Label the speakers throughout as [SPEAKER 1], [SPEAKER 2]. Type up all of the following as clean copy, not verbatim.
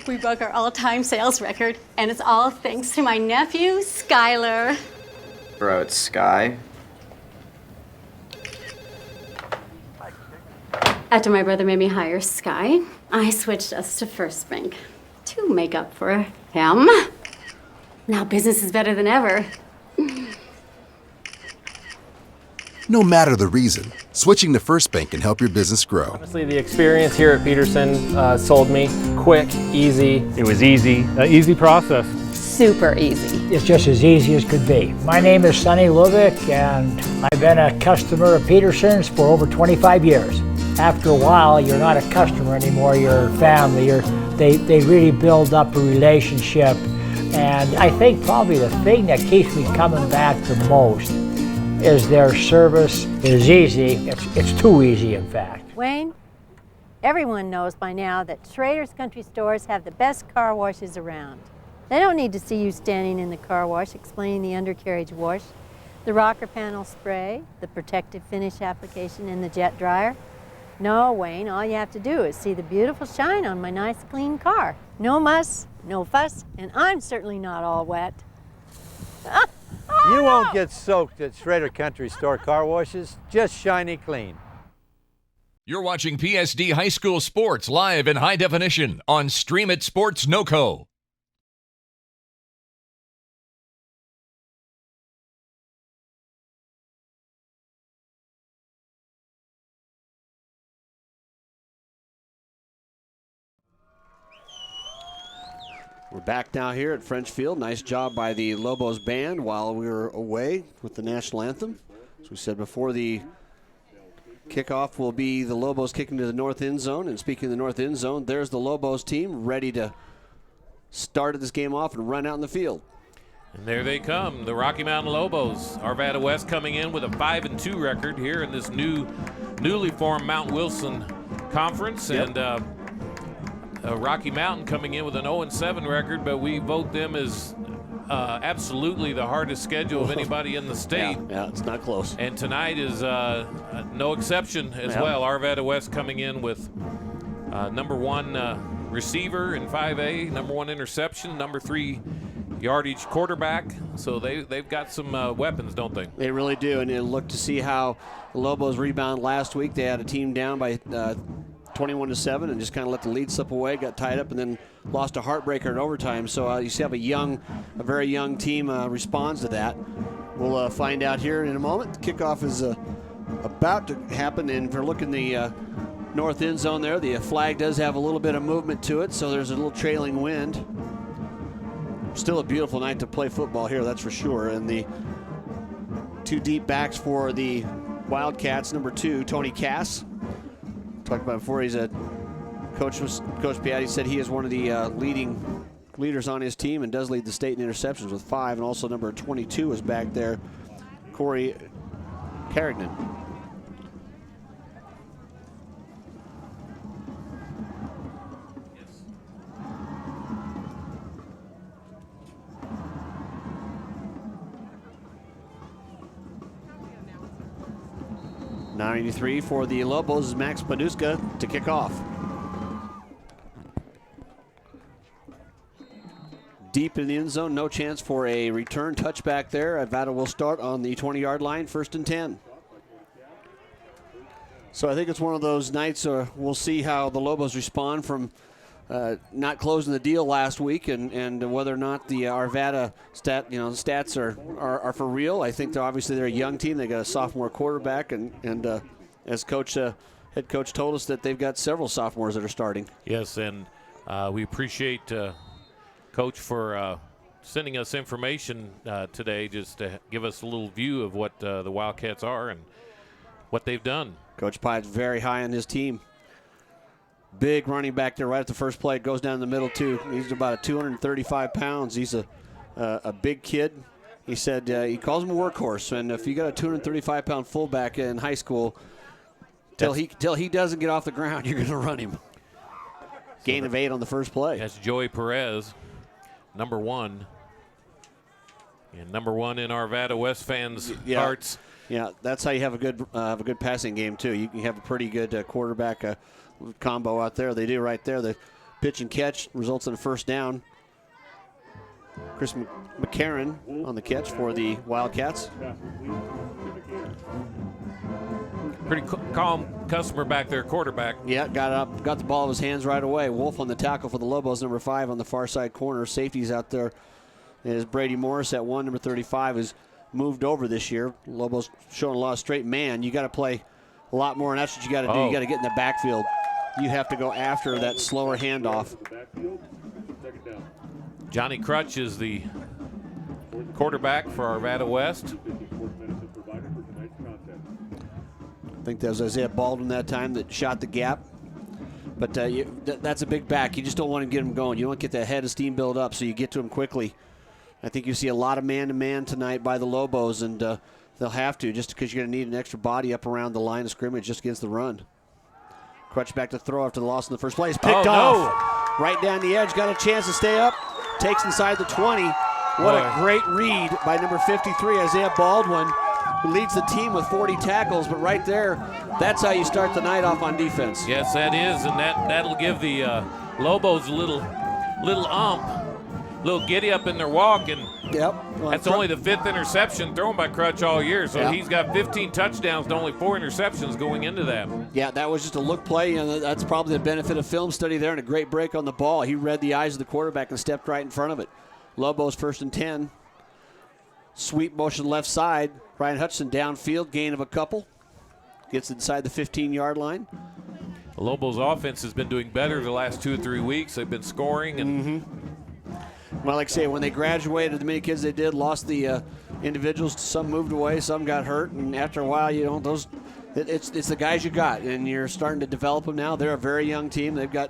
[SPEAKER 1] We broke our all-time sales record, and it's all thanks to my nephew, Skylar.
[SPEAKER 2] Bro, it's Sky.
[SPEAKER 1] After my brother made me hire Sky, I switched us to First Bank to make up for him. Now business is better than ever.
[SPEAKER 3] No matter the reason, switching to First Bank can help your business grow.
[SPEAKER 4] Honestly, the experience here at Pedersen sold me. Quick, easy.
[SPEAKER 5] It was easy, an easy process.
[SPEAKER 1] Super easy.
[SPEAKER 6] It's just as easy as could be. My name is Sonny Lubick, and I've been a customer of Pedersen's for over 25 years. After a while, you're not a customer anymore, you're family. They really build up a relationship. And I think probably the thing that keeps me coming back the most is their service is easy. It's too easy, in fact.
[SPEAKER 7] Wayne, everyone knows by now that Schrader's Country Stores have the best car washes around. They don't need to see you standing in the car wash explaining the undercarriage wash, the rocker panel spray, the protective finish application, and the jet dryer. No, Wayne, all you have to do is see the beautiful shine on my nice clean car. No muss, no fuss, and I'm certainly not all wet.
[SPEAKER 8] You won't get soaked at Schrader Country Store car washes, just shiny clean.
[SPEAKER 9] You're watching PSD High School Sports live in high definition on It Sports NoCo.
[SPEAKER 10] We're back now here at French Field. Nice job by the Lobos band while we were away with the national anthem. As we said before, the kickoff will be the Lobos kicking to the north end zone. And speaking of the north end zone, there's the Lobos team ready to start this game off and run out in the field.
[SPEAKER 11] And there they come, the Rocky Mountain Lobos. Arvada West coming in with a 5-2 record here in this newly formed Mount Wilson Conference. Yep. And Rocky Mountain coming in with an 0-7 record, but we vote them as absolutely the hardest schedule of anybody in the state.
[SPEAKER 10] Yeah, it's not close.
[SPEAKER 11] And tonight is no exception as well. Arvada West coming in with number 1 receiver in 5A, number 1 interception, number 3 yardage quarterback. So they've got some weapons, don't they?
[SPEAKER 10] They really do, and you look to see how the Lobos rebound last week. They had a team down by 21-7 and just kind of let the lead slip away, got tied up, and then lost a heartbreaker in overtime. So you see how a very young team responds to that. We'll find out here in a moment. The kickoff is about to happen, and if we're looking the north end zone there, the flag does have a little bit of movement to it, so there's a little trailing wind. Still a beautiful night to play football here, that's for sure. And the 2 deep backs for the Wildcats, number 2, Tony Cass. Talked about before, he's a Coach Piatti said he is one of the leaders on his team and does lead the state in interceptions with 5, and also number 22 is back there, Corey Carrigan. .93 for the Lobos is Max Paduska to kick off. Deep in the end zone, no chance for a return touchback there. Arvada will start on the 20-yard line, 1st and 10. So I think it's one of those nights we'll see how the Lobos respond from not closing the deal last week, and whether or not the Arvada stats are for real. I think they're a young team. They got a sophomore quarterback, and as head coach told us that they've got several sophomores that are starting.
[SPEAKER 11] Yes, and we appreciate Coach for sending us information today, just to give us a little view of what the Wildcats are and what they've done.
[SPEAKER 10] Coach Pye's very high on his team. Big running back there right at the first play. Goes down the middle, too. He's about 235 pounds. He's a big kid. He said he calls him a workhorse. And if you got a 235-pound fullback in high school, till he doesn't get off the ground, you're going to run him. Gain of 8 on the first play.
[SPEAKER 11] That's Joey Perez, number 1. And number 1 in Arvada West fans' hearts.
[SPEAKER 10] Yeah, that's how you have a good passing game, too. You can have a pretty good quarterback combo out there. They do right there. The pitch and catch results in a first down. Chris McCarron on the catch for the Wildcats.
[SPEAKER 11] Pretty calm customer back there, quarterback.
[SPEAKER 10] Yeah, got the ball in his hands right away. Wolf on the tackle for the Lobos, number 5 on the far side corner. Safety's out there is Brady Morris at 1. Number 35 is moved over this year. Lobos showing a lot of straight man. You got to play a lot more, and that's what you got to do. You got to get in the backfield. You have to go after that slower handoff.
[SPEAKER 11] Johnny Crutch is the quarterback for Arvada West.
[SPEAKER 10] I think that was Isaiah Baldwin that time that shot the gap. But that's a big back. You just don't want to get him going. You don't get that head of steam build up, so you get to him quickly. I think you see a lot of man-to-man tonight by the Lobos, and they'll have to just because you're going to need an extra body up around the line of scrimmage just against the run. Crutch back to throw after the loss in the first play. It's picked off. Right down the edge. Got a chance to stay up. Takes inside the 20. What a great read by number 53, Isaiah Baldwin, who leads the team with 40 tackles. But right there, that's how you start the night off on defense.
[SPEAKER 11] Yes, that is, and that'll give the Lobos a little giddy up in their walk, and that's only the 5th interception thrown by Crutch all year. So he's got 15 touchdowns to only 4 interceptions going into that. Yeah, that was just a look play, and that's probably the benefit of film study there, and a great break on the ball. He read the eyes of the quarterback and stepped right in front of it. Lobos 1st and 10. Sweep motion left side. Ryan Hutchinson downfield, gain of a couple. Gets inside the 15-yard line. The Lobos offense has been doing better the last 2 or 3 weeks. They've been scoring. And
[SPEAKER 10] well, like I say, when they graduated, the many kids they did lost the individuals. Some moved away, some got hurt, and after a while, it's the guys you got, and you're starting to develop them now. They're a very young team. They've got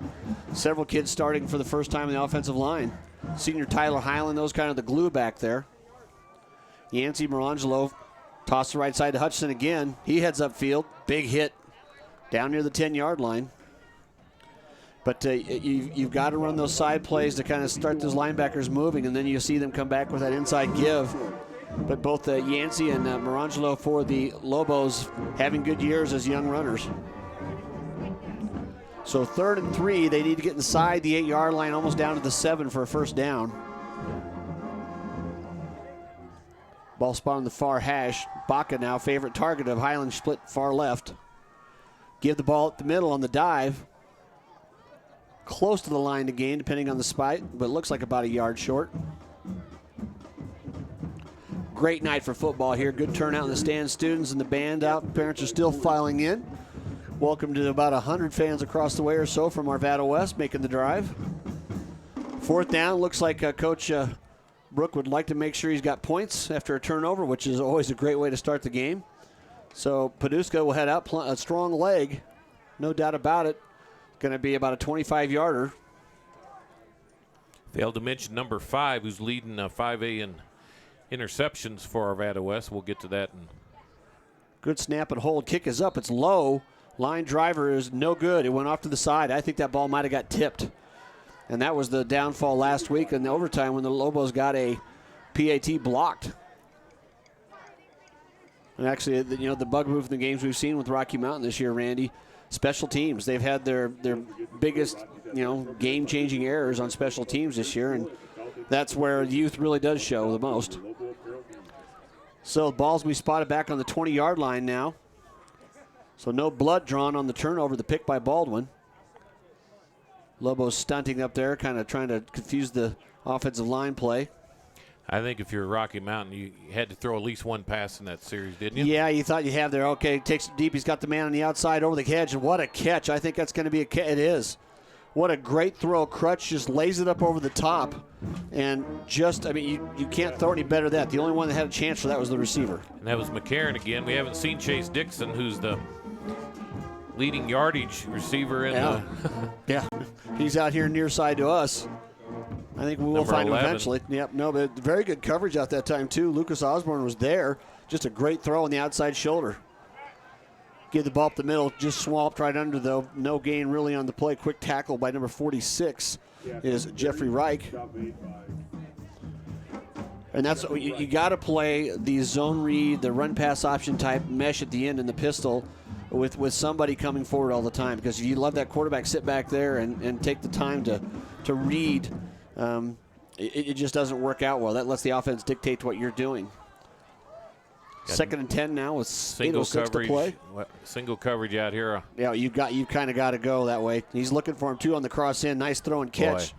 [SPEAKER 10] several kids starting for the first time in the offensive line. Senior Tyler Highland, those kind of the glue back there. Yancey Marangelo toss the right side to Hutchinson again. He heads upfield. Big hit down near the 10-yard line. But you've got to run those side plays to kind of start those linebackers moving, and then you see them come back with that inside give. But both Yancey and Marangelo for the Lobos having good years as young runners. So 3rd and 3, they need to get inside the 8-yard line, almost down to the 7 for a first down. Ball spot on the far hash. Baca now favorite target of Highland, split far left. Give the ball at the middle on the dive. Close to the line to gain, depending on the spot, but it looks like about a yard short. Great night for football here. Good turnout in the stands. Students and the band out. Parents are still filing in. Welcome to about 100 fans across the way or so from Arvada West making the drive. 4th down. Looks like Coach Brook would like to make sure he's got points after a turnover, which is always a great way to start the game. So Paduska will head out, a strong leg, no doubt about it. Going to be about a 25-yarder.
[SPEAKER 11] Failed to mention number 5, who's leading 5A in interceptions for Arvada West. We'll get to that.
[SPEAKER 10] Good snap and hold. Kick is up. It's low. Line driver is no good. It went off to the side. I think that ball might have got tipped. And that was the downfall last week in the overtime when the Lobos got a PAT blocked. And actually, the bugaboo from the games we've seen with Rocky Mountain this year, Randy, special teams. They've had their biggest, game-changing errors on special teams this year, and that's where youth really does show the most. So the ball's we spotted back on the 20-yard line now. So no blood drawn on the turnover, the pick by Baldwin. Lobos stunting up there, kind of trying to confuse the offensive line play.
[SPEAKER 11] I think if you're Rocky Mountain, you had to throw at least one pass in that series, didn't you?
[SPEAKER 10] Yeah, you thought you have there. Okay, takes it deep. He's got the man on the outside over the hedge, and what a catch. I think that's going to be a catch. It is. What a great throw. Crutch just lays it up over the top. And you can't throw any better than that. The only one that had a chance for that was the receiver.
[SPEAKER 11] And that was McCarron again. We haven't seen Chase Dixon, who's the leading yardage receiver in the
[SPEAKER 10] yeah, he's out here near side to us. I think we will find him eventually. Yep, no, but very good coverage out that time, too. Lucas Osborne was there. Just a great throw on the outside shoulder. Give the ball up the middle, just swamped right under, though. No gain really on the play. Quick tackle by number 46 is Jeffrey Reich. And that's you got to play the zone read, the run pass option type mesh at the end in the pistol. with somebody coming forward all the time, because you love that quarterback sit back there and take the time to read. It just doesn't work out well. That lets the offense dictate what you're doing. Second and 10 now with
[SPEAKER 11] single
[SPEAKER 10] 8:06
[SPEAKER 11] coverage.
[SPEAKER 10] to play.
[SPEAKER 11] Single coverage out here.
[SPEAKER 10] Yeah, you kind of got to go that way. He's looking for him too on the cross in. Nice throw and catch.
[SPEAKER 11] Boy.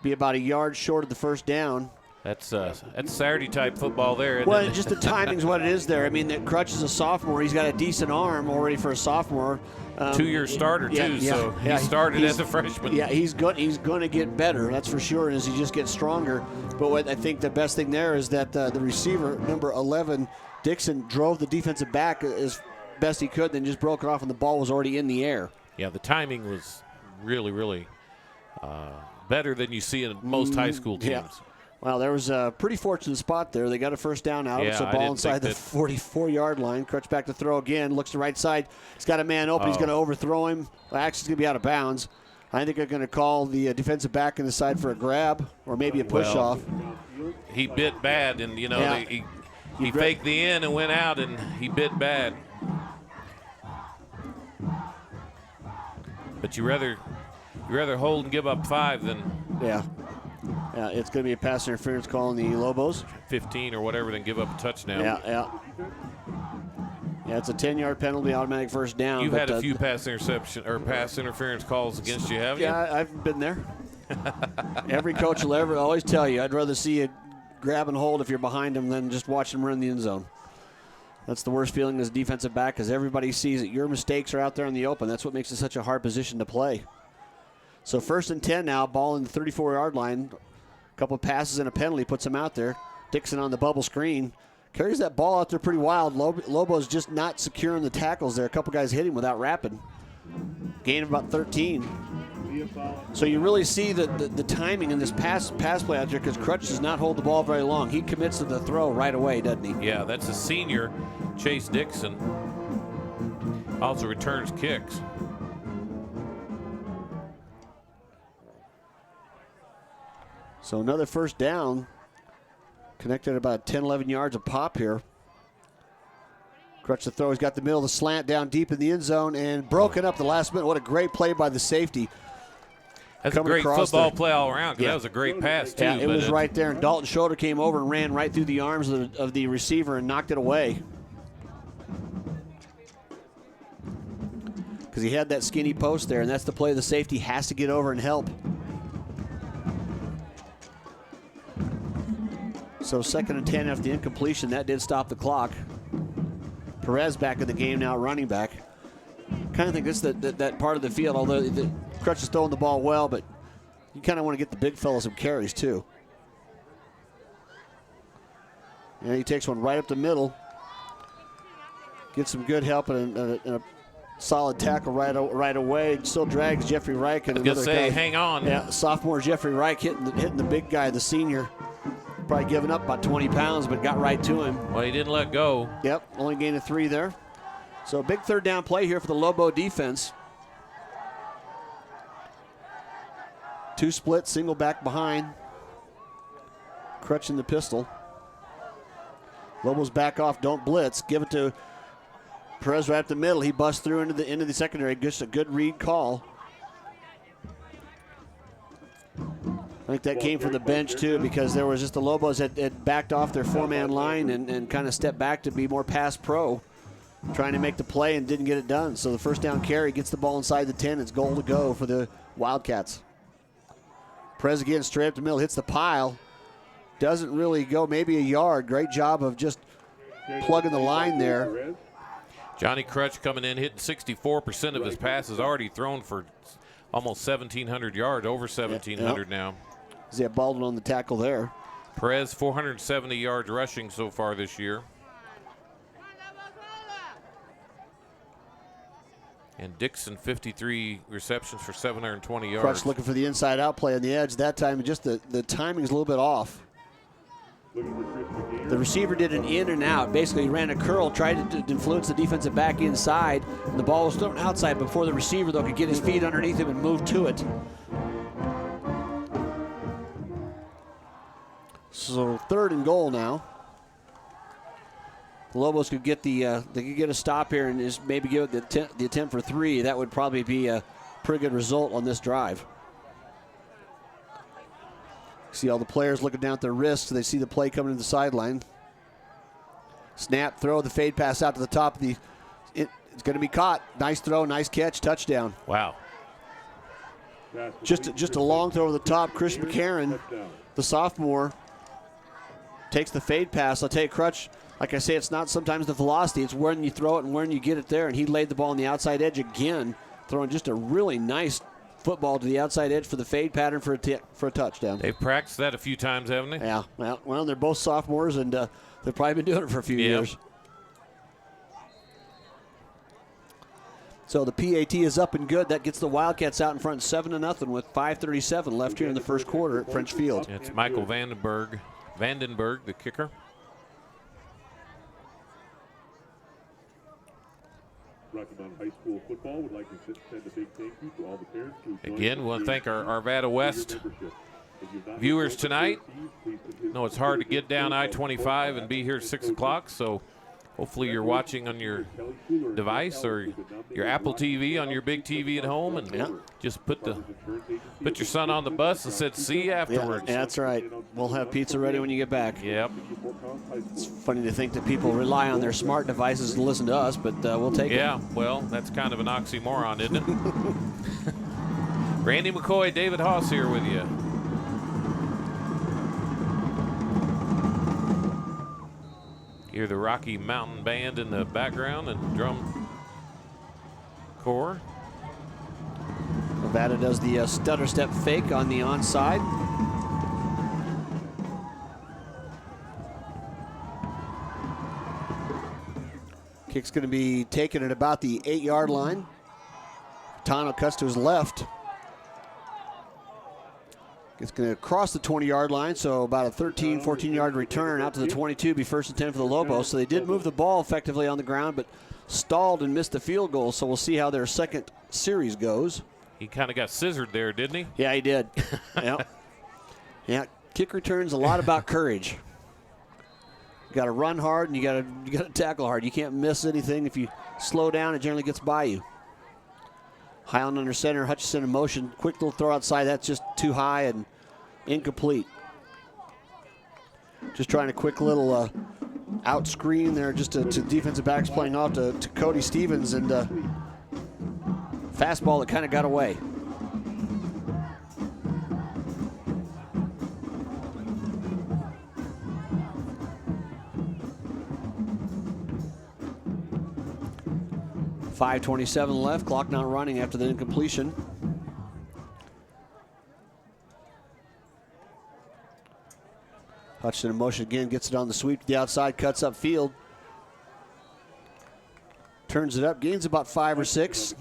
[SPEAKER 10] Be about a yard short of the first down.
[SPEAKER 11] That's Saturday type football there. Isn't
[SPEAKER 10] Well,
[SPEAKER 11] it?
[SPEAKER 10] just the timing's what it is there. I mean, that Crutch is a sophomore. He's got a decent arm already for a sophomore.
[SPEAKER 11] 2-year starter too. So he started as a freshman.
[SPEAKER 10] Yeah, he's going to get better. That's for sure as he just gets stronger. But what I think the best thing there is that the receiver, number 11, Dixon, drove the defensive back as best he could, then just broke it off, and the ball was already in the air.
[SPEAKER 11] Yeah, the timing was really, really better than you see in most high school teams.
[SPEAKER 10] Yeah. Well, there was a pretty fortunate spot there. They got a first down out. It's a ball inside the 44-yard line. Crutch back to throw again. Looks to the right side. He's got a man open. He's going to overthrow him. Well, actually, he's going to be out of bounds. I think they're going to call the defensive back in the side for a grab or maybe a push-off.
[SPEAKER 11] He bit bad, and, he faked the in and went out, and he bit bad. But you rather hold and give up 5 than
[SPEAKER 10] it's going to be a pass interference call on the Lobos.
[SPEAKER 11] 15 or whatever, than give up a touchdown.
[SPEAKER 10] Yeah, it's a 10-yard penalty, automatic first down.
[SPEAKER 11] You've had a few pass interference calls against you, haven't you?
[SPEAKER 10] Yeah, I've been there. Every coach will always tell you, I'd rather see you grab and hold if you're behind them than just watch them run the end zone. That's the worst feeling as a defensive back, because everybody sees that your mistakes are out there in the open. That's what makes it such a hard position to play. So 1st and 10 now, ball in the 34-yard line. A couple of passes and a penalty puts him out there. Dixon on the bubble screen. Carries that ball out there pretty wild. Lobos just not securing the tackles there. A couple guys hit him without wrapping. Gain of about 13. So you really see the timing in this pass play out there, because Crutch does not hold the ball very long. He commits to the throw right away, doesn't he?
[SPEAKER 11] Yeah, that's a senior, Chase Dixon. Also returns kicks.
[SPEAKER 10] So another first down. Connected at about 10, 11 yards a pop here. Crutch the throw. He's got the middle of the slant down deep in the end zone and broken up the last minute. What a great play by the safety.
[SPEAKER 11] That's a great football play all around. That was a great pass, too.
[SPEAKER 10] Yeah, it was right there. And Dalton Schrader came over and ran right through the arms of the receiver and knocked it away. Because he had that skinny post there, and that's the play the safety has to get over and help. So 2nd and 10 after the incompletion. That did stop the clock. Perez back in the game now, running back. Kind of think this is that part of the field, although the Crutch is throwing the ball well, but you kind of want to get the big fella some carries too. And he takes one right up the middle. Gets some good help and a solid tackle right away. Still drags Jeffrey Reich. And another guy,
[SPEAKER 11] hang on.
[SPEAKER 10] Yeah, sophomore Jeffrey Reich hitting the big guy, the senior. Probably giving up about 20 pounds, but got right to him.
[SPEAKER 11] Well, he didn't let go.
[SPEAKER 10] Yep, only gain of 3 there. So a big third down play here for the Lobo defense. 2 split, single back behind. Crutch in the pistol. Lobos back off, don't blitz. Give it to Perez right up the middle. He busts through into the secondary. Gets a good read call. I think that came from the bench too, because there was just the Lobos had backed off their 4-man line and kind of stepped back to be more pass pro, trying to make the play and didn't get it done. So the first down carry gets the ball inside the 10. It's goal to go for the Wildcats. Perez again straight up the middle, hits the pile. Doesn't really go, maybe a yard. Great job of just plugging the line there.
[SPEAKER 11] Johnny Crutch coming in, hitting 64% of his passes, already thrown for almost 1,700 yards, over 1,700 now.
[SPEAKER 10] Zia Baldwin on the tackle there.
[SPEAKER 11] Perez, 470 yards rushing so far this year. And Dixon, 53 receptions for 720 yards.
[SPEAKER 10] Crutch looking for the inside-out play on the edge. That time, just the timing is a little bit off. The receiver did an in and out. Basically, he ran a curl, tried to influence the defensive back inside. And the ball was thrown outside before the receiver, though, could get his feet underneath him and move to it. So 3rd and goal now. the Lobos could get they could get a stop here and just maybe give it the attempt for 3. That would probably be a pretty good result on this drive. See all the players looking down at their wrists. They see the play coming to the sideline. Snap, throw, the fade pass out to the top. It's going to be caught. Nice throw, nice catch, touchdown.
[SPEAKER 11] Wow.
[SPEAKER 10] Just a long throw over the top. Chris McCarron, the sophomore, takes the fade pass. I'll tell you, Crutch, like I say, it's not sometimes the velocity. It's when you throw it and when you get it there. And he laid the ball on the outside edge again, throwing just a really nice football to the outside edge for the fade pattern for a touchdown.
[SPEAKER 11] They've practiced that a few times, haven't they?
[SPEAKER 10] Yeah. Well, they're both sophomores, and they've probably been doing it for a few years. So the PAT is up and good. That gets the Wildcats out in front 7-0 with 5:37 left here in the first quarter at French Field.
[SPEAKER 11] It's Michael Vandenberg, the kicker.
[SPEAKER 12] Rocky Mountain High School football would like to send a big thank you to all the parents who
[SPEAKER 11] Again, we want to thank our Arvada West viewers tonight. No, it's hard to get down I-25 and be here at 6 o'clock, so hopefully you're watching on your device or your Apple TV on your big TV at home, and just put your son on the bus and said see you afterwards.
[SPEAKER 10] Yeah, that's right. We'll have pizza ready when you get back.
[SPEAKER 11] Yep.
[SPEAKER 10] It's funny to think that people rely on their smart devices to listen to us, but we'll take it.
[SPEAKER 11] Yeah, well, that's kind of an oxymoron, isn't it? Randy McCoy, David Haase here with you. Hear the Rocky Mountain Band in the background and drum corps.
[SPEAKER 10] Arvada does the stutter step fake on the onside. Kick's going to be taken at about the 8-yard line. Tano cuts to his left. It's going to cross the 20-yard line, so about a 13, 14-yard return out to the 22, be first and 10 for the Lobos. So they did move the ball effectively on the ground, but stalled and missed the field goal. So we'll see how their second series goes.
[SPEAKER 11] He kind of got scissored there, didn't he?
[SPEAKER 10] Yeah, he did. Yeah, kick return's a lot about courage. You got to run hard and you got to tackle hard. You can't miss anything. If you slow down, it generally gets by you. Highland under center, Hutchison in motion. Quick little throw outside. That's just too high and incomplete. Just trying a quick little out screen there just to defensive backs playing off to Cody Stevens, and fastball that kind of got away. .5:27 left, clock not running after the incompletion. Hutchison in motion again, gets it on the sweep to the outside, cuts up field. Turns it up, gains about 5 or 6.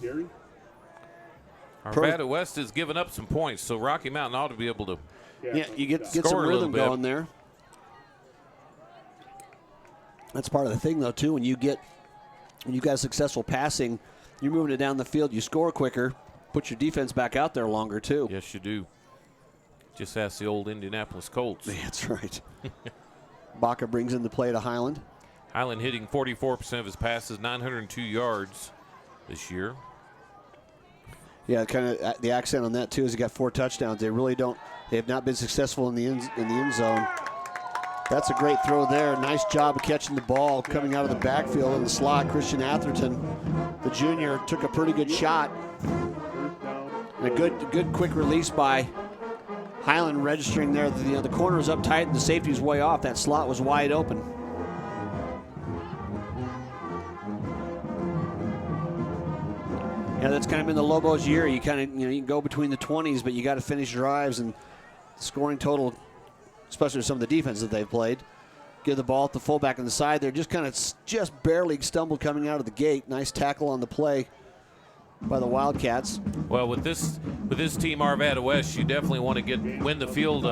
[SPEAKER 11] Arvada West has given up some points, so Rocky Mountain ought to be able to
[SPEAKER 10] you get some rhythm going there. That's part of the thing, though, too. When you got successful passing, you're moving it down the field, you score quicker, put your defense back out there longer, too.
[SPEAKER 11] Yes, you do. Just ask the old Indianapolis Colts.
[SPEAKER 10] That's right. Baca brings in the play to Highland.
[SPEAKER 11] Highland hitting 44% of his passes, 902 yards this year.
[SPEAKER 10] Yeah, kind of the accent on that, too, is he got 4 touchdowns. They have not been successful in the end zone. That's a great throw there. Nice job of catching the ball coming out of the backfield in the slot. Christian Atherton, the junior, took a pretty good shot. And a good quick release by Highland, registering there. The corner was up tight and the safety was way off. That slot was wide open. Yeah, that's kind of been the Lobos' year. You kind of you can go between the 20s, but you got to finish drives, and scoring total, especially with some of the defense that they've played. Give the ball at the fullback on the side there. Just barely stumbled coming out of the gate. Nice tackle on the play by the Wildcats.
[SPEAKER 11] Well, with this team, Arvada West, you definitely want to win the field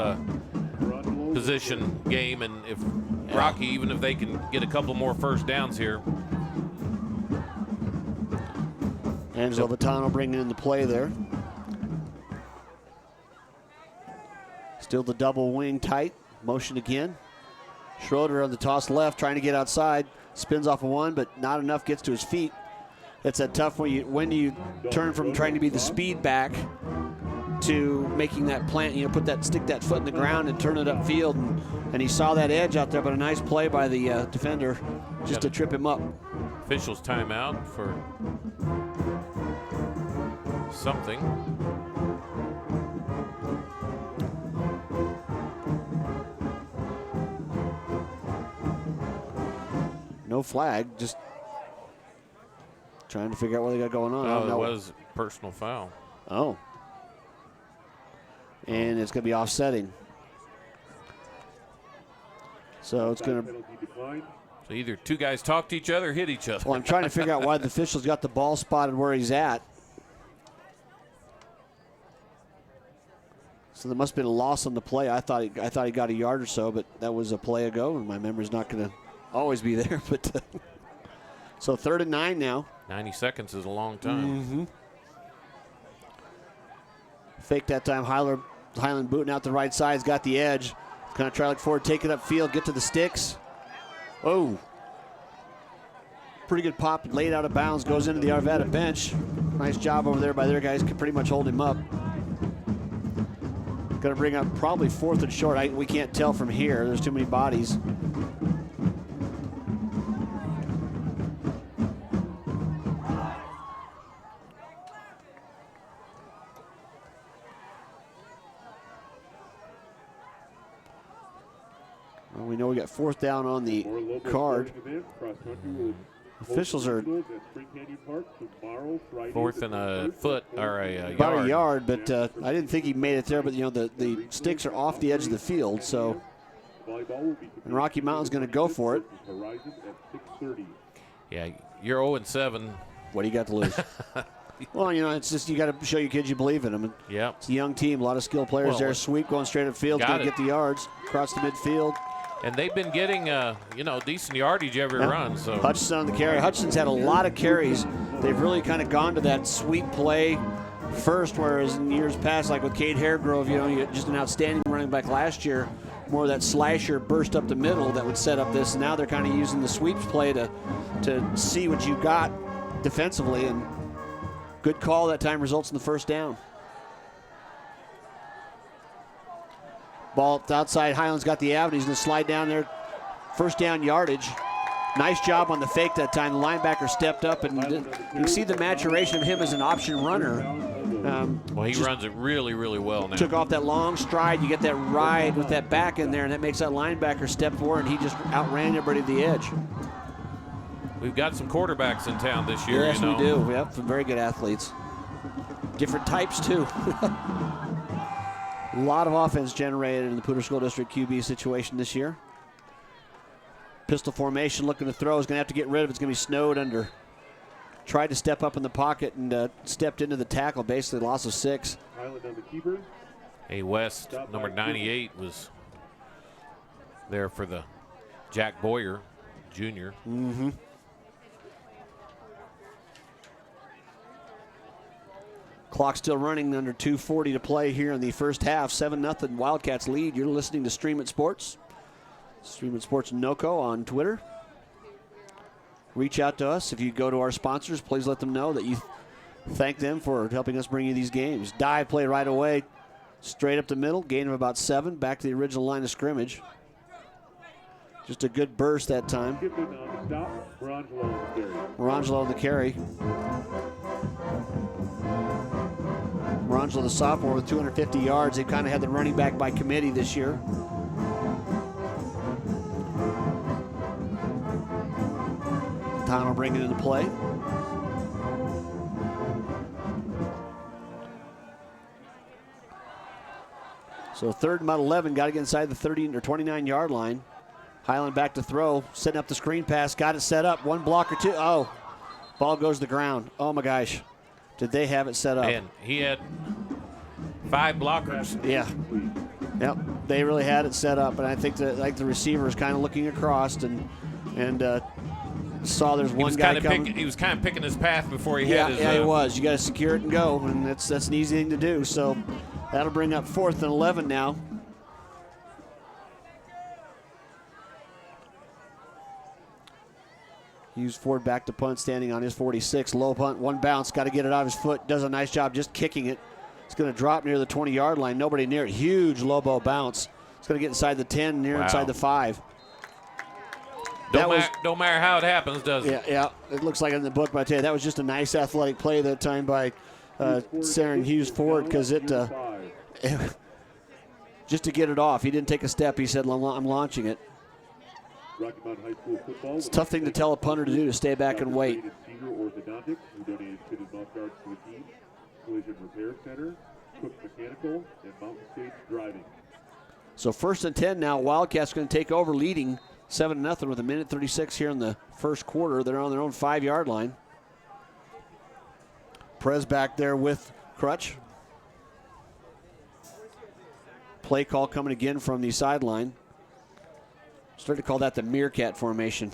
[SPEAKER 11] position game, and if Rocky, even if they can get a couple more first downs here.
[SPEAKER 10] Angelo Vitano bringing in the play there. Still the double wing tight. Motion again. Schrader on the toss left, trying to get outside. spins off of one, but not enough, gets to his feet. It's a tough when you turn from trying to be the speed back to making that plant, stick that foot in the ground and turn it upfield. And he saw that edge out there, but a nice play by the defender just to trip him up.
[SPEAKER 11] Officials timeout for something.
[SPEAKER 10] No flag, just trying to figure out what they got going on.
[SPEAKER 11] Oh, it was personal foul.
[SPEAKER 10] Oh. And it's going to be offsetting. So it's going to...
[SPEAKER 11] So either two guys talk to each other or hit each other.
[SPEAKER 10] Well, I'm trying to figure out why the officials got the ball spotted where he's at. So there must have been a loss on the play. I thought he got a yard or so, but that was a play ago, and my memory's not going to always be there. But so 3rd and 9 now.
[SPEAKER 11] 90 seconds is a long time.
[SPEAKER 10] Mm-hmm. Fake that time. Highland booting out the right side. He's got the edge. Kind of try to look forward, take it upfield, get to the sticks. Oh. Pretty good pop, laid out of bounds, goes into the Arvada bench. Nice job over there by their guys, can pretty much hold him up. Going to bring up probably 4th and short. We can't tell from here. There's too many bodies. Well, we know we got 4th down on the card. Officials are
[SPEAKER 11] 4th and a foot or a yard.
[SPEAKER 10] About a yard, but I didn't think he made it there. But the sticks are off the edge of the field, so and Rocky Mountain's going to go for it.
[SPEAKER 11] Yeah, you're 0-7.
[SPEAKER 10] What do you got to lose? Well, it's just you got to show your kids you believe in them.
[SPEAKER 11] Yeah,
[SPEAKER 10] it's a young team, a lot of skilled players there. Sweep going straight up field, going to get the yards across the midfield.
[SPEAKER 11] And they've been getting, decent yardage every run. So
[SPEAKER 10] Hutchinson on the carry. Hutchinson's had a lot of carries. They've really kind of gone to that sweep play first, whereas in years past, like with Cade Haregrove, just an outstanding running back last year, more of that slasher burst up the middle that would set up this. Now they're kind of using the sweeps play to see what you got defensively, and good call that time results in the first down. Ball outside. Highland's got the avenue. He's going to slide down there. First down yardage. Nice job on the fake that time. The linebacker stepped up, and you can see the maturation of him as an option runner.
[SPEAKER 11] Well, he runs it really, really well now.
[SPEAKER 10] Took off that long stride. You get that ride with that back in there, and that makes that linebacker step forward, and he just outran everybody to the edge.
[SPEAKER 11] We've got some quarterbacks in town this year.
[SPEAKER 10] Yes, we do. Yep, some very good athletes. Different types, too. A lot of offense generated in the Poudre School District QB situation this year. Pistol formation, looking to throw. Is going to have to get rid of it. It's going to be snowed under. Tried to step up in the pocket and stepped into the tackle. Basically, loss of 6.
[SPEAKER 11] A West, number 98, was there for the Jack Boyer Jr.
[SPEAKER 10] Mm-hmm. Clock still running, under 2:40 to play here in the first half. 7-0 Wildcats lead. You're listening to Stream It Sports. Stream It Sports NoCo on Twitter. Reach out to us. If you go to our sponsors, please let them know that you thank them for helping us bring you these games. Dive play right away. Straight up the middle. Gain of about 7. Back to the original line of scrimmage. Just a good burst that time. Morangelo on the carry. Morangelo, the sophomore, with 250 yards. They've kind of had the running back by committee this year. Tom will bring it into play. So 3rd and about 11, got to get inside the 30 or 29-yard line. Highland back to throw, setting up the screen pass, got it set up, 1 block or 2. Oh, ball goes to the ground. Oh my gosh, did they have it set up?
[SPEAKER 11] And he had 5 blockers.
[SPEAKER 10] Yeah, yep, they really had it set up, and I think that the receiver is kind of looking across and saw there's one guy coming.
[SPEAKER 11] He was kind of picking his path before he
[SPEAKER 10] had
[SPEAKER 11] his.
[SPEAKER 10] Yeah, he was. You got to secure it and go, and that's an easy thing to do. So that'll bring up 4th and 11 now. Hughes Ford back to punt, standing on his 46. Low punt, one bounce, got to get it out of his foot. Does a nice job just kicking it. It's going to drop near the 20-yard line. Nobody near it. Huge Lobo bounce. It's going to get inside the 10, near inside the 5.
[SPEAKER 11] Don't matter how it happens, does it?
[SPEAKER 10] Yeah. It looks like in the book, but I tell you, that was just a nice athletic play that time by Saren Hughes Ford, because it just to get it off. He didn't take a step. He said, I'm launching it. It's a tough thing to tell a punter to do, to stay back and wait. So 1st and 10 now. Wildcats going to take over, leading 7-0 with 1:36 here in the first quarter. They're on their own 5-yard line. Prez back there with Crutch. Play call coming again from the sideline. Started to call that the meerkat formation.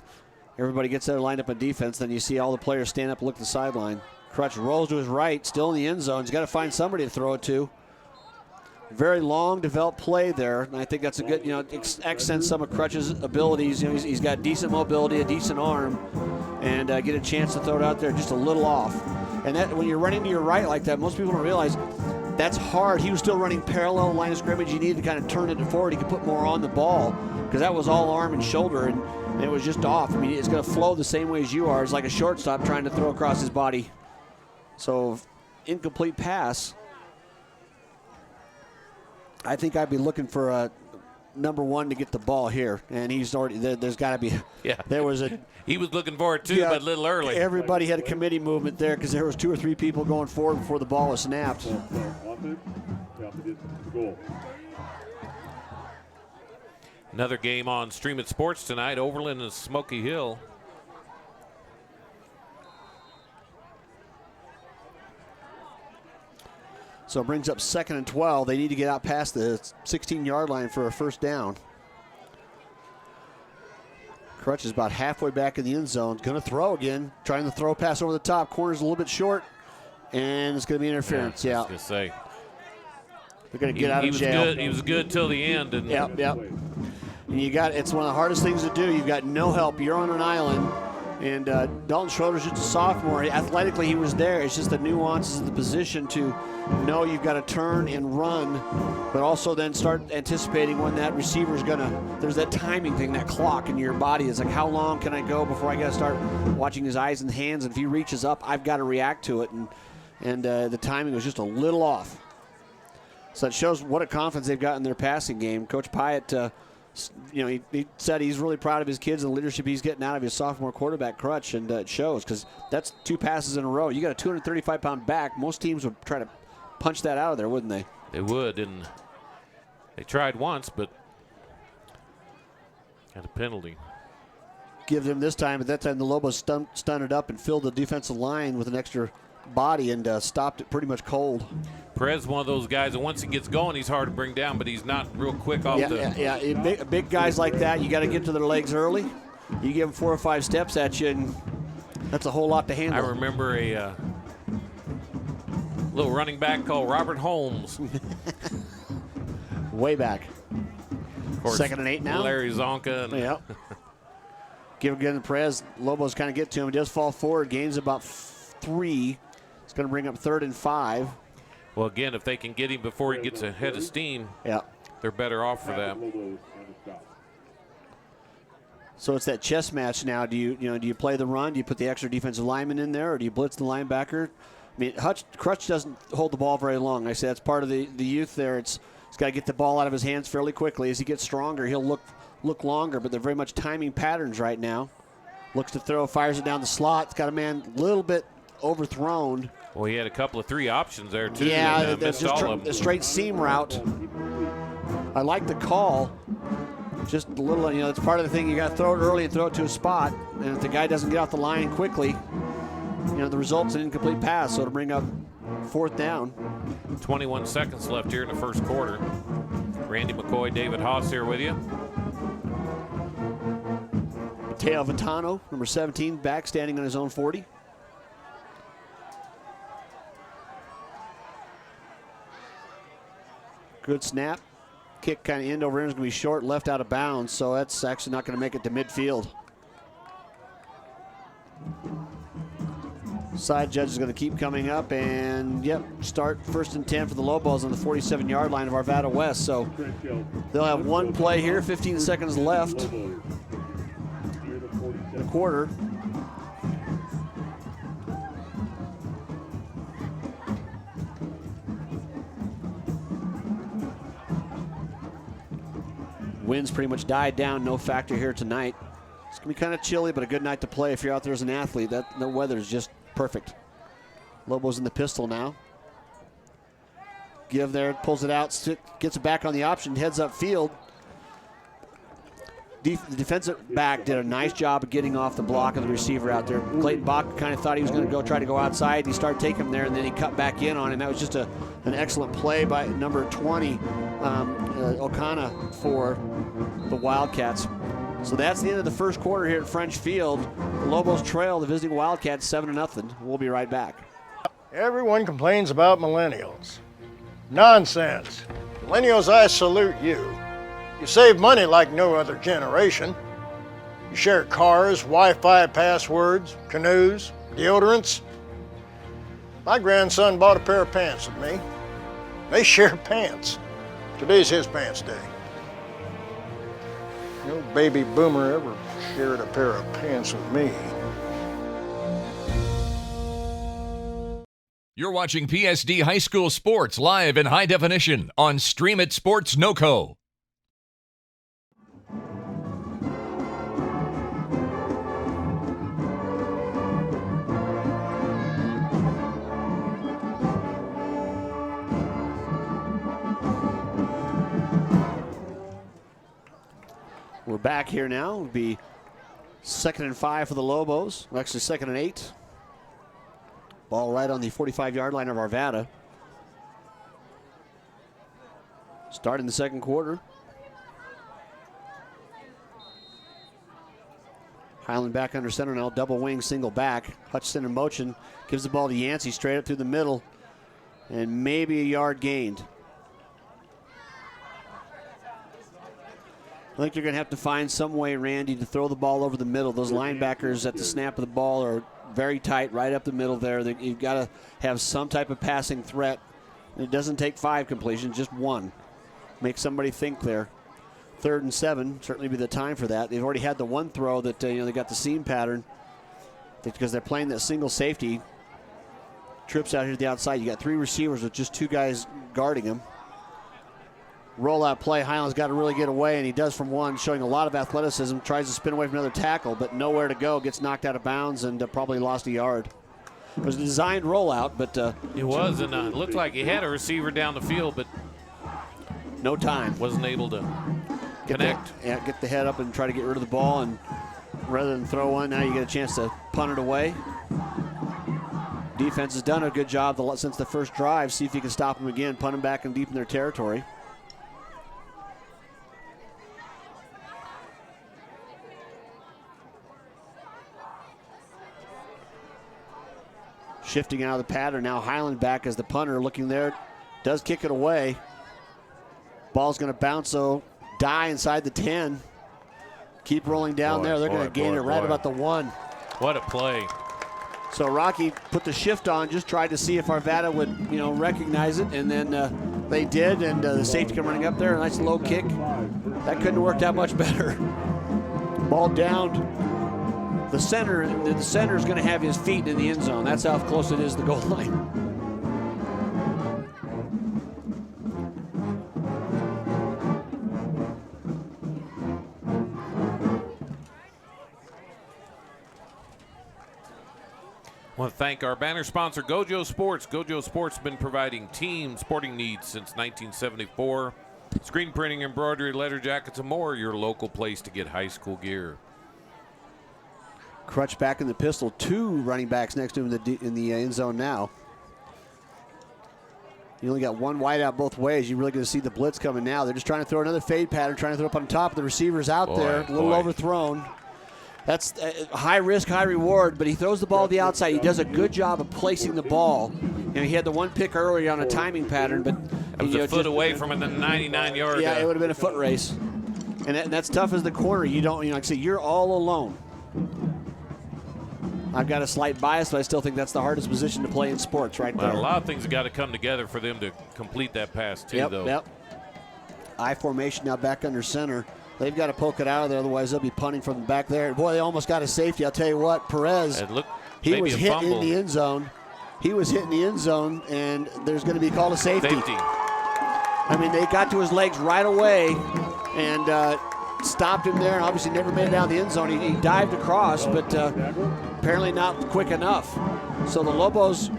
[SPEAKER 10] Everybody gets there lined up in defense, then you see all the players stand up and look at the sideline. Crutch rolls to his right, still in the end zone. He's got to find somebody to throw it to. Very long developed play there, and I think that's a good, accents some of Crutch's abilities. He's got decent mobility, a decent arm, and get a chance to throw it out there just a little off. And that, when you're running to your right like that, most people don't realize that's hard. He was still running parallel line of scrimmage. You needed to kind of turn it forward. He could put more on the ball, because that was all arm and shoulder, and it was just off. I mean, it's going to flow the same way as you are. It's like a shortstop trying to throw across his body. So, incomplete pass. I think I'd be looking for a number 1 to get the ball here, and he's already there. There's got to be.
[SPEAKER 11] Yeah.
[SPEAKER 10] There was a.
[SPEAKER 11] He was looking for it too, but a little early.
[SPEAKER 10] Everybody had a committee movement there, because there was 2 or 3 people going forward before the ball was snapped.
[SPEAKER 11] Another game on Stream It Sports tonight. Overland and Smoky Hill.
[SPEAKER 10] So it brings up 2nd and 12. They need to get out past the 16-yard line for a first down. Crutch is about halfway back in the end zone. Going to throw again. Trying to throw a pass over the top. Corner's a little bit short. And it's going to be interference.
[SPEAKER 11] Yeah. I was going to say.
[SPEAKER 10] They're going to get out of jail.
[SPEAKER 11] He was good till the end. And
[SPEAKER 10] Yep. And it's one of the hardest things to do. You've got no help. You're on an island. And Dalton Schroeder's just a sophomore. Athletically, he was there. It's just the nuances of the position to know you've got to turn and run, but also then start anticipating when that receiver's going to, there's that timing thing, that clock in your body. It's like, how long can I go before I got to start watching his eyes and hands? And if he reaches up, I've got to react to it. And the timing was just a little off. So it shows what a confidence they've got in their passing game. Coach Pyatt, he said he's really proud of his kids and the leadership he's getting out of his sophomore quarterback, Crutch, and it shows, because that's 2 passes in a row. You got a 235-pound back. Most teams would try to punch that out of there, wouldn't they?
[SPEAKER 11] They would, and they tried once, but got a penalty.
[SPEAKER 10] Give them this time. At that time, the Lobos stunned it up and filled the defensive line with an extra body and stopped it pretty much cold.
[SPEAKER 11] Perez, one of those guys that once he gets going, he's hard to bring down, but he's not real quick off the.
[SPEAKER 10] Big guys like that, you got to get to their legs early. You give them 4 or 5 steps at you, and that's a whole lot to handle.
[SPEAKER 11] I remember a little running back called Robert Holmes.
[SPEAKER 10] Way back.
[SPEAKER 11] Of course,
[SPEAKER 10] 2nd and 8 now.
[SPEAKER 11] Larry Zonka.
[SPEAKER 10] Yep. Give again to Perez. Lobos kind of get to him. He does fall forward. Gains about 3. It's going to bring up 3rd and 5.
[SPEAKER 11] Well, again, if they can get him before he gets ahead of steam, they're better off for that.
[SPEAKER 10] So it's that chess match now. Do you play the run? Do you put the extra defensive lineman in there, or do you blitz the linebacker? I mean, Crutch doesn't hold the ball very long. I say that's part of the youth there. He's got to get the ball out of his hands fairly quickly. As he gets stronger, he'll look longer, but they're very much timing patterns right now. Looks to throw, fires it down the slot. It's got a man a little bit overthrown.
[SPEAKER 11] Well, he had a couple of 3 options there, too.
[SPEAKER 10] Yeah,
[SPEAKER 11] that's just
[SPEAKER 10] a straight seam route. I like the call. Just a little, it's part of the thing. You got to throw it early and throw it to a spot. And if the guy doesn't get off the line quickly, the result's an incomplete pass. So it'll bring up 4th down.
[SPEAKER 11] 21 seconds left here in the first quarter. Randy McCoy, David Haase here with you.
[SPEAKER 10] Mateo Vitano, number 17, back standing on his own 40. Good snap. Kick kind of end over end is going to be short, left out of bounds, so that's actually not going to make it to midfield. Side judge is going to keep coming up, and yep, start 1st and 10 for the Lobos on the 47-yard line of Arvada West. So they'll have one play here, 15 seconds left in the quarter. Winds pretty much died down, no factor here tonight. It's going to be kind of chilly, but a good night to play if you're out there as an athlete. The weather is just perfect. Lobos in the pistol now. Give there, pulls it out, gets it back on the option, heads up field. The defensive back did a nice job of getting off the block of the receiver out there. Clayton Bach kind of thought he was going to try to go outside. He started taking him there, and then he cut back in on him. That was just an excellent play by number 20, Okana, for the Wildcats. So that's the end of the first quarter here at French Field. The Lobos trail the visiting Wildcats 7-0. We'll be right back.
[SPEAKER 13] Everyone complains about millennials. Nonsense. Millennials, I salute you. You save money like no other generation. You share cars, Wi-Fi passwords, canoes, deodorants. My grandson bought a pair of pants with me. They share pants. Today's his pants day. No baby boomer ever shared a pair of pants with me.
[SPEAKER 9] You're watching PSD High School Sports live in high definition on It Sports NoCo.
[SPEAKER 10] We're back here now. It'll be 2nd and 5 for the Lobos. Well, actually 2nd and 8. Ball right on the 45-yard line of Arvada. Starting the second quarter. Highland back under center now, double wing, single back. Hutchinson in motion, gives the ball to Yancey straight up through the middle, and maybe a yard gained. I think you're going to have to find some way, Randy, to throw the ball over the middle. Those linebackers at the snap of the ball are very tight right up the middle there. You've got to have some type of passing threat. It doesn't take 5 completions, just 1. Make somebody think there. 3rd and 7, certainly be the time for that. They've already had the one throw that they got the seam pattern because they're playing that single safety. Trips out here to the outside. You got 3 receivers with just 2 guys guarding him. Rollout play, Highland's got to really get away, and he does from one, showing a lot of athleticism. Tries to spin away from another tackle, but nowhere to go. Gets knocked out of bounds and probably lost a yard. It was a designed rollout, but
[SPEAKER 11] it was, and it looked like he had a receiver down the field, but
[SPEAKER 10] no time.
[SPEAKER 11] Wasn't able to connect.
[SPEAKER 10] Get the head up and try to get rid of the ball, and rather than throw one, now you get a chance to punt it away. Defense has done a good job since the first drive. See if you can stop them again, punt them back and deep in their territory. Shifting out of the pattern now, Highland back as the punter, looking there, does kick it away. Ball's going to bounce, so die inside the 10. Keep rolling down there. They're going to gain it right about the 1.
[SPEAKER 11] What a play.
[SPEAKER 10] So Rocky put the shift on, just tried to see if Arvada would, recognize it, and then they did, and the safety come running up there, a nice low kick. That couldn't have worked out much better. Ball down. The center is going to have his feet in the end zone. That's how close it is to the goal line.
[SPEAKER 11] I want to thank our banner sponsor, GoJo Sports. GoJo Sports has been providing team sporting needs since 1974. Screen printing, embroidery, leather jackets, and more. Your local place to get high school gear.
[SPEAKER 10] Crutch back in the pistol. 2 running backs next to him in the end zone now. You only got 1 wide out both ways. You're really going to see the blitz coming now. They're just trying to throw another fade pattern, trying to throw up on top of the receivers out there. A little overthrown. That's high risk, high reward, but he throws the ball to the outside. He does a good job of placing the ball. He had the 1 pick earlier on a timing pattern, but
[SPEAKER 11] it was a foot away from the 99-yard.
[SPEAKER 10] Yeah, it would have been a foot race. And that's tough as the corner. You don't, like I say, you're all alone. I've got a slight bias, but I still think that's the hardest position to play in sports right there.
[SPEAKER 11] A lot of things have got to come together for them to complete that pass too, though.
[SPEAKER 10] Yep. I formation now back under center. They've got to poke it out of there, otherwise they'll be punting from the back there. Boy, they almost got a safety. I'll tell you what, Perez, he was hit in the end zone. He was hit in the end zone, and there's going to be called a safety. I mean, they got to his legs right away and stopped him there, and obviously never made it down the end zone. He dived across, but apparently not quick enough. So the Lobos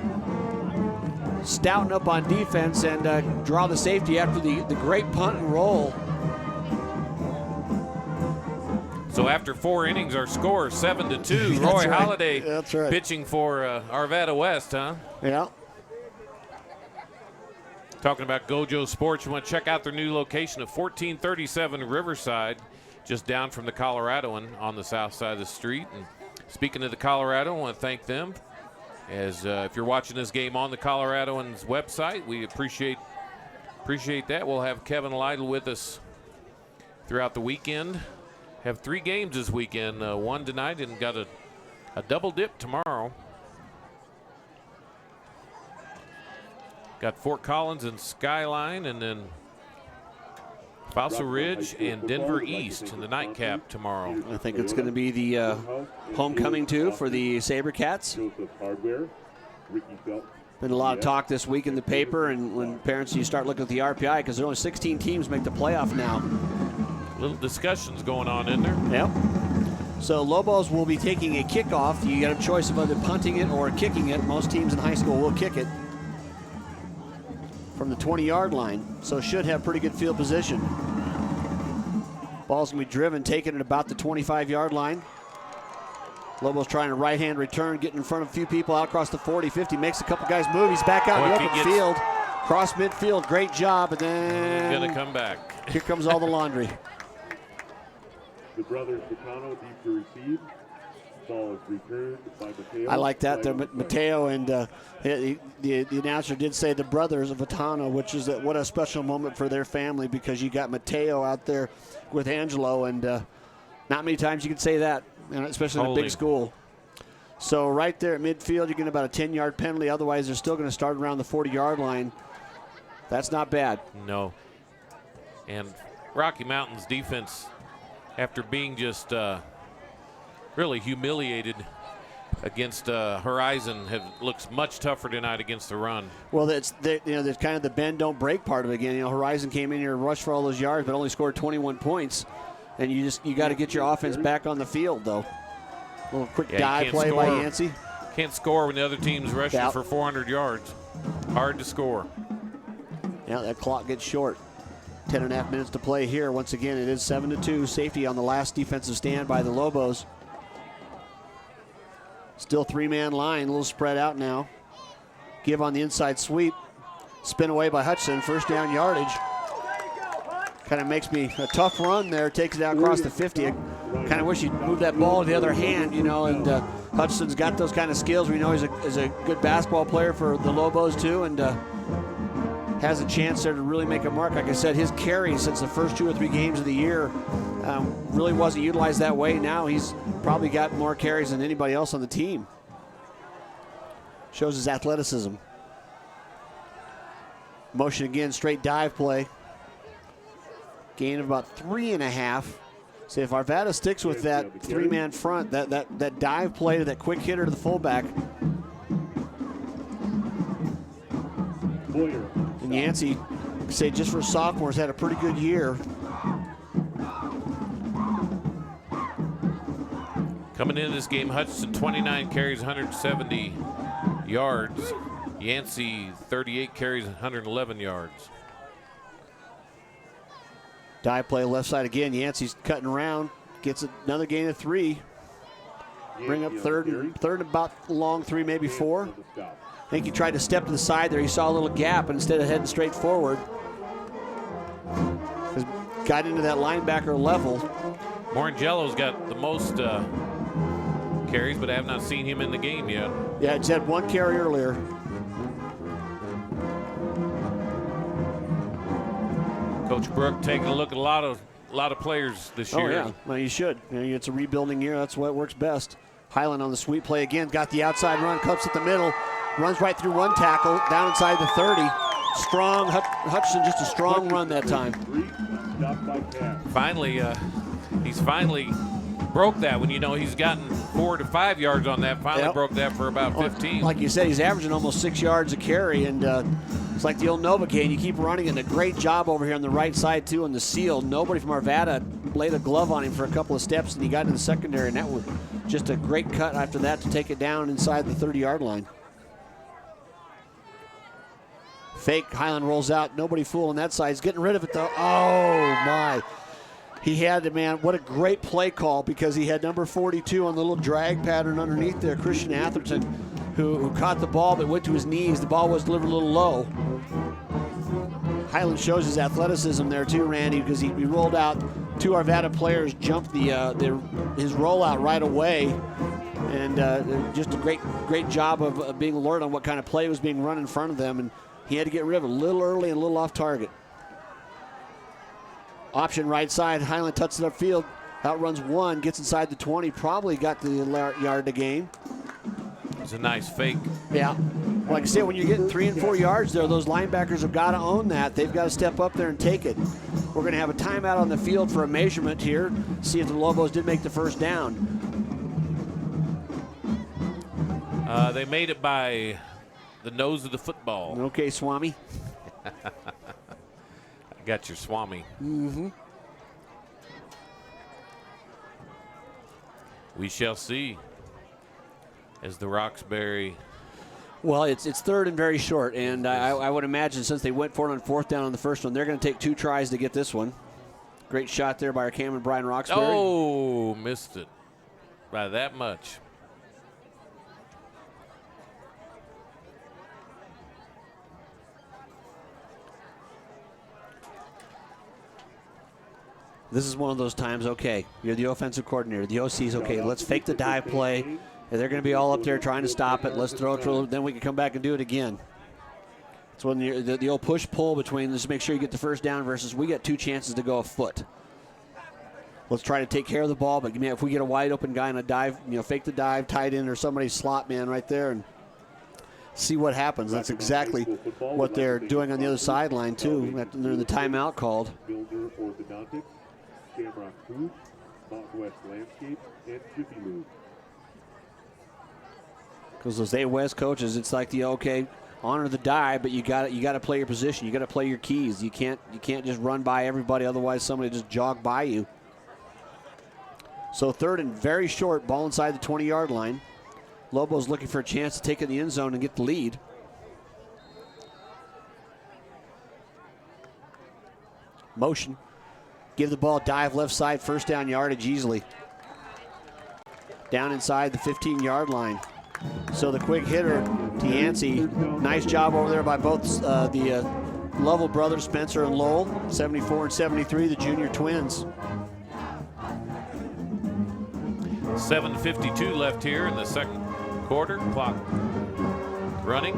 [SPEAKER 10] stouting up on defense and draw the safety after the great punt and roll.
[SPEAKER 11] So after 4 innings, our score 7-2. Roy Halladay pitching for Arvada West, huh?
[SPEAKER 10] Yeah.
[SPEAKER 11] Talking about GoJo Sports, you want to check out their new location of 1437 Riverside, just down from the Coloradoan on the south side of the street. And speaking of the Colorado, I want to thank them. As if you're watching this game on the Coloradoan's website, we appreciate that. We'll have Kevin Lytle with us throughout the weekend. Have 3 games this weekend, 1 tonight, and got a double dip tomorrow. Got Fort Collins and Skyline, and then Fossil Ridge and Denver East in the nightcap tomorrow.
[SPEAKER 10] I think it's going to be the homecoming, too, for the SaberCats. Been a lot of talk this week in the paper, and when parents, you start looking at the RPI, because there are only 16 teams make the playoff now.
[SPEAKER 11] Little discussions going on in there.
[SPEAKER 10] Yep. So Lobos will be taking a kickoff. You got a choice of either punting it or kicking it. Most teams in high school will kick it from the 20-yard line, so should have pretty good field position. Ball's going to be driven, taken at about the 25-yard line. Lobos trying a right-hand return, getting in front of a few people out across the 40, 50, makes a couple guys move. He's back out in the open field. Cross midfield, great job, and then
[SPEAKER 11] going to come back.
[SPEAKER 10] Here comes all the laundry.
[SPEAKER 12] The brothers Matano deep to receive. Ball is returned by Mateo.
[SPEAKER 10] I like that. Mateo and the announcer did say the brothers of Matano, which is what a special moment for their family, because you got Mateo out there with Angelo, and not many times you can say that, especially in a big school. So right there at midfield, you're getting about a 10-yard penalty. Otherwise, they're still going to start around the 40-yard line. That's not bad.
[SPEAKER 11] No. And Rocky Mountain's defense, after being just really humiliated against Horizon, looks much tougher tonight against the run.
[SPEAKER 10] Well, there's kind of the bend don't break part of it again. Horizon came in here and rushed for all those yards, but only scored 21 points. And you got to get your offense back on the field, though. A little quick dive play by Yancey.
[SPEAKER 11] Can't score when the other team's rushing for 400 yards. Hard to score.
[SPEAKER 10] Yeah, that clock gets short. 10.5 minutes to play here. Once again, it is 7-2. Safety on the last defensive stand by the Lobos. Still 3-man line, a little spread out now. Give on the inside sweep. Spin away by Hudson, first down yardage. Kind of makes me a tough run there, takes it out across the 50. I kind of wish he'd move that ball to the other hand, and Hudson's got those kind of skills. We know he's a good basketball player for the Lobos too, and has a chance there to really make a mark. Like I said, his carry since the first 2 or 3 games of the year really wasn't utilized that way. Now he's probably got more carries than anybody else on the team. Shows his athleticism. Motion again, straight dive play. Gain of about 3.5. So if Arvada sticks with that 3-man front, that dive play to that quick hitter to the fullback. And Yancey, say just for sophomores, had a pretty good year.
[SPEAKER 11] Coming into this game, Hudson 29 carries, 170 yards. Yancey 38 carries, 111 yards.
[SPEAKER 10] Dive play left side again. Yancey's cutting around, gets another gain of 3. Bring up third and about long 3, maybe 4. I think he tried to step to the side there. He saw a little gap, and instead of heading straight forward, got into that linebacker level.
[SPEAKER 11] Morangello's got the most carries, but I have not seen him in the game yet.
[SPEAKER 10] Yeah, he's had 1 carry earlier.
[SPEAKER 11] Coach Brook taking a look at a lot of players this year.
[SPEAKER 10] Oh yeah, well you should. It's a rebuilding year. That's what works best. Highland on the sweep play again, got the outside run, cups at the middle, runs right through one tackle, down inside the 30. Strong, Hutchinson, just a strong run that time.
[SPEAKER 11] Finally, he's finally broke that when he's gotten 4 to 5 yards on that. Finally broke that for about 15.
[SPEAKER 10] Like you said, he's averaging almost 6 yards a carry, and it's like the old Novocaine. You keep running, and a great job over here on the right side, too, on the seal. Nobody from Arvada laid a glove on him for a couple of steps, and he got in the secondary, and that was just a great cut after that to take it down inside the 30-yard line. Fake, Highland rolls out. Nobody fooling that side. He's getting rid of it, though. Oh, my. He had to, man, what a great play call, because he had number 42 on the little drag pattern underneath there, Christian Atherton, who caught the ball but went to his knees. The ball was delivered a little low. Highland shows his athleticism there, too, Randy, because he rolled out. 2 Arvada players jumped his rollout right away. And just a great job of being alert on what kind of play was being run in front of them. And he had to get rid of it a little early and a little off target. Option right side, Highland touches it upfield, outruns 1, gets inside the 20, probably got the yard to gain.
[SPEAKER 11] It's a nice fake.
[SPEAKER 10] Yeah, like I said, when you're getting 3 and 4 yards there, those linebackers have got to own that. They've got to step up there and take it. We're going to have a timeout on the field for a measurement here, see if the Lobos did make the first down.
[SPEAKER 11] They made it by the nose of the football.
[SPEAKER 10] Okay, Swami.
[SPEAKER 11] Got your Swami.
[SPEAKER 10] Mm-hmm.
[SPEAKER 11] We shall see as the Roxbury.
[SPEAKER 10] Well, it's 3rd and very short, and I would imagine since they went for it on 4th down on the first one, they're going to take 2 tries to get this one. Great shot there by our cameraman, Brian Roxbury.
[SPEAKER 11] Oh, missed it by that much.
[SPEAKER 10] This is one of those times, okay, you're the offensive coordinator. The OC's, okay, let's fake the dive play. And they're going to be all up there trying to stop it. Let's throw it, then we can come back and do it again. It's when the old push-pull between just make sure you get the first down versus we get 2 chances to go a foot. Let's try to take care of the ball, but if we get a wide open guy on a dive, fake the dive, tight end, or somebody's slot man right there and see what happens. That's exactly what they're doing on the other sideline, too. They're in the timeout called.
[SPEAKER 12] Shamrock Foods, Mountain West Landscape, and Jiffy Lube.
[SPEAKER 10] Because those A West coaches, it's like honor the dive, but you got to play your position. You got to play your keys. You can't just run by everybody, otherwise somebody just jog by you. So 3rd and very short, ball inside the 20-yard line. Lobos looking for a chance to take it in the end zone and get the lead. Motion. Give the ball, dive left side, first down yardage easily. Down inside the 15-yard line. So the quick hitter, Yancey, nice job over there by both the Lovell brothers, Spencer and Lowell, 74 and 73, the junior twins.
[SPEAKER 11] 7:52 left here in the second quarter. Clock running.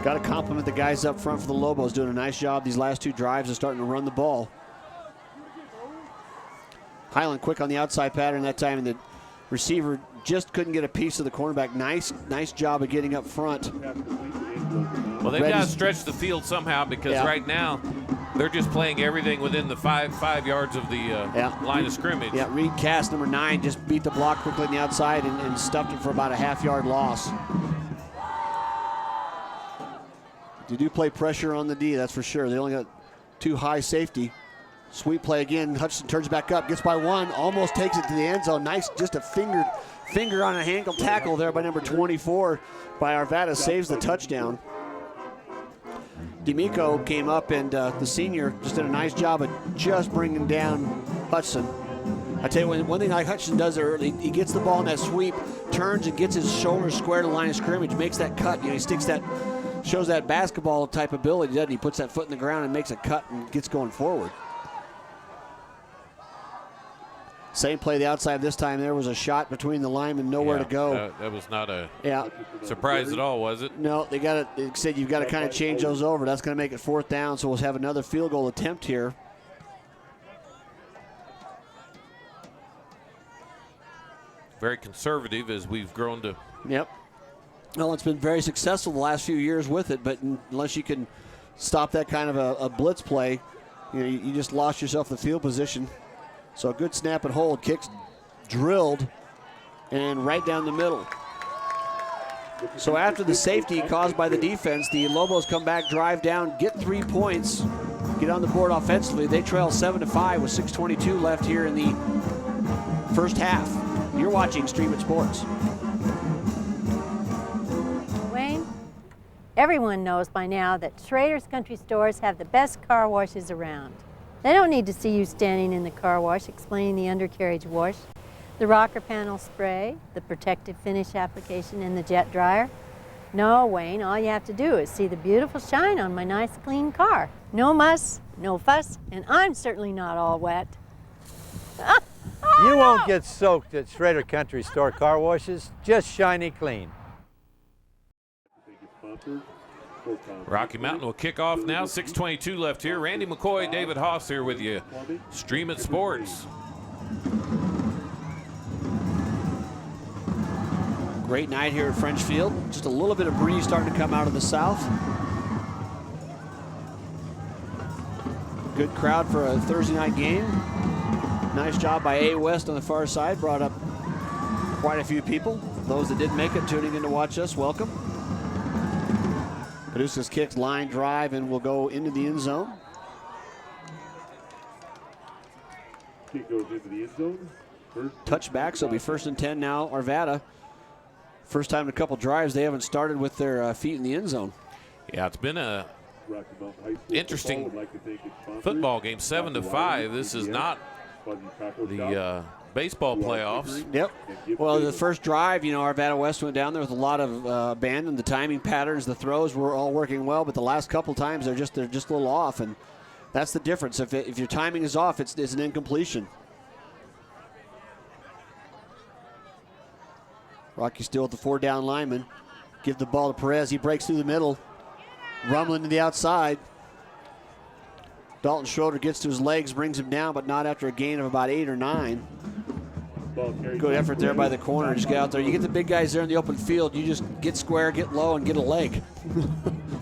[SPEAKER 10] Got to compliment the guys up front for the Lobos, doing a nice job these last 2 drives of starting to run the ball. Highland quick on the outside pattern that time, and the receiver just couldn't get a piece of the cornerback. Nice job of getting up front.
[SPEAKER 11] Well, they've got to stretch the field somehow because right now they're just playing everything within the five yards of the line of scrimmage.
[SPEAKER 10] Yeah, Reed Cass, number 9, just beat the block quickly on the outside and stuffed it for about a half-yard loss. They do play pressure on the D, that's for sure. They only got 2 high safety. Sweep play again. Hutchinson turns back up, gets by 1, almost takes it to the end zone. Nice, just a finger on a ankle tackle there by number 24 by Arvada, saves the touchdown. D'Amico came up, and the senior just did a nice job of just bringing down Hutchinson. I tell you, one thing like Hutchinson does early, he gets the ball in that sweep, turns and gets his shoulders square to the line of scrimmage, makes that cut. He sticks that, shows that basketball type ability, doesn't he? He puts that foot in the ground and makes a cut and gets going forward. Same play the outside this time. There was a shot between the linemen, nowhere to go.
[SPEAKER 11] That was not a surprise at all, was it?
[SPEAKER 10] No, they said you've got to kind of change those over. That's going to make it 4th down, so we'll have another field goal attempt here.
[SPEAKER 11] very conservative as we've grown to.
[SPEAKER 10] Yep. Well, it's been very successful the last few years with it, but unless you can stop that kind of a blitz play, you just lost yourself the field position. So a good snap and hold. Kicks drilled and right down the middle. So after the safety caused by the defense, the Lobos come back, drive down, get 3 points, get on the board offensively. They trail 7-5 with 6:22 left here in the first half. You're watching Stream It Sports.
[SPEAKER 7] Wayne, everyone knows by now that Schrader's Country Stores have the best car washes around. They don't need to see you standing in the car wash explaining the undercarriage wash, the rocker panel spray, the protective finish application, and the jet dryer. No, Wayne, all you have to do is see the beautiful shine on my nice clean car. No muss, no fuss, and I'm certainly not all wet.
[SPEAKER 8] You won't get soaked at Schrader Country Store car washes, just shiny clean.
[SPEAKER 11] Rocky Mountain will kick off now. 6:22 left here. Randy McCoy, David Haase here with you. Stream It Sports.
[SPEAKER 10] Great night here at French Field. Just a little bit of breeze starting to come out of the south. Good crowd for a Thursday night game. Nice job by A West on the far side. Brought up quite a few people. Those that didn't make it tuning in to watch us, welcome. Caduceus kicks, line drive, and will go into the end zone.
[SPEAKER 12] Kick goes into the end zone.
[SPEAKER 10] Touchback, so it'll be 1st and 10 now. Arvada. First time in a couple drives they haven't started with their feet in the end zone.
[SPEAKER 11] Yeah, it's been a interesting football game, 7-5. This is not the baseball playoffs.
[SPEAKER 10] Yep. Well, the first drive, Arvada West went down there with a lot of abandon. The timing patterns, the throws were all working well, but the last couple times they're just a little off, and that's the difference. If your timing is off, it's an incompletion. Rocky still with the 4-down lineman. Give the ball to Perez. He breaks through the middle. Rumbling to the outside. Dalton Schrader gets to his legs, brings him down, but not after a gain of about 8 or 9. Good effort there by the corner. Just get out there. You get the big guys there in the open field. You just get square, get low, and get a leg.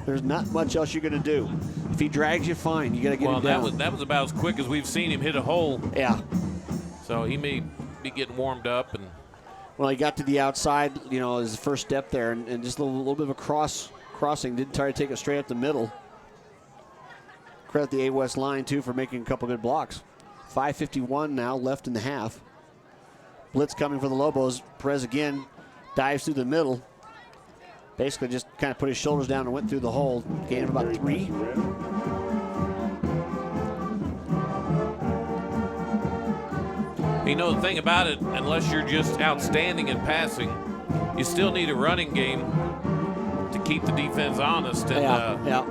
[SPEAKER 10] There's not much else you're going to do. If he drags you, fine. You got to get him down.
[SPEAKER 11] That was about as quick as we've seen him hit a hole.
[SPEAKER 10] Yeah.
[SPEAKER 11] So he may be getting warmed up. And
[SPEAKER 10] well, he got to the outside, as the first step there, and just a little bit of a crossing. Didn't try to take it straight up the middle. Credit the A West line, too, for making a couple good blocks. 5:51 now left in the half. Blitz coming for the Lobos. Perez again dives through the middle. Basically just kind of put his shoulders down and went through the hole. Gain of about 3.
[SPEAKER 11] the thing about it, unless you're just outstanding in passing, you still need a running game to keep the defense honest. And,
[SPEAKER 10] yeah.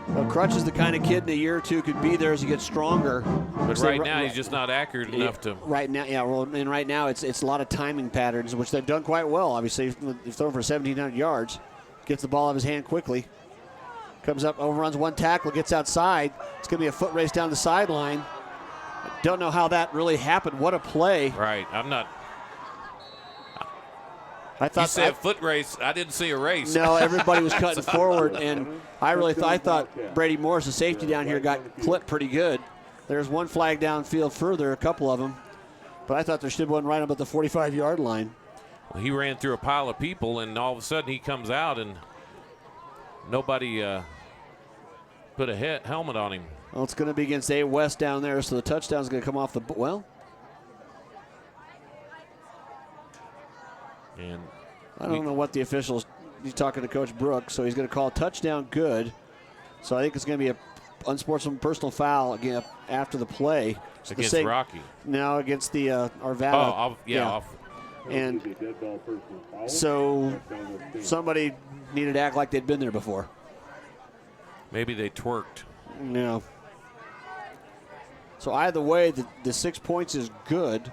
[SPEAKER 10] Well, Crutch is the kind of kid in a year or two could be there as he gets stronger.
[SPEAKER 11] But right now he's just not accurate enough to.
[SPEAKER 10] Right now, yeah. Well, and right now it's a lot of timing patterns, which they've done quite well. Obviously, they've thrown for 1,700 yards. Gets the ball out of his hand quickly. Comes up, overruns one tackle, gets outside. It's going to be a foot race down the sideline. Don't know how that really happened. What a play.
[SPEAKER 11] Right. I'm not.
[SPEAKER 10] I thought
[SPEAKER 11] you said foot race. I didn't see a race.
[SPEAKER 10] No, everybody was cutting forward, and I thought Brady Morris, the safety down here, got clipped pretty good. There's one flag downfield further, a couple of them, but I thought there should have one right up at the 45-yard line.
[SPEAKER 11] Well, he ran through a pile of people, and all of a sudden he comes out, and nobody put a helmet on him.
[SPEAKER 10] Well, it's going to be against A West down there, so the touchdown's going to come off the
[SPEAKER 11] And
[SPEAKER 10] I don't know what the officials. He's talking to Coach Brooks, so he's going to call a touchdown good. So I think it's going to be a unsportsmanlike personal foul again after the play. So
[SPEAKER 11] against Rocky.
[SPEAKER 10] No, against the Arvada. And so somebody needed to act like they'd been there before.
[SPEAKER 11] Maybe they twerked.
[SPEAKER 10] No. So either way, the 6 points is good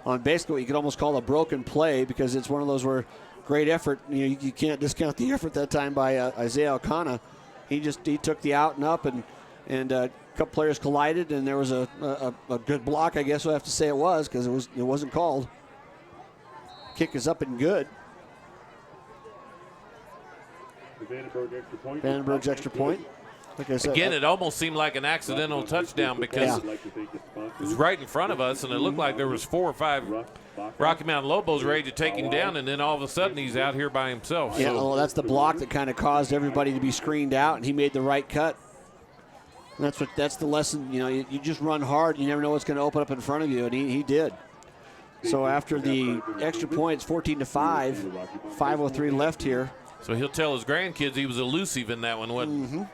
[SPEAKER 10] on basically what you could almost call a broken play, because it's one of those where great effort. You can't discount the effort that time by Isaiah O'Connor. He took the out and up, and a couple players collided, and there was a good block, I guess we'll have to say it was, because it wasn't called. Kick is up and good. Vandenberg's extra point. Like I said,
[SPEAKER 11] again, it almost seemed like an accidental touchdown because it was right in front of us, and it looked like there was 4 or 5 Rocky Mountain Lobos ready to take him down, and then all of a sudden he's out here by himself.
[SPEAKER 10] Yeah, well, that's the block that kind of caused everybody to be screened out, and he made the right cut. And that's the lesson. You know, you just run hard. You never know what's going to open up in front of you, and he did. So after the extra points, 14-5, 5:03 left here.
[SPEAKER 11] So he'll tell his grandkids he was elusive in that one, wasn't he?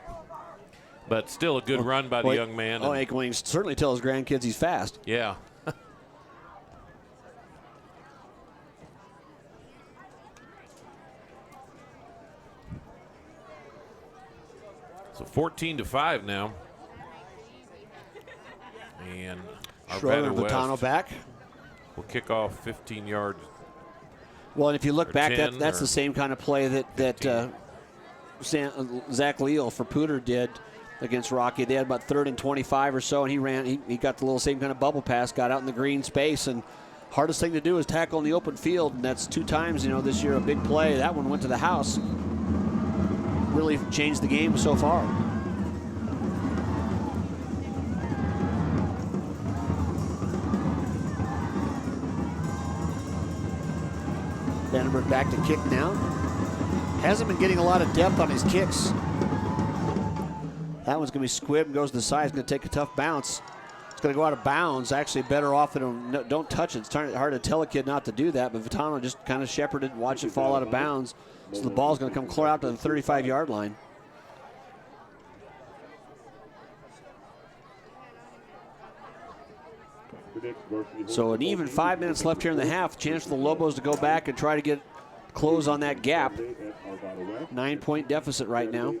[SPEAKER 11] But still a good run by the young man.
[SPEAKER 10] Oh, he can certainly tell his grandkids he's fast.
[SPEAKER 11] Yeah. So 14-5 now. And
[SPEAKER 10] Schrader
[SPEAKER 11] Arvada
[SPEAKER 10] and Botano back.
[SPEAKER 11] Will kick off 15 yards.
[SPEAKER 10] Well, and if you look back,
[SPEAKER 11] 10
[SPEAKER 10] that's the same kind of play that Zach Leal for Poudre did against Rocky. They had about 3rd and 25 or so, and he got the little same kind of bubble pass, got out in the green space, and hardest thing to do is tackle in the open field, and that's 2 times, this year, a big play. That one went to the house. Really changed the game so far. Vandenberg back to kick now. Hasn't been getting a lot of depth on his kicks. That one's going to be squibbed, goes to the side. It's going to take a tough bounce. It's going to go out of bounds. Actually, better off than don't touch it. It's hard to tell a kid not to do that, but Vitano just kind of shepherded, watched it fall out of bounds. So the ball's going to come clear out to the 35-yard line. So an even 5 minutes left here in the half. Chance for the Lobos to go back and try to close on that gap. 9-point deficit right now.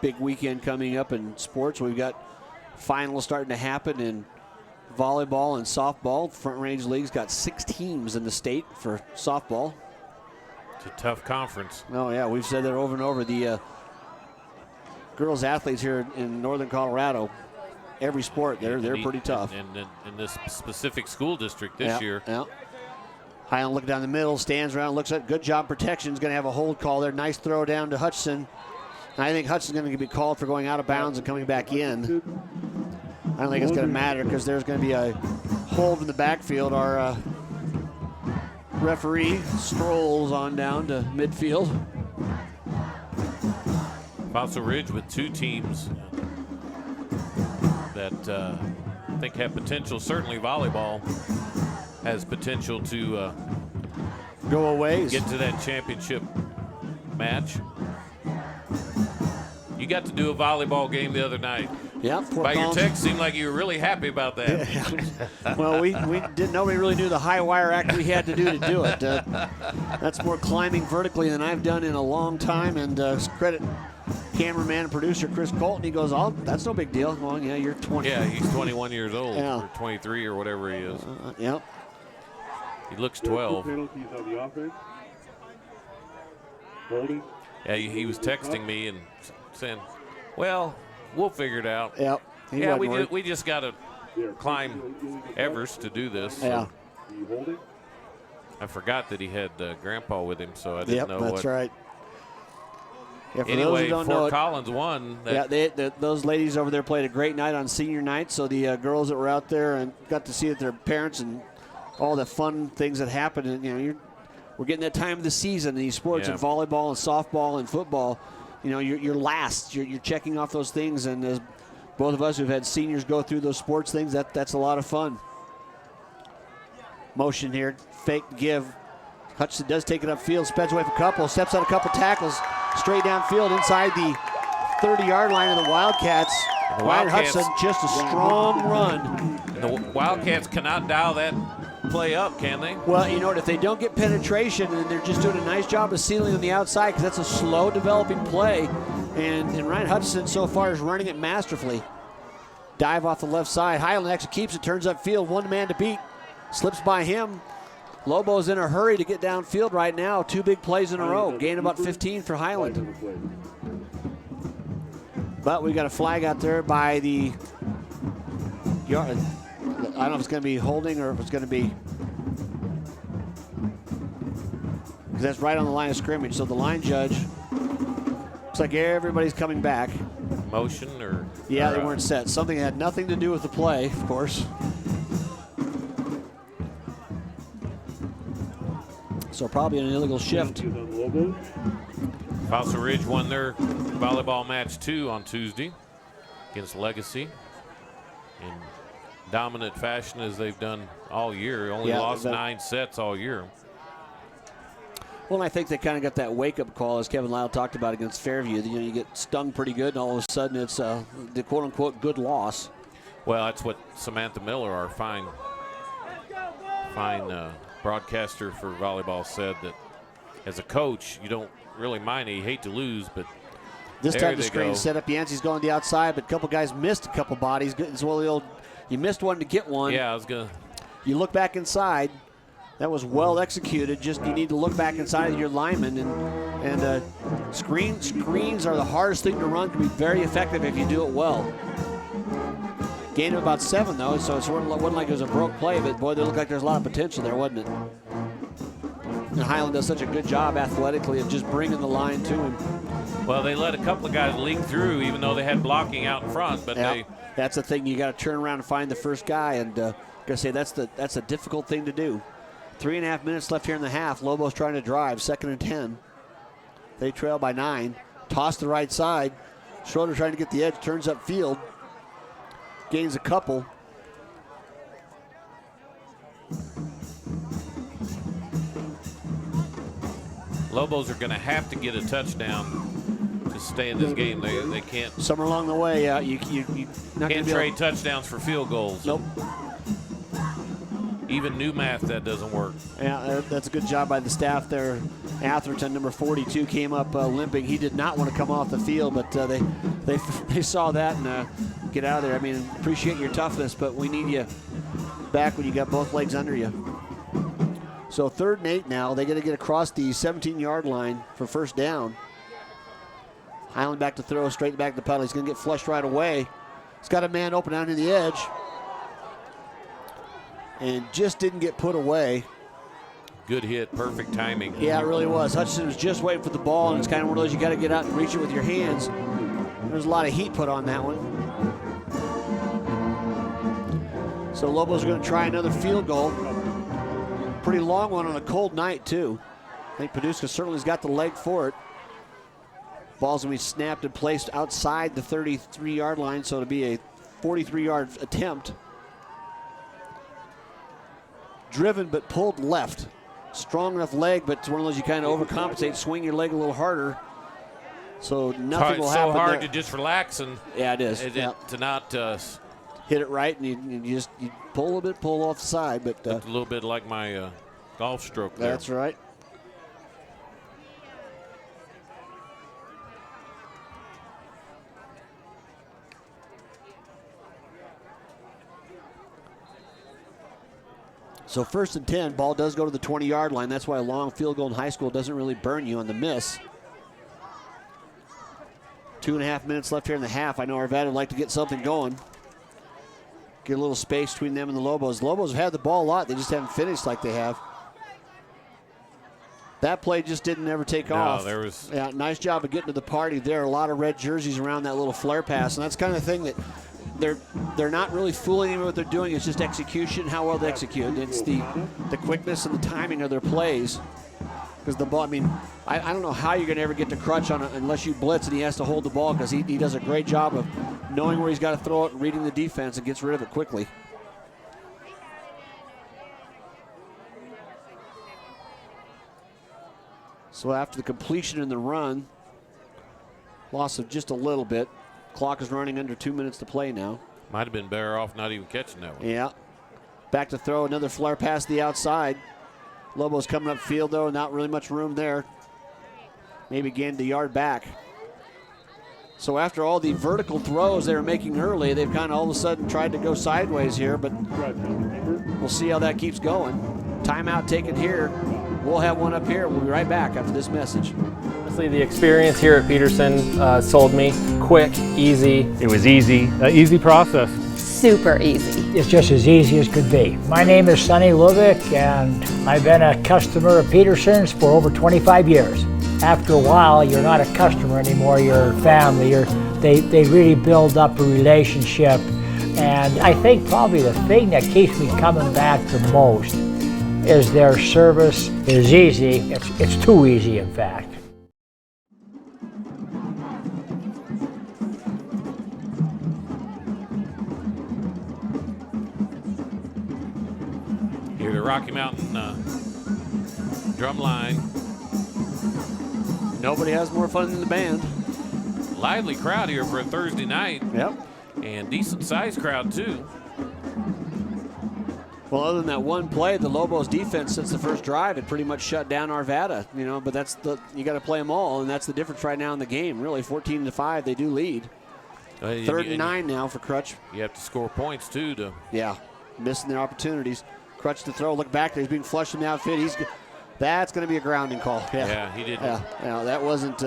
[SPEAKER 10] Big weekend coming up in sports. We've got finals starting to happen in volleyball and softball. Front Range League's got 6 teams in the state for softball.
[SPEAKER 11] It's a tough conference.
[SPEAKER 10] Oh, yeah, we've said that over and over. The girls athletes here in northern Colorado, every sport, they're pretty tough.
[SPEAKER 11] And in this specific school district this year.
[SPEAKER 10] Yeah. Highland looking down the middle, stands around, looks at good job protection. Is going to have a hold call there. Nice throw down to Hutchinson. And I think Hutson's going to be called for going out of bounds and coming back in. I don't think it's going to matter because there's going to be a hold in the backfield. Our referee strolls on down to midfield.
[SPEAKER 11] Fossil Ridge with 2 teams that I think have potential. Certainly volleyball has potential to
[SPEAKER 10] go away,
[SPEAKER 11] get to that championship match. You got to do a volleyball game the other night.
[SPEAKER 10] Yeah.
[SPEAKER 11] By your text, seemed like you were really happy about that.
[SPEAKER 10] Yeah. Well, we didn't. Nobody really knew the high wire act we had to do it. That's more climbing vertically than I've done in a long time. And credit cameraman and producer Chris Colton. He goes, "Oh, that's no big deal." Well, yeah, you're 20.
[SPEAKER 11] Yeah, he's 21 years old, or 23 or whatever he is.
[SPEAKER 10] Yep.
[SPEAKER 11] He looks 12. Yeah, he was texting me and saying, "Well, we'll figure it out."
[SPEAKER 10] Yep.
[SPEAKER 11] Yeah, we just got to climb Everest to do this. So.
[SPEAKER 10] Yeah.
[SPEAKER 11] I forgot that he had Grandpa with him, so I didn't know what.
[SPEAKER 10] That's right. Yeah,
[SPEAKER 11] anyway, Fort Collins won.
[SPEAKER 10] Those ladies over there played a great night on senior night. So the girls that were out there and got to see their parents and all the fun things that happened. And we're getting that time of the season in these sports, and volleyball and softball and football. You're last. You're checking off those things, and as both of us who've had seniors go through those sports things, that's a lot of fun. Motion here, fake give. Hutchinson does take it upfield, speds away for a couple, steps out a couple tackles, straight downfield inside the 30-yard line of the Wildcats. Ryan Hutchinson, just a strong run.
[SPEAKER 11] And the Wildcats cannot dial that play up, can they?
[SPEAKER 10] Well, you know what, if they don't get penetration, and they're just doing a nice job of sealing on the outside, because that's a slow developing play, and Ryan Hutchinson so far is running it masterfully. Dive off the left side. Highland actually keeps it, turns upfield, one man to beat. Slips by him. Lobos in a hurry to get downfield right now. 2 big plays in a row. Gain about 15 for Highland. But we got a flag out there by the I don't know if it's going to be holding or if it's going to be, because that's right on the line of scrimmage. So the line judge, looks like everybody's coming back.
[SPEAKER 11] Motion or?
[SPEAKER 10] Yeah, they weren't set. Something that had nothing to do with the play, of course. So probably an illegal shift.
[SPEAKER 11] Fossil Ridge won their volleyball match 2 on Tuesday against Legacy in dominant fashion as they've done all year. Only lost 9 sets all year.
[SPEAKER 10] Well, I think they kind of got that wake-up call, as Kevin Lyle talked about, against Fairview. You know, you get stung pretty good, and all of a sudden it's the quote-unquote good loss.
[SPEAKER 11] Well, that's what Samantha Miller, our fine broadcaster for volleyball, said, that as a coach, you don't really mind it. You hate to lose, but
[SPEAKER 10] this time the screen set up. Yancey's going to the outside, but a couple guys missed a couple bodies. It's one of the old, you missed one to get one.
[SPEAKER 11] Yeah, I was going to.
[SPEAKER 10] You look back inside. That was well executed. Just you need to look back inside of your lineman, and screens are the hardest thing to run. Can be very effective if you do it well. Gain of about 7 though, so it wasn't like it was a broke play, but boy, they looked like there's a lot of potential there, wasn't it? And Highland does such a good job athletically of just bringing the line to him.
[SPEAKER 11] Well, they let a couple of guys leak through, even though they had blocking out in front. But
[SPEAKER 10] that's the thing. You got to turn around and find the first guy, and gotta say that's a difficult thing to do. 3.5 minutes left here in the half. Lobos trying to drive. 2nd and 10. They trail by 9. Toss the right side. Schrader trying to get the edge. Turns up field. Gains a couple.
[SPEAKER 11] Lobos are going to have to get a touchdown to stay in this game. They can't.
[SPEAKER 10] Somewhere along the way, you not
[SPEAKER 11] can't trade touchdowns for field goals.
[SPEAKER 10] Nope.
[SPEAKER 11] Even new math, that doesn't work.
[SPEAKER 10] Yeah, that's a good job by the staff there. Atherton, number 42, came up limping. He did not want to come off the field, but they saw that and get out of there. I mean, appreciate your toughness, but we need you back when you got both legs under you. So 3rd and 8 now. They got to get across the 17-yard line for first down. Highland back to throw, straight back to the puddle. He's going to get flushed right away. He's got a man open down to the edge. And just didn't get put away.
[SPEAKER 11] Good hit, perfect timing.
[SPEAKER 10] Yeah, it really was. Hutchinson was just waiting for the ball, and it's kind of one of those you got to get out and reach it with your hands. There's a lot of heat put on that one. So Lobos are going to try another field goal. Pretty long one on a cold night, too. I think Paducah certainly has got the leg for it. Ball's going to be snapped and placed outside the 33-yard line, so it'll be a 43-yard attempt. Driven but pulled left. Strong enough leg, but it's one of those you kind of overcompensate, swing your leg a little harder. So nothing will happen.
[SPEAKER 11] It's so hard
[SPEAKER 10] there.
[SPEAKER 11] to just relax and
[SPEAKER 10] yeah, it is.
[SPEAKER 11] To not
[SPEAKER 10] hit it right, and you pull a little bit, pull off the side. But
[SPEAKER 11] a little bit like my golf stroke there.
[SPEAKER 10] That's right. So 1st and 10, ball does go to the 20-yard line. That's why a long field goal in high school doesn't really burn you on the miss. 2.5 minutes left here in the half. I know Arvada would like to get something going. Get a little space between them and the Lobos. Lobos have had the ball a lot. They just haven't finished like they have. That play just didn't ever take off.
[SPEAKER 11] There was.
[SPEAKER 10] Yeah, nice job of getting to the party there. A lot of red jerseys around that little flare pass, and that's kind of the thing that they're not really fooling you with what they're doing. It's just execution, how well they execute. It's the quickness and the timing of their plays. Because the ball, I mean, I don't know how you're going to ever get to Crutch on it unless you blitz and he has to hold the ball, because he does a great job of knowing where he's got to throw it and reading the defense and gets rid of it quickly. So after the completion and the run, loss of just a little bit. Clock is running under 2 minutes to play now.
[SPEAKER 11] Might have been better off not even catching that one.
[SPEAKER 10] Yeah. Back to throw, another flare past the outside. Lobos coming up field, though, not really much room there. Maybe gained the yard back. So after all the vertical throws they were making early, they've kind of all of a sudden tried to go sideways here, but we'll see how that keeps going. Timeout taken here. We'll have one up here. We'll be right back after this message.
[SPEAKER 4] Honestly, the experience here at Pedersen sold me. Quick, easy.
[SPEAKER 5] It was easy. Easy process.
[SPEAKER 1] super easy.
[SPEAKER 6] It's just as easy as could be. My name is Sonny Lubick, and I've been a customer of Pedersen's for over 25 years. After a while, you're not a customer anymore, you're family. They really build up a relationship. And I think probably the thing that keeps me coming back the most is their service is easy. It's too easy, in fact.
[SPEAKER 11] Here the Rocky Mountain drum line.
[SPEAKER 10] Nobody has more fun than the band.
[SPEAKER 11] Lively crowd here for a Thursday night.
[SPEAKER 10] Yep.
[SPEAKER 11] And decent sized crowd too.
[SPEAKER 10] Well, other than that one play, the Lobos defense since the first drive had pretty much shut down Arvada, you know, but you got to play them all, and that's the difference right now in the game. Really, 14-5, they do lead. 3rd and 9 now for Crutch.
[SPEAKER 11] You have to score points too to.
[SPEAKER 10] Yeah, missing their opportunities. Crutch to throw, look back there, he's being flushed from the outfit. That's going to be a grounding call.
[SPEAKER 11] Yeah, he did.
[SPEAKER 10] Yeah, that wasn't,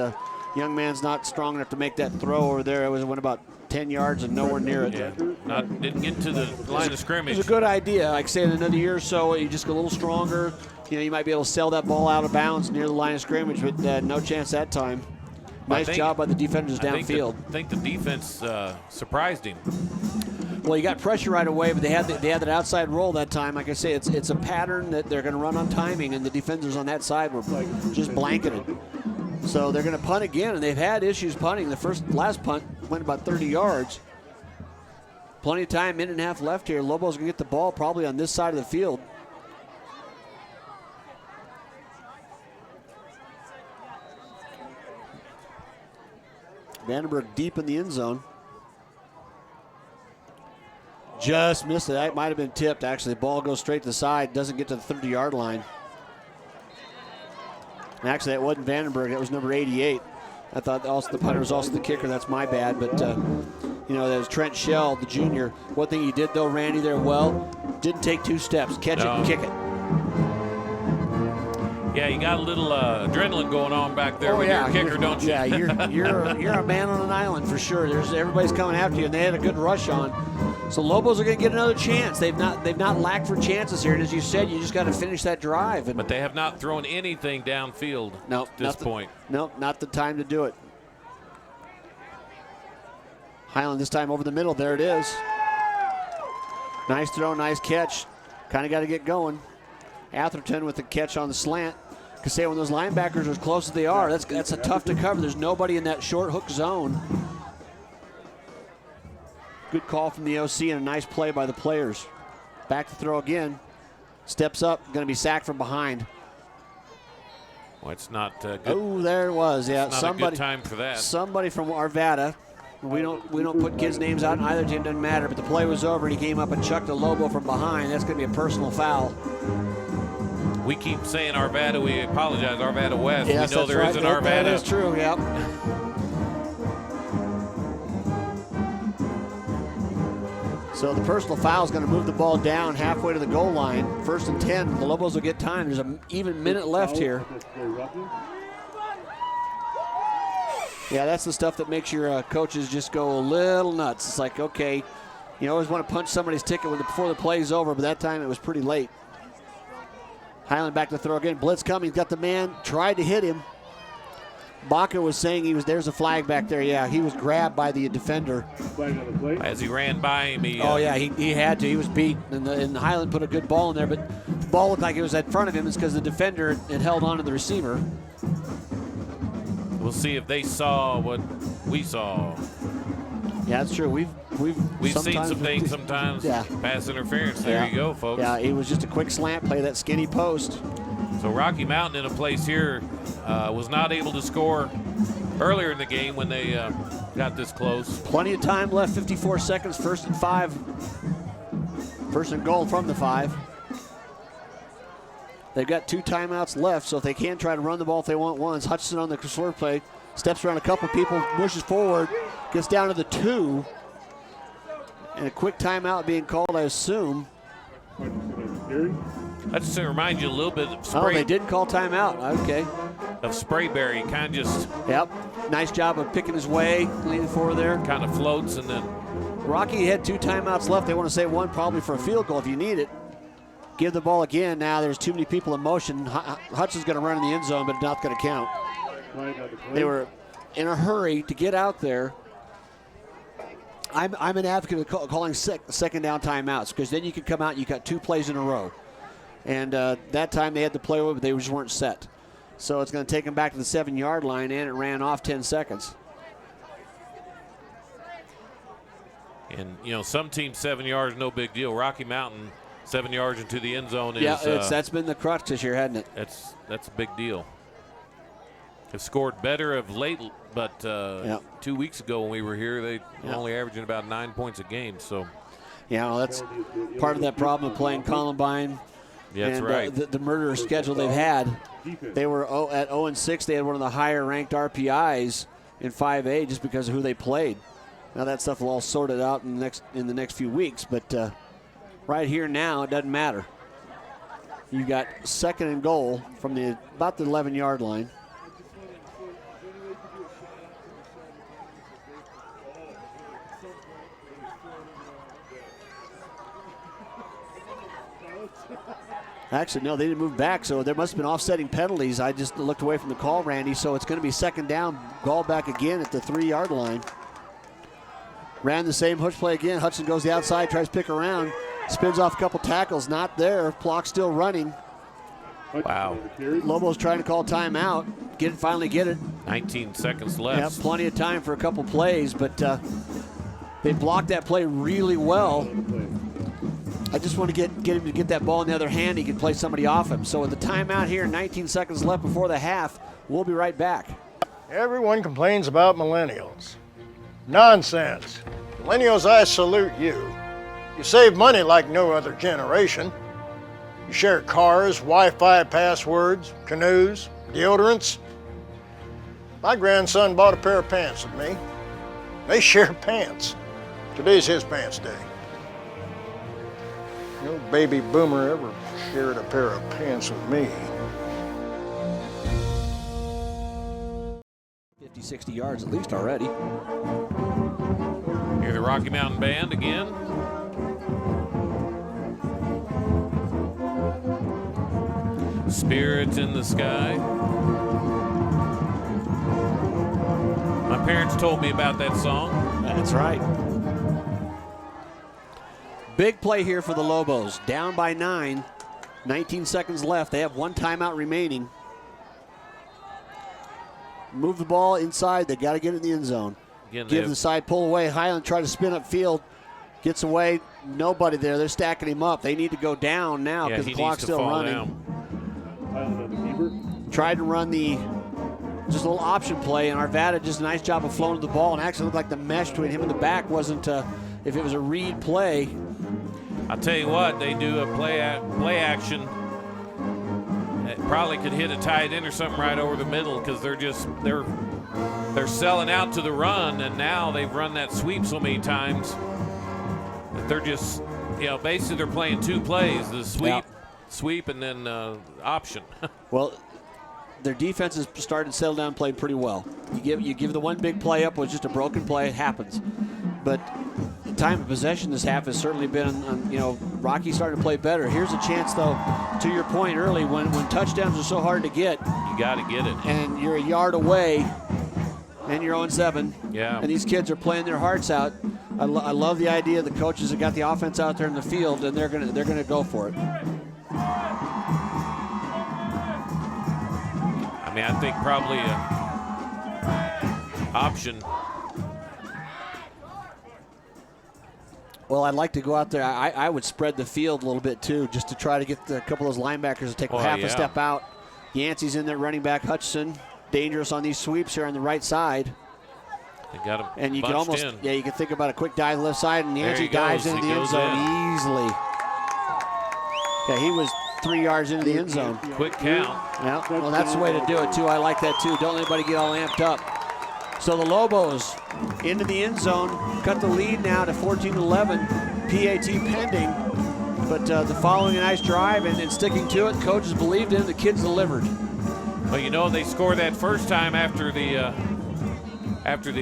[SPEAKER 10] young man's not strong enough to make that throw over there. It went about 10 yards and nowhere near it.
[SPEAKER 11] Yeah, didn't get to the line of scrimmage.
[SPEAKER 10] It was a good idea. Like I say, in another year or so, you just get a little stronger. You know, you might be able to sell that ball out of bounds near the line of scrimmage, but no chance that time. Nice job by the defenders downfield.
[SPEAKER 11] I think the defense surprised him.
[SPEAKER 10] Well, you got pressure right away, but they had that outside roll that time. Like I say, it's a pattern that they're going to run on timing, and the defenders on that side were just blanketed. So they're going to punt again, and they've had issues punting. The last punt went about 30 yards. Plenty of time, minute and a half left here. Lobos going to get the ball probably on this side of the field. Vandenberg deep in the end zone. Just missed it. That might have been tipped, actually. The ball goes straight to the side, doesn't get to the 30-yard line. And actually, that wasn't Vandenberg. That was number 88. I thought the punter was also the kicker. That's my bad. But, you know, that was Trent Shell, the junior. One thing he did, though, Randy, there well, didn't take 2 steps. Catch it and kick it.
[SPEAKER 11] Yeah, you got a little adrenaline going on back there with your kicker, don't you?
[SPEAKER 10] Yeah, you're a man on an island for sure. Everybody's coming after you, and they had a good rush on. So Lobos are going to get another chance. They've not lacked for chances here, and as you said, you just got to finish that drive.
[SPEAKER 11] But they have not thrown anything downfield at this point.
[SPEAKER 10] No, not the time to do it. Highland this time over the middle. There it is. Nice throw, nice catch. Kind of got to get going. Atherton with the catch on the slant. Because say when those linebackers are as close as they are, that's a tough to cover. There's nobody in that short hook zone. Good call from the OC and a nice play by the players. Back to throw again. Steps up, going to be sacked from behind.
[SPEAKER 11] Well, it's not good.
[SPEAKER 10] Oh, there it was. Yeah,
[SPEAKER 11] it's not a good time for that.
[SPEAKER 10] Somebody from Arvada. We don't put kids' names out in either team, doesn't matter. But the play was over, and he came up and chucked a Lobo from behind. That's going to be a personal foul.
[SPEAKER 11] We keep saying Arvada. We apologize, Arvada West.
[SPEAKER 10] Yes,
[SPEAKER 11] we know there is an Arvada.
[SPEAKER 10] That is true, yep. So the personal foul is going to move the ball down halfway to the goal line. 1st and 10. The Lobos will get time. There's an even minute left here. Yeah, that's the stuff that makes your coaches just go a little nuts. It's like, okay, you always want to punch somebody's ticket before the play's over, but that time it was pretty late. Highland back to throw again. Blitz coming. He's got the man. Tried to hit him. Baca was saying there's a flag back there. Yeah, he was grabbed by the defender.
[SPEAKER 11] As he ran by him, he
[SPEAKER 10] had to. He was beat, and Highland put a good ball in there, but the ball looked like it was in front of him. It's because the defender had held on to the receiver.
[SPEAKER 11] We'll see if they saw what we saw.
[SPEAKER 10] Yeah, that's true. We've
[SPEAKER 11] seen some things sometimes.
[SPEAKER 10] Yeah.
[SPEAKER 11] Pass interference. There you go, folks.
[SPEAKER 10] Yeah, it was just a quick slant play, that skinny post.
[SPEAKER 11] So Rocky Mountain in a place here was not able to score earlier in the game when they got this close.
[SPEAKER 10] Plenty of time left, 54 seconds, 1st and 5. 1st and goal from the 5. They've got 2 timeouts left, so if they can try to run the ball if they want once. Hutchinson on the sword play, steps around a couple people, pushes forward, gets down to the 2. And a quick timeout being called, I assume.
[SPEAKER 11] That's just to remind you a little bit of Spray.
[SPEAKER 10] Oh, they didn't call timeout. Okay.
[SPEAKER 11] Of Sprayberry, kind of just.
[SPEAKER 10] Yep. Nice job of picking his way, leaning forward there.
[SPEAKER 11] Kind of floats and then
[SPEAKER 10] Rocky had 2 timeouts left. They want to save one probably for a field goal if you need it. Give the ball again. Now there's too many people in motion. Hudson's going to run in the end zone, but not going to count. They were in a hurry to get out there. I'm an advocate of calling second down timeouts, because then you can come out and you got 2 plays in a row. And that time they had to play with it, but they just weren't set. So it's going to take them back to the 7-yard line, and it ran off 10 seconds.
[SPEAKER 11] And, you know, some teams 7 yards, no big deal. Rocky Mountain, 7 yards into the end zone is.
[SPEAKER 10] Yeah, that's been the crux this year, hasn't it?
[SPEAKER 11] That's a big deal. Have scored better of late, but 2 weeks ago when we were here, they were only averaging about 9 points a game. So,
[SPEAKER 10] yeah, well, that's part of that problem of playing Columbine.
[SPEAKER 11] Yeah, that's
[SPEAKER 10] and,
[SPEAKER 11] right.
[SPEAKER 10] The murderous schedule they've had. They were at 0-6. They had one of the higher ranked RPIs in 5A just because of who they played. Now that stuff will all sort it out in the next few weeks, but right here now it doesn't matter. You got 2nd and goal from about the 11-yard line. Actually, no, they didn't move back, so there must have been offsetting penalties. I just looked away from the call, Randy, so it's going to be 2nd down. Gall back again at the 3-yard line. Ran the same push play again. Hudson goes the outside, tries to pick around, spins off a couple tackles, not there. Clock still running.
[SPEAKER 11] Wow.
[SPEAKER 10] Lobos trying to call timeout. Finally get it.
[SPEAKER 11] 19 seconds left.
[SPEAKER 10] Yeah, plenty of time for a couple plays, but they blocked that play really well. I just want to get him to get that ball in the other hand. He can play somebody off him. So with the timeout here, 19 seconds left before the half, we'll be right back.
[SPEAKER 13] Everyone complains about millennials. Nonsense. Millennials, I salute you. You save money like no other generation. You share cars, Wi-Fi passwords, canoes, deodorants. My grandson bought a pair of pants with me. They share pants. Today's his pants day. No baby boomer ever shared a pair of pants with me.
[SPEAKER 10] 50, 60 yards at least already.
[SPEAKER 11] Hear the Rocky Mountain Band again. Spirits in the Sky. My parents told me about that song.
[SPEAKER 10] That's right. Big play here for the Lobos. Down by 9. 19 seconds left. They have 1 timeout remaining. Move the ball inside. They got to get it in the end zone.
[SPEAKER 11] Again,
[SPEAKER 10] give the side pull away. Highland try to spin up field. Gets away. Nobody there. They're stacking him up. They need to go down now because the clock's still running. Tried to run just a little option play, and Arvada just a nice job of flowing the ball, and actually looked like the mesh between him and the back wasn't, if it was a read play.
[SPEAKER 11] I'll tell you what, they do a play action. It probably could hit a tight end or something right over the middle, because they're selling out to the run, and now they've run that sweep so many times that they're just, basically they're playing 2 plays, the sweep and then option.
[SPEAKER 10] Well, their defense has started to settle down and played pretty well. You give the one big play up was just a broken play. It happens. But the time of possession this half has certainly been, Rocky starting to play better. Here's a chance, though, to your point early, when touchdowns are so hard to get.
[SPEAKER 11] You got to get it.
[SPEAKER 10] And you're a yard away, and you're 0-7.
[SPEAKER 11] Yeah.
[SPEAKER 10] And these kids are playing their hearts out. I love the idea the coaches have got the offense out there in the field, and they're gonna go for it.
[SPEAKER 11] I mean, I think probably an option.
[SPEAKER 10] Well, I'd like to go out there. I would spread the field a little bit, too, just to try to get a couple of those linebackers to take half a step out. Yancey's in there, running back Hutchinson. Dangerous on these sweeps here on the right side.
[SPEAKER 11] They got him
[SPEAKER 10] and you can almost,
[SPEAKER 11] in.
[SPEAKER 10] you can think about a quick dive left side, and Yancey dives into the end zone easily. Yeah, he was 3 yards into the end zone.
[SPEAKER 11] Quick count.
[SPEAKER 10] Yeah, well, that's the way to do it, too. I like that, too. Don't let anybody get all amped up. So the Lobos into the end zone, cut the lead now to 14-11. PAT pending, but the following a nice drive and sticking to it. Coaches believed in it. The kids delivered.
[SPEAKER 11] Well, they scored that first time after the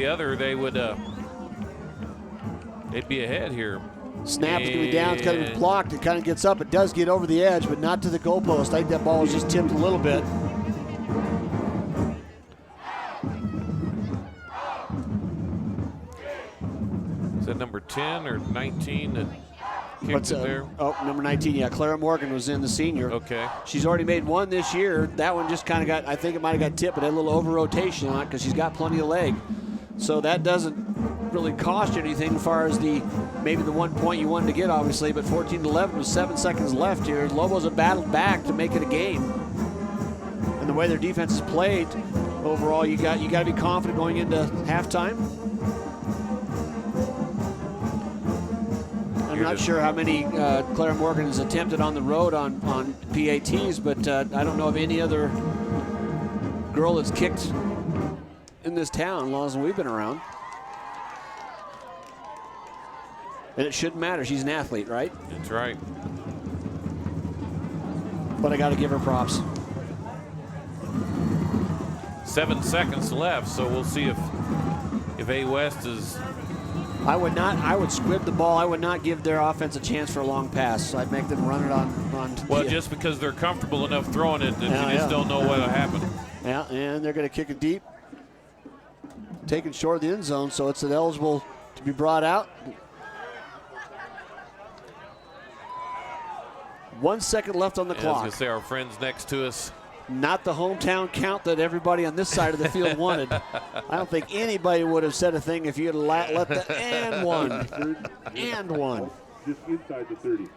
[SPEAKER 11] other. They would They'd be ahead here.
[SPEAKER 10] Snap's going to be down. It's kind of blocked. It kind of gets up. It does get over the edge, but not to the goalpost. I think that ball was just tipped a little bit.
[SPEAKER 11] Is that number 10 or 19 that kicked it there?
[SPEAKER 10] Oh, number 19, yeah. Clara Morgan was in, the senior.
[SPEAKER 11] Okay.
[SPEAKER 10] She's already made one this year. That one just kind of got, I think it might have got tipped, but had a little over-rotation on it because she's got plenty of leg. So that doesn't really cost you anything as far as maybe the 1 point you wanted to get, obviously, but 14-11 with 7 seconds left here. Lobos have battled back to make it a game. And the way their defense is played, overall, you got to be confident going into halftime. I'm not sure how many Clara Morgan has attempted on the road on PATs, but I don't know of any other girl that's kicked in this town as long as we've been around. And it shouldn't matter. She's an athlete, right?
[SPEAKER 11] That's right.
[SPEAKER 10] But I got to give her props.
[SPEAKER 11] 7 seconds left, so we'll see if A West is.
[SPEAKER 10] I would squib the ball. I would not give their offense a chance for a long pass. So I'd make them run it on.
[SPEAKER 11] Well, just because they're comfortable enough throwing it that you just don't know what'll happen.
[SPEAKER 10] Yeah, and they're going to kick it deep. Taken short of the end zone, so it's eligible to be brought out. 1 second left on the clock.
[SPEAKER 11] I was going to say, our friends next to us.
[SPEAKER 10] Not the hometown count that everybody on this side of the field wanted. I don't think anybody would have said a thing if you had let the and one.
[SPEAKER 12] Just inside the 30.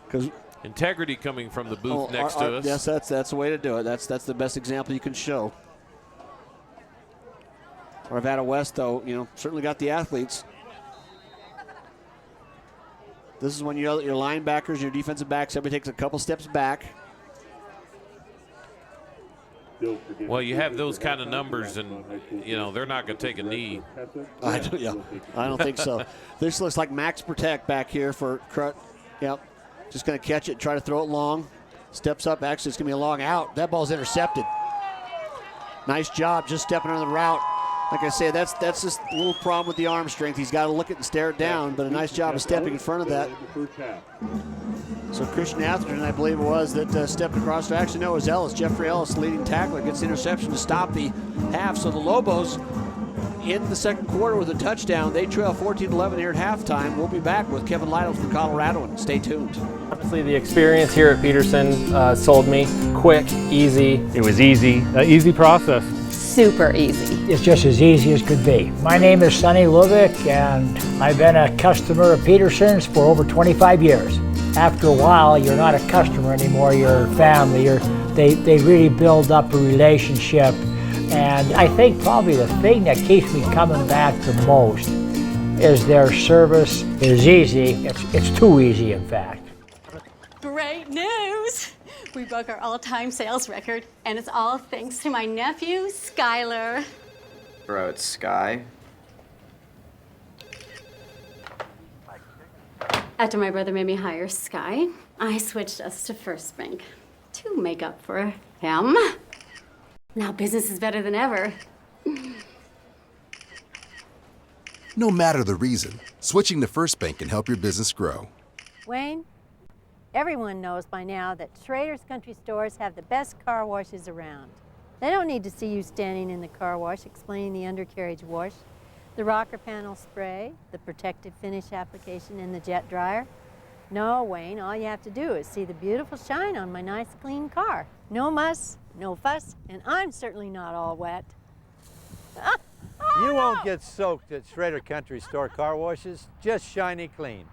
[SPEAKER 10] Because
[SPEAKER 11] integrity coming from the booth next to us.
[SPEAKER 10] Yes, that's the way to do it. That's the best example you can show. Arvada West, though, certainly got the athletes. This is when your linebackers, your defensive backs, everybody takes a couple steps back.
[SPEAKER 11] Well, you have those kind of numbers, and they're not going to take a knee.
[SPEAKER 10] I don't think so. This looks like max protect back here for Crut. Yep, just going to catch it, and try to throw it long. Steps up. Actually, it's going to be a long out. That ball's intercepted. Nice job, just stepping on the route. Like I say, that's just a little problem with the arm strength. He's got to look at and stare it down, but a nice job of stepping in front of that. So Christian Atherton, I believe it was, that stepped across. Actually, no, it was Ellis. Jeffrey Ellis, leading tackler, gets the interception to stop the half. So the Lobos in the second quarter with a touchdown. They trail 14-11 here at halftime. We'll be back with Kevin Lytle from Colorado, and stay tuned.
[SPEAKER 4] Obviously, the experience here at Pedersen sold me. Quick, easy.
[SPEAKER 5] It was easy, easy process.
[SPEAKER 1] Super easy.
[SPEAKER 6] It's just as easy as could be. My name is Sonny Lubick, and I've been a customer of Pedersen's for over 25 years. After a while, you're not a customer anymore, you're family. They really build up a relationship. And I think probably the thing that keeps me coming back the most is their service is easy. It's too easy, in fact.
[SPEAKER 1] Great news! We broke our all-time sales record, and it's all thanks to my nephew, Skylar.
[SPEAKER 2] Bro, it's Sky.
[SPEAKER 1] After my brother made me hire Sky, I switched us to First Bank to make up for him. Now business is better than ever.
[SPEAKER 3] No matter the reason, switching to First Bank can help your business grow.
[SPEAKER 7] Wayne, everyone knows by now that Schrader's Country Stores have the best car washes around. They don't need to see you standing in the car wash explaining the undercarriage wash, the rocker panel spray, the protective finish application, and the jet dryer. No, Wayne, all you have to do is see the beautiful shine on my nice clean car. No muss, no fuss, and I'm certainly not all wet.
[SPEAKER 8] You won't get soaked at Schrader Country Store car washes, just shiny clean.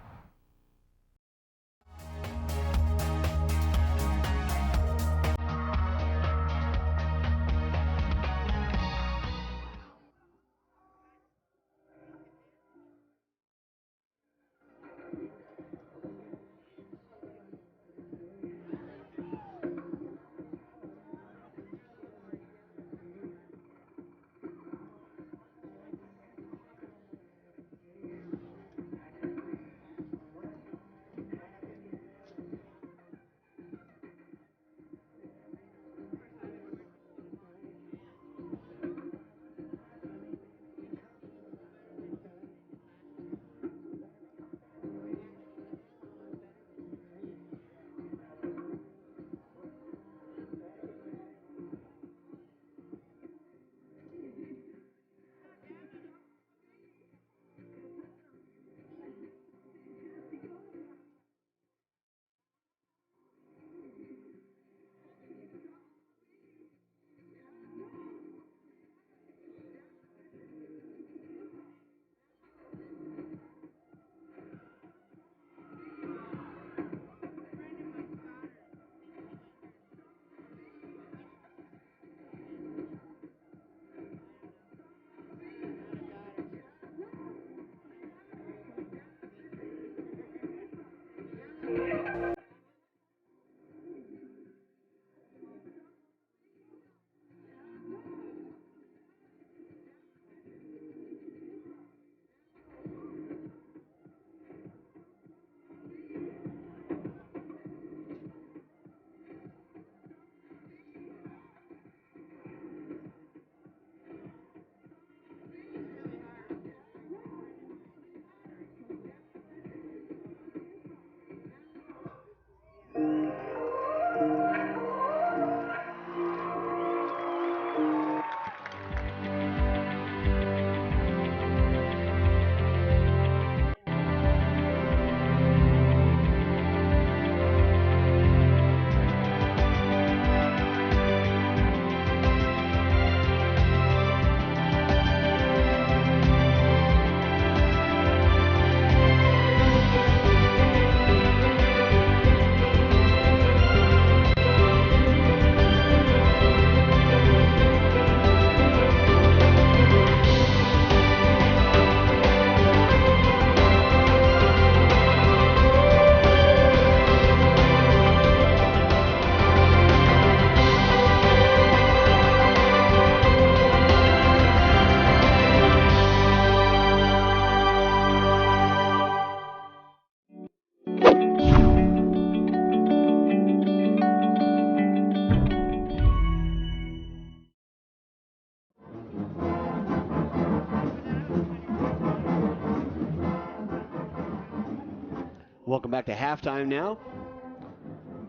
[SPEAKER 10] Welcome back to halftime now.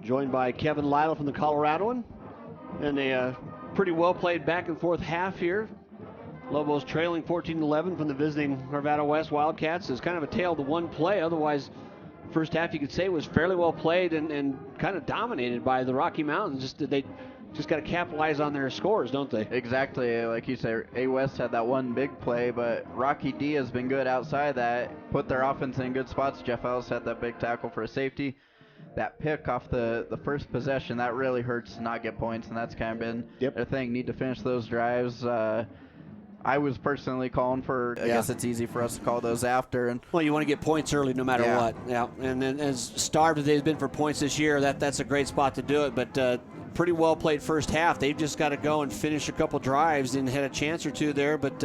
[SPEAKER 10] Joined by Kevin Lytle from the Coloradoan. And a pretty well played back and forth half here. Lobos trailing 14-11 from the visiting Arvada West Wildcats. It's kind of a tale of the one play. Otherwise, first half you could say was fairly well played and kind of dominated by the Rocky Mountains. They just got to capitalize on their scores, don't they?
[SPEAKER 2] Exactly. Like you said, A West had that one big play, but Rocky D has been good outside that. Put their offense in good spots. Jeff Ellis had that big tackle for a safety. That pick off the first possession, that really hurts to not get points, and that's kind of been their thing. Need to finish those drives. I was personally calling for, I guess it's easy for us to call those after. And
[SPEAKER 10] well, you want to get points early no matter what. Yeah, and then as starved as they've been for points this year, that's a great spot to do it. But pretty well played first half. They've just got to go and finish a couple drives and had a chance or two there, but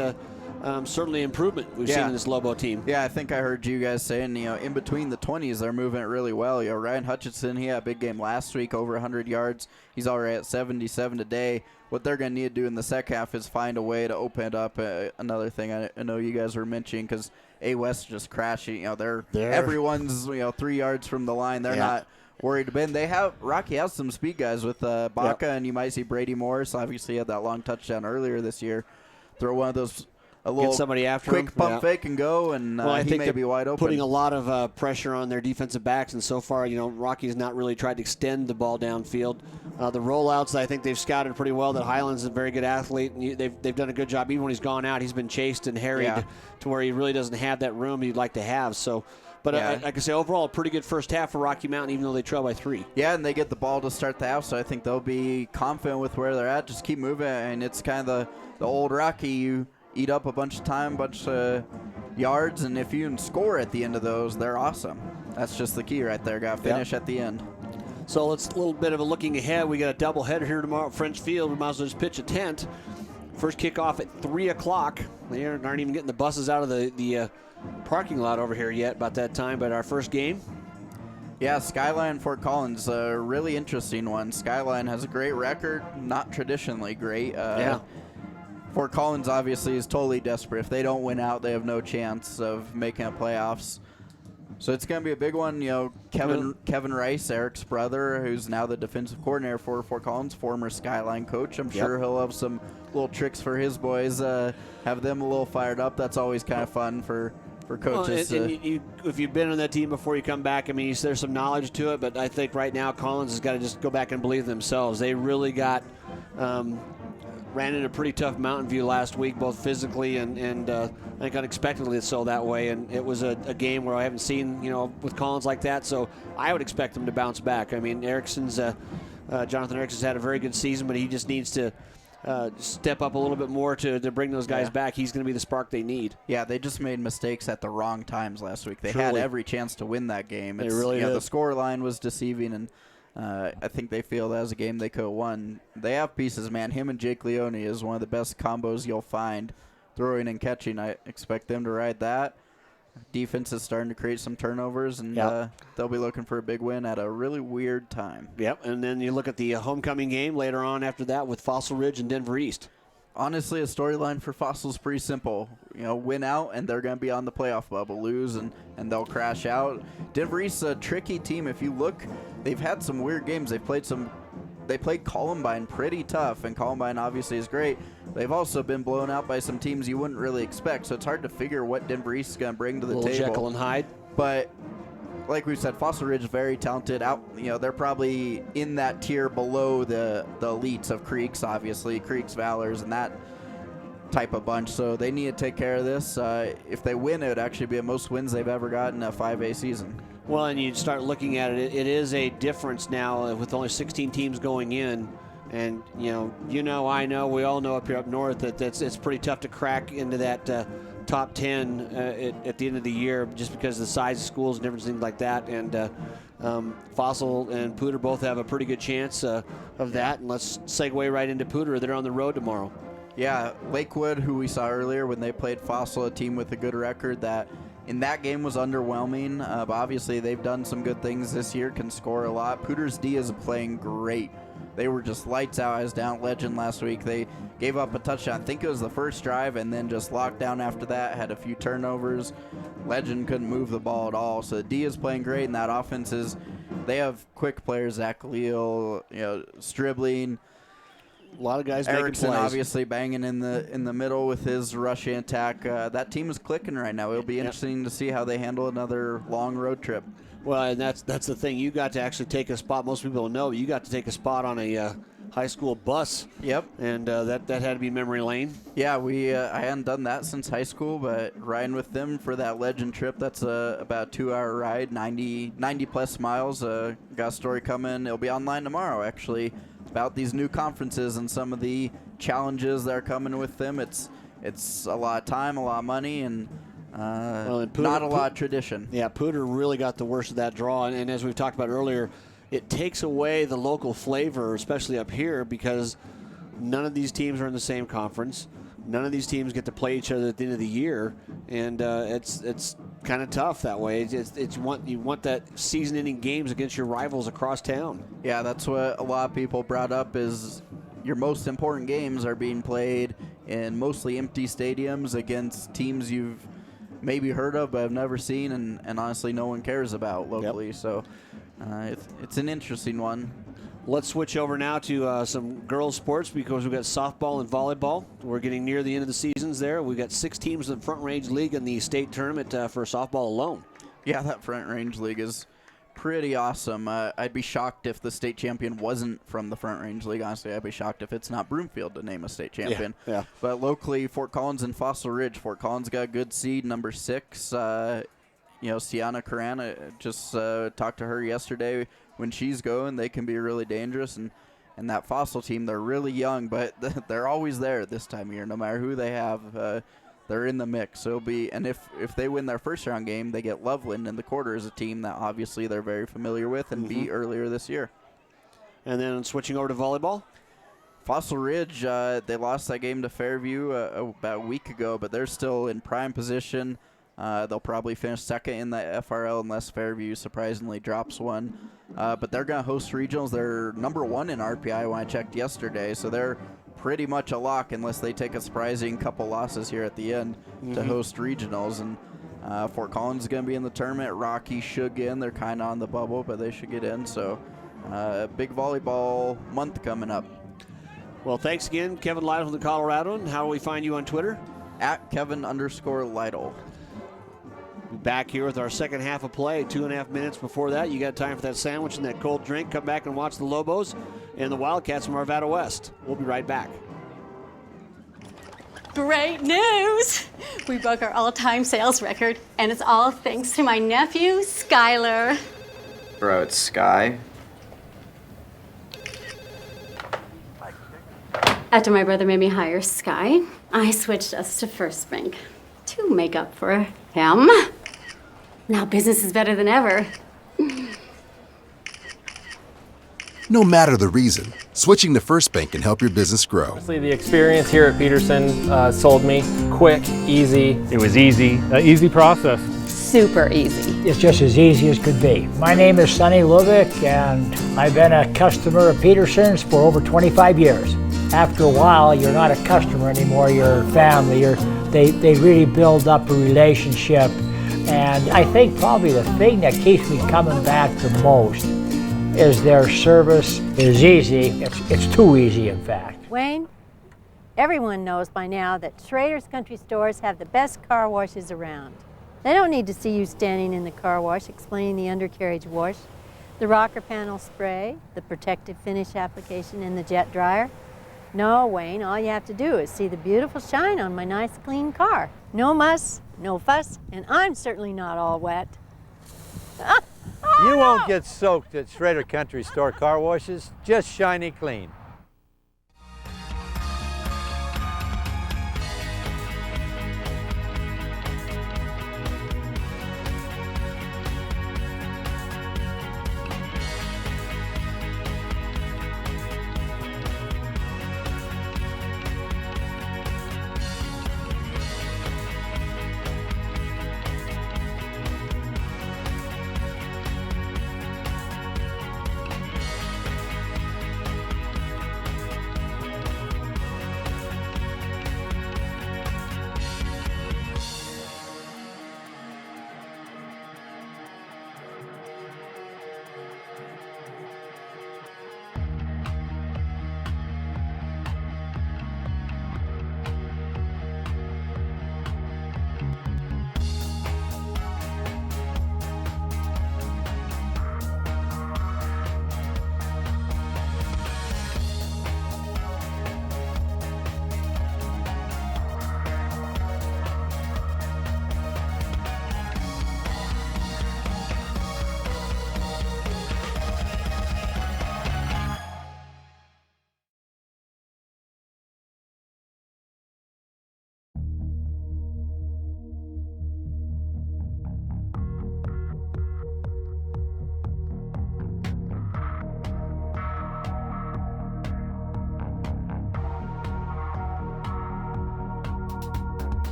[SPEAKER 10] certainly improvement we've seen in this Lobo team.
[SPEAKER 2] Yeah, I think I heard you guys saying, in between the 20s, they're moving it really well. Ryan Hutchinson, he had a big game last week, over 100 yards. He's already at 77 today. What they're going to need to do in the second half is find a way to open it up. Another thing I know you guys were mentioning, because A West just crashing. They're everyone's 3 yards from the line. They're not worried to bend. Rocky has some speed guys with Baca, and you might see Brady Morris. Obviously, he had that long touchdown earlier this year. Throw one of those. A little
[SPEAKER 10] get somebody after
[SPEAKER 2] quick
[SPEAKER 10] him.
[SPEAKER 2] pump fake and go, and
[SPEAKER 10] I
[SPEAKER 2] he
[SPEAKER 10] think
[SPEAKER 2] may be wide open.
[SPEAKER 10] Putting a lot of pressure on their defensive backs, and so far, Rocky's not really tried to extend the ball downfield. The rollouts, I think they've scouted pretty well. That Highland's a very good athlete, and they've done a good job. Even when he's gone out, he's been chased and harried to where he really doesn't have that room he'd like to have. So, but I can say overall, a pretty good first half for Rocky Mountain, even though they trail by 3.
[SPEAKER 2] Yeah, and they get the ball to start the half, so I think they'll be confident with where they're at. Just keep moving, and it's kind of the old Rocky. You eat up a bunch of time, bunch of yards, and if you can score at the end of those, they're awesome. That's just the key right there. Got to finish at the end.
[SPEAKER 10] So let's a little bit of a looking ahead. We got a doubleheader here tomorrow at French Field. We might as well just pitch a tent. First kickoff at 3 o'clock. They aren't even getting the buses out of the parking lot over here yet about that time, but our first game.
[SPEAKER 2] Yeah, Skyline Fort Collins, a really interesting one. Skyline has a great record, not traditionally great. Fort Collins obviously is totally desperate. If they don't win out, they have no chance of making the playoffs. So it's going to be a big one. Kevin Rice, Eric's brother, who's now the defensive coordinator for Fort Collins, former Skyline coach. I'm sure he'll have some little tricks for his boys, have them a little fired up. That's always kind of fun for coaches.
[SPEAKER 10] Well, if you've been on that team before you come back, I mean, there's some knowledge to it, but I think right now Collins has got to just go back and believe themselves. They really got ran into a pretty tough Mountain View last week, both physically and I think unexpectedly so that way. And it was a game where I haven't seen, with Collins like that. So I would expect them to bounce back. I mean, Jonathan Erickson's had a very good season, but he just needs to step up a little bit more to bring those guys back. He's going to be the spark they need.
[SPEAKER 2] Yeah, they just made mistakes at the wrong times last week. They had every chance to win that game.
[SPEAKER 10] They really did.
[SPEAKER 2] The score line was deceiving, and I think they feel that was a game they could have won. They have pieces, man. Him and Jake Leone is one of the best combos you'll find. Throwing and catching, I expect them to ride that. Defense is starting to create some turnovers, and they'll be looking for a big win at a really weird time.
[SPEAKER 10] Yep, and then you look at the homecoming game later on after that with Fossil Ridge and Denver East.
[SPEAKER 2] Honestly, a storyline for Fossil's pretty simple. Win out, and they're going to be on the playoff bubble. Lose, and they'll crash out. Denver East's a tricky team. If you look, they've had some weird games. They played Columbine pretty tough, and Columbine obviously is great. They've also been blown out by some teams you wouldn't really expect, so it's hard to figure what Denver East is going to bring to the table.
[SPEAKER 10] Jekyll and Hyde.
[SPEAKER 2] But like we said, Fossil Ridge is very talented. They're probably in that tier below the elites of Creeks, obviously, Creeks, Valors, and that type of bunch. So they need to take care of this. If they win, it would actually be the most wins they've ever gotten in a 5A season.
[SPEAKER 10] Well, and you start looking at it, it is a difference now with only 16 teams going in. And, I know, we all know up here up north that it's pretty tough to crack into that top 10 at the end of the year just because of the size of schools and different things like that. And Fossil and Poudre both have a pretty good chance of that. And let's segue right into Poudre. They're on the road tomorrow.
[SPEAKER 2] Yeah, Lakewood, who we saw earlier when they played Fossil, a team with a good record that in that game was underwhelming. But obviously they've done some good things this year, can score a lot. Poudre's D is playing great. they were just lights out. I was down at Legend last week. They gave up a touchdown. I think it was the first drive, and then just locked down after that, had a few turnovers. Legend couldn't move the ball at all. So the D is playing great, and that offense is, they have quick players, Zach Leal, Stribling.
[SPEAKER 10] A lot of guys
[SPEAKER 2] Erickson
[SPEAKER 10] making plays.
[SPEAKER 2] obviously banging in the middle with his rushing attack. That team is clicking right now. It'll be interesting to see how they handle another long road trip.
[SPEAKER 10] Well, and that's the thing. You got to actually take a spot. Most people don't know. You got to take a spot on a high school bus.
[SPEAKER 2] Yep.
[SPEAKER 10] And that had to be memory lane.
[SPEAKER 2] Yeah, I hadn't done that since high school, but riding with them for that Legend trip, that's about a 2-hour ride, 90 plus miles. Got a story coming. It'll be online tomorrow, actually, about these new conferences and some of the challenges that are coming with them. It's a lot of time, a lot of money, and not a lot of tradition.
[SPEAKER 10] Yeah, Poudre really got the worst of that draw, and as we've talked about earlier, it takes away the local flavor, especially up here, because none of these teams are in the same conference. None of these teams get to play each other at the end of the year, and it's kind of tough that way. You want that season-ending games against your rivals across town.
[SPEAKER 2] Yeah, that's what a lot of people brought up is your most important games are being played in mostly empty stadiums against teams you've maybe heard of but have never seen, and honestly no one cares about locally. Yep. So it's an interesting one.
[SPEAKER 10] Let's switch over now to some girls sports because we've got softball and volleyball. We're getting near the end of the seasons there. We've got 6 teams in the Front Range League in the state tournament for softball alone.
[SPEAKER 2] Yeah, that Front Range League is pretty awesome. I'd be shocked if the state champion wasn't from the Front Range League. Honestly, I'd be shocked if it's not Broomfield to name a state champion.
[SPEAKER 10] Yeah.
[SPEAKER 2] But locally, Fort Collins and Fossil Ridge. Fort Collins got a good seed, number 6. Sienna Carana, just talked to her yesterday. When she's going, they can be really dangerous. And that Fossil team, they're really young, but they're always there this time of year. No matter who they have, they're in the mix. So it'll be, and if they win their first round game, they get Loveland in the quarters, a team that obviously they're very familiar with and beat earlier this year.
[SPEAKER 10] And then switching over to volleyball.
[SPEAKER 2] Fossil Ridge, they lost that game to Fairview about a week ago, but they're still in prime position. They'll probably finish second in the FRL unless Fairview surprisingly drops one. But they're going to host regionals. They're number 1 in RPI when I checked yesterday, so they're pretty much a lock unless they take a surprising couple losses here at the end to host regionals. And Fort Collins is going to be in the tournament. Rocky should get in. They're kind of on the bubble, but they should get in. So big volleyball month coming up.
[SPEAKER 10] Well, thanks again, Kevin Lytle from the Coloradoan. How do we find you on Twitter?
[SPEAKER 2] At Kevin_Lytle.
[SPEAKER 10] Back here with our second half of play, 2.5 minutes before that. You got time for that sandwich and that cold drink. Come back and watch the Lobos and the Wildcats from Arvada West. We'll be right back.
[SPEAKER 1] Great news! We broke our all-time sales record, and it's all thanks to my nephew, Skylar.
[SPEAKER 14] Bro, it's Sky.
[SPEAKER 1] After my brother made me hire Sky, I switched us to First Bank to make up for him. Now business is better than ever.
[SPEAKER 3] No matter the reason, switching to First Bank can help your business grow.
[SPEAKER 4] Honestly, the experience here at Pedersen sold me. Quick, easy.
[SPEAKER 5] It was easy, easy process.
[SPEAKER 1] Super easy.
[SPEAKER 6] It's just as easy as could be. My name is Sonny Lubick, and I've been a customer of Pedersen's for over 25 years. After a while, you're not a customer anymore, you're family. They really build up a relationship. And I think probably the thing that keeps me coming back the most is their service is easy. It's too easy, in fact.
[SPEAKER 7] Wayne, everyone knows by now that Schrader's Country Stores have the best car washes around. They don't need to see you standing in the car wash explaining the undercarriage wash, the rocker panel spray, the protective finish application, and the jet dryer. No, Wayne, all you have to do is see the beautiful shine on my nice clean car. No muss, no fuss, and I'm certainly not all wet.
[SPEAKER 8] You won't get soaked at Schrader Country Store car washes, just shiny clean.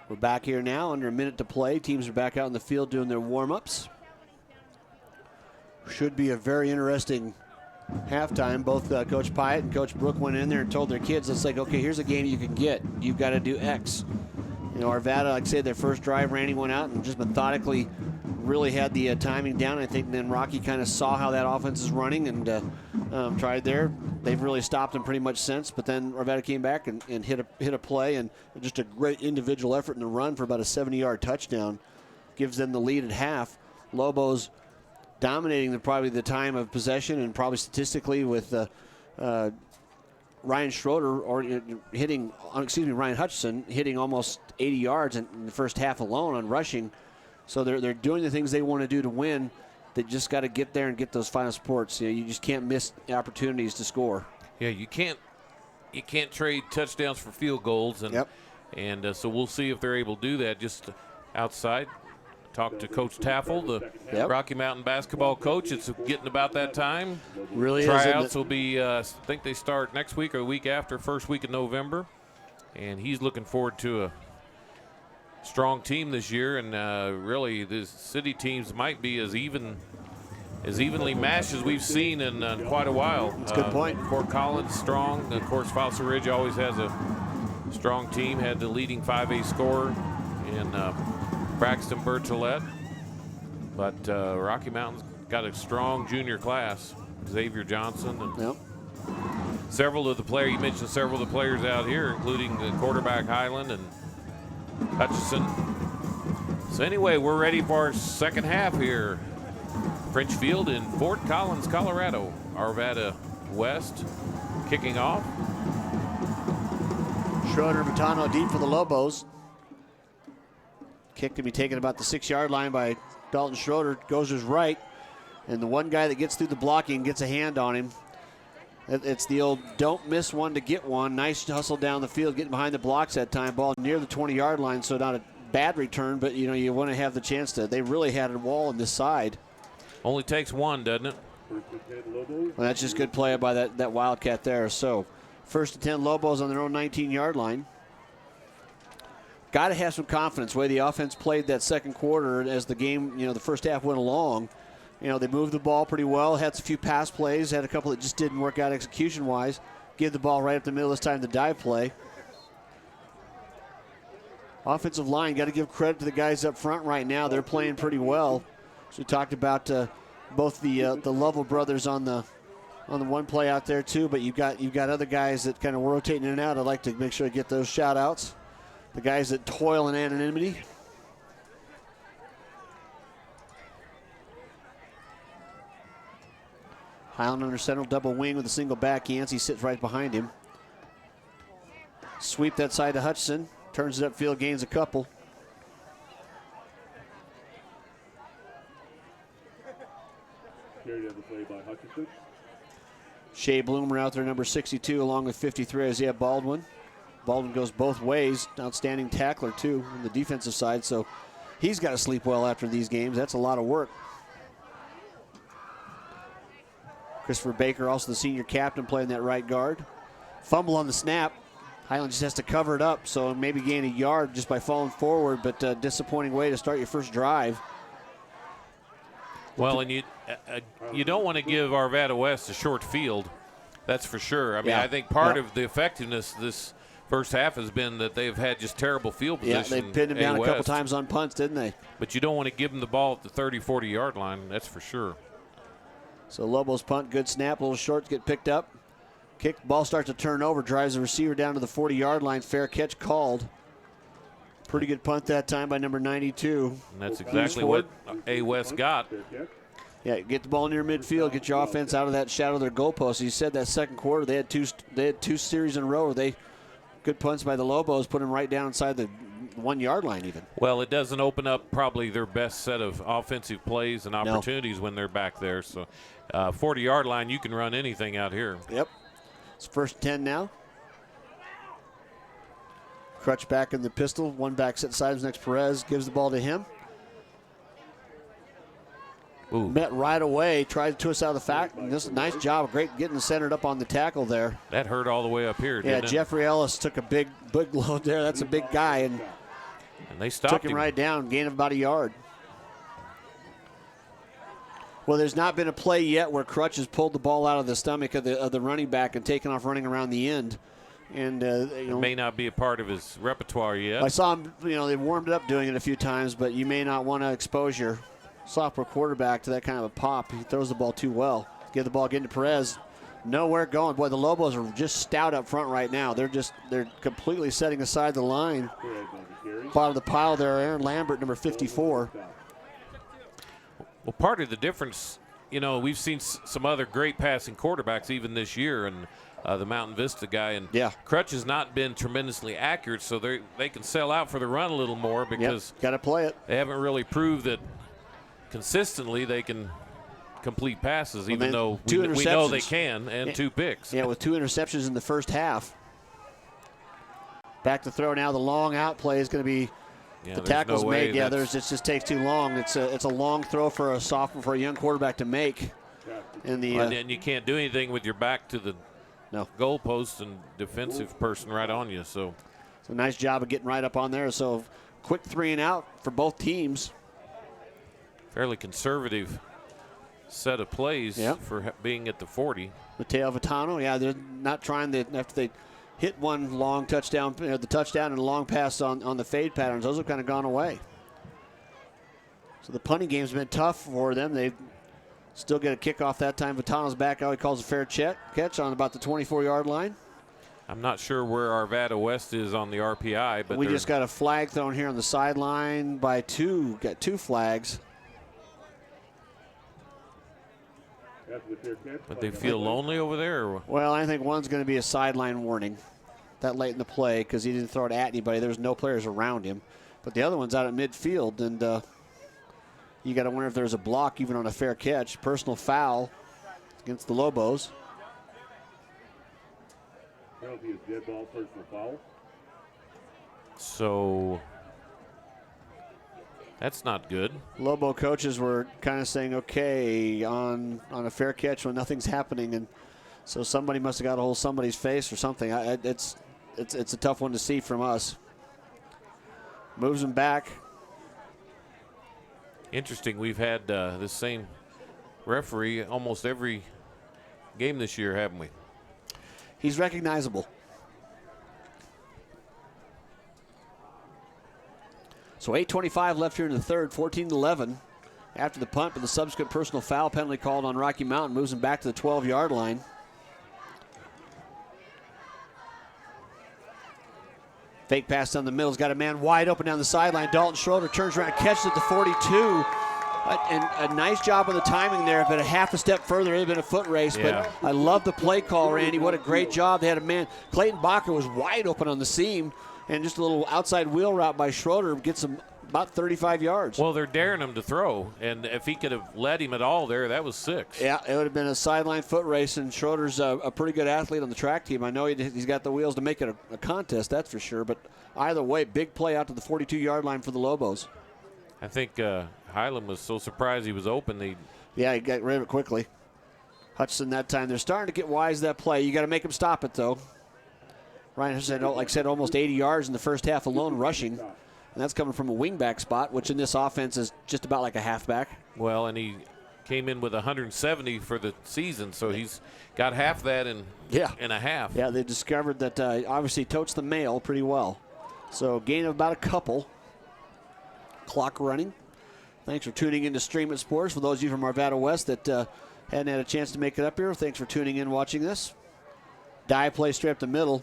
[SPEAKER 10] We're back here now, under a minute to play. Teams are back out in the field doing their warm-ups. Should be a very interesting halftime. Both Coach Pyatt and Coach Brook went in there and told their kids, it's like, okay, here's a game you can get. You've got to do X. You know, Arvada, like I said, their first drive, Randy went out and just methodically really had the timing down. I think then Rocky kind of saw how that offense is running and tried there. They've really stopped them pretty much since, but then Arvada came back and hit a play, and just a great individual effort in the run for about a 70-yard touchdown. Gives them the lead at half. Lobos dominating probably the time of possession, and probably statistically with Ryan Schrader Ryan Hutchinson hitting almost 80 yards in the first half alone on rushing. So they're doing the things they want to do to win. They just got to get there and get those final supports. You know, you just can't miss opportunities to score.
[SPEAKER 11] Yeah, you can't trade touchdowns for field goals, and so we'll see if they're able to do that. Just outside, talk to Coach Taffel, the Rocky Mountain basketball coach. It's getting about that time.
[SPEAKER 10] Really,
[SPEAKER 11] tryouts will be. I think they start next week or the week after, first week of November, and he's looking forward to a strong team this year. And really, the city teams might be as evenly matched as we've seen in quite a while.
[SPEAKER 10] That's a good point.
[SPEAKER 11] Fort Collins strong. Of course, Fossil Ridge always has a strong team. Had the leading 5A scorer in Braxton Bertolette. But Rocky Mountain's got a strong junior class. Xavier Johnson and several of the players. You mentioned several of the players out here, including the quarterback Highland and Hutchison. So anyway, we're ready for our second half here. French Field in Fort Collins, Colorado. Arvada West kicking off.
[SPEAKER 10] Schroeder Matano deep for the Lobos. Kick to be taken about the 6-yard line by Dalton Schroeder. Goes to his right. And the one guy that gets through the blocking gets a hand on him. It's the old don't miss one to get one. Nice hustle down the field, getting behind the blocks that time. Ball near the 20-yard line, so not a bad return, but you know, you want to have the chance to. They really had a wall on this side.
[SPEAKER 11] Only takes one, doesn't it?
[SPEAKER 10] Well, that's just good play by that Wildcat there. So first and 10 Lobos on their own 19-yard line. Got to have some confidence the way the offense played that second quarter as the game, the first half went along. They moved the ball pretty well, had a few pass plays, had a couple that just didn't work out execution-wise. Give the ball right up the middle this time, the dive play. Offensive line, got to give credit to the guys up front right now. They're playing pretty well. So we talked about both the Lovell brothers on the one play out there too, but you've got other guys that kind of rotating in and out. I'd like to make sure I get those shout-outs. The guys that toil in anonymity. Highland under center, double wing with a single back. Yancey sits right behind him. Sweep that side to Hutchinson. Turns it upfield, gains a couple.
[SPEAKER 12] Carried on the play by Hutchinson.
[SPEAKER 10] Shea Bloomer out there, number 62, along with 53, Isaiah Baldwin. Baldwin goes both ways. Outstanding tackler, too, on the defensive side. So he's got to sleep well after these games. That's a lot of work. Christopher Baker, also the senior captain, playing that right guard. Fumble on the snap. Highland just has to cover it up, so maybe gain a yard just by falling forward, but disappointing way to start your first drive.
[SPEAKER 11] Well, and you don't want to give Arvada West a short field, that's for sure. I mean, I think part of the effectiveness this first half has been that they've had just terrible field position.
[SPEAKER 10] Yeah, they pinned him down a couple times on punts, didn't they?
[SPEAKER 11] But you don't want to give them the ball at the 30, 40-yard line, that's for sure.
[SPEAKER 10] So Lobos punt, good snap, little short, get picked up. Kick, ball starts to turn over, drives the receiver down to the 40-yard line. Fair catch called. Pretty good punt that time by number 92.
[SPEAKER 11] And that's exactly what A. West got.
[SPEAKER 10] Yeah, get the ball near midfield, get your offense out of that shadow of their goalpost. You said that second quarter they had two series in a row where good punts by the Lobos, put them right down inside the 1-yard line even.
[SPEAKER 11] Well, it doesn't open up probably their best set of offensive plays and opportunities when they're back there. So 40-yard line, you can run anything out here.
[SPEAKER 10] Yep. It's first 10 now. Crutch back in the pistol. One back set sides next. Perez gives the ball to him.
[SPEAKER 11] Ooh.
[SPEAKER 10] Met right away. Tried to twist out of the fact. Just a nice job. Great getting centered up on the tackle there.
[SPEAKER 11] That hurt all the way up here, didn't it?
[SPEAKER 10] Jeffrey Ellis took a big load there. That's a big guy. And
[SPEAKER 11] And they stopped
[SPEAKER 10] him right down, gain of about a yard. Well, there's not been a play yet where Crutch has pulled the ball out of the stomach of the running back and taken off running around the end. And
[SPEAKER 11] it may not be a part of his repertoire yet.
[SPEAKER 10] I saw him, they warmed it up doing it a few times, but you may not want to expose your sophomore quarterback to that kind of a pop. He throws the ball too well. Give the ball again to Perez. Nowhere going. Boy, the Lobos are just stout up front right now. They're completely setting aside the line. Bottom of the pile there, Aaron Lambert, number 54.
[SPEAKER 11] Well, part of the difference, we've seen some other great passing quarterbacks even this year, and the Mountain Vista guy, and Crutch has not been tremendously accurate, so they can sell out for the run a little more because
[SPEAKER 10] got to play it.
[SPEAKER 11] They haven't really proved that consistently they can complete passes, even though we know they can, and 2 picks.
[SPEAKER 10] Yeah, with 2 interceptions in the first half. Back to throw now. The long out play is going to be the tackle's made. Yeah, it just takes too long. It's a long throw for a sophomore, for a young quarterback to make. And
[SPEAKER 11] you can't do anything with your back to the goalpost and defensive person right on you. So
[SPEAKER 10] it's a nice job of getting right up on there. So quick 3 and out for both teams.
[SPEAKER 11] Fairly conservative set of plays for being at the 40.
[SPEAKER 10] Mateo Vitano, they're not trying to, after they hit one long touchdown, the touchdown and a long pass on the fade patterns, those have kind of gone away. So the punting game's been tough for them. They still get a kickoff that time. Vitano's back out. He calls a fair catch on about the 24-yard line.
[SPEAKER 11] I'm not sure where Arvada West is on the RPI, but
[SPEAKER 10] we just got a flag thrown here on the sideline by 2. Got 2 flags.
[SPEAKER 11] But they feel lonely over there?
[SPEAKER 10] Well, I think one's going to be a sideline warning that late in the play because he didn't throw it at anybody. There's no players around him. But the other one's out at midfield, and you got to wonder if there's a block even on a fair catch. Personal foul against the Lobos.
[SPEAKER 12] Penalty is dead ball, personal foul.
[SPEAKER 11] So that's not good.
[SPEAKER 10] Lobo coaches were kind of saying, okay, on a fair catch when nothing's happening, and so somebody must have got a hold of somebody's face or something. It's a tough one to see from us. Moves him back.
[SPEAKER 11] Interesting. We've had the same referee almost every game this year, haven't we?
[SPEAKER 10] He's recognizable. So 8:25 left here in the third, 14-11 after the punt, but the subsequent personal foul penalty called on Rocky Mountain moves him back to the 12-yard line. Fake pass down the middle. He's got a man wide open down the sideline. Dalton Schrader turns around, catches it to 42. And a nice job on the timing there. If it had half a step further, it would have been a foot race. But I love the play call, Randy. What a great job. They had a man. Clayton Bacher was wide open on the seam. And just a little outside wheel route by Schrader gets him about 35 yards.
[SPEAKER 11] Well, they're daring him to throw. And if he could have led him at all there, that was 6.
[SPEAKER 10] Yeah, it would have been a sideline foot race. And Schroeder's a pretty good athlete on the track team. I know he's got the wheels to make it a contest, that's for sure. But either way, big play out to the 42-yard line for the Lobos.
[SPEAKER 11] I think Highland was so surprised he was open. He
[SPEAKER 10] got rid of it quickly. Hutchinson that time. They're starting to get wise to that play. You got to make them stop it, though. Ryan said, like I said, almost 80 yards in the first half alone rushing. And that's coming from a wingback spot, which in this offense is just about like a halfback.
[SPEAKER 11] Well, and he came in with 170 for the season, so he's got half that in a half.
[SPEAKER 10] Yeah, they discovered that obviously totes the mail pretty well. So gain of about a couple. Clock running. Thanks for tuning in to Stream It Sports. For those of you from Arvada West that hadn't had a chance to make it up here, thanks for tuning in watching this. Dive play straight up the middle.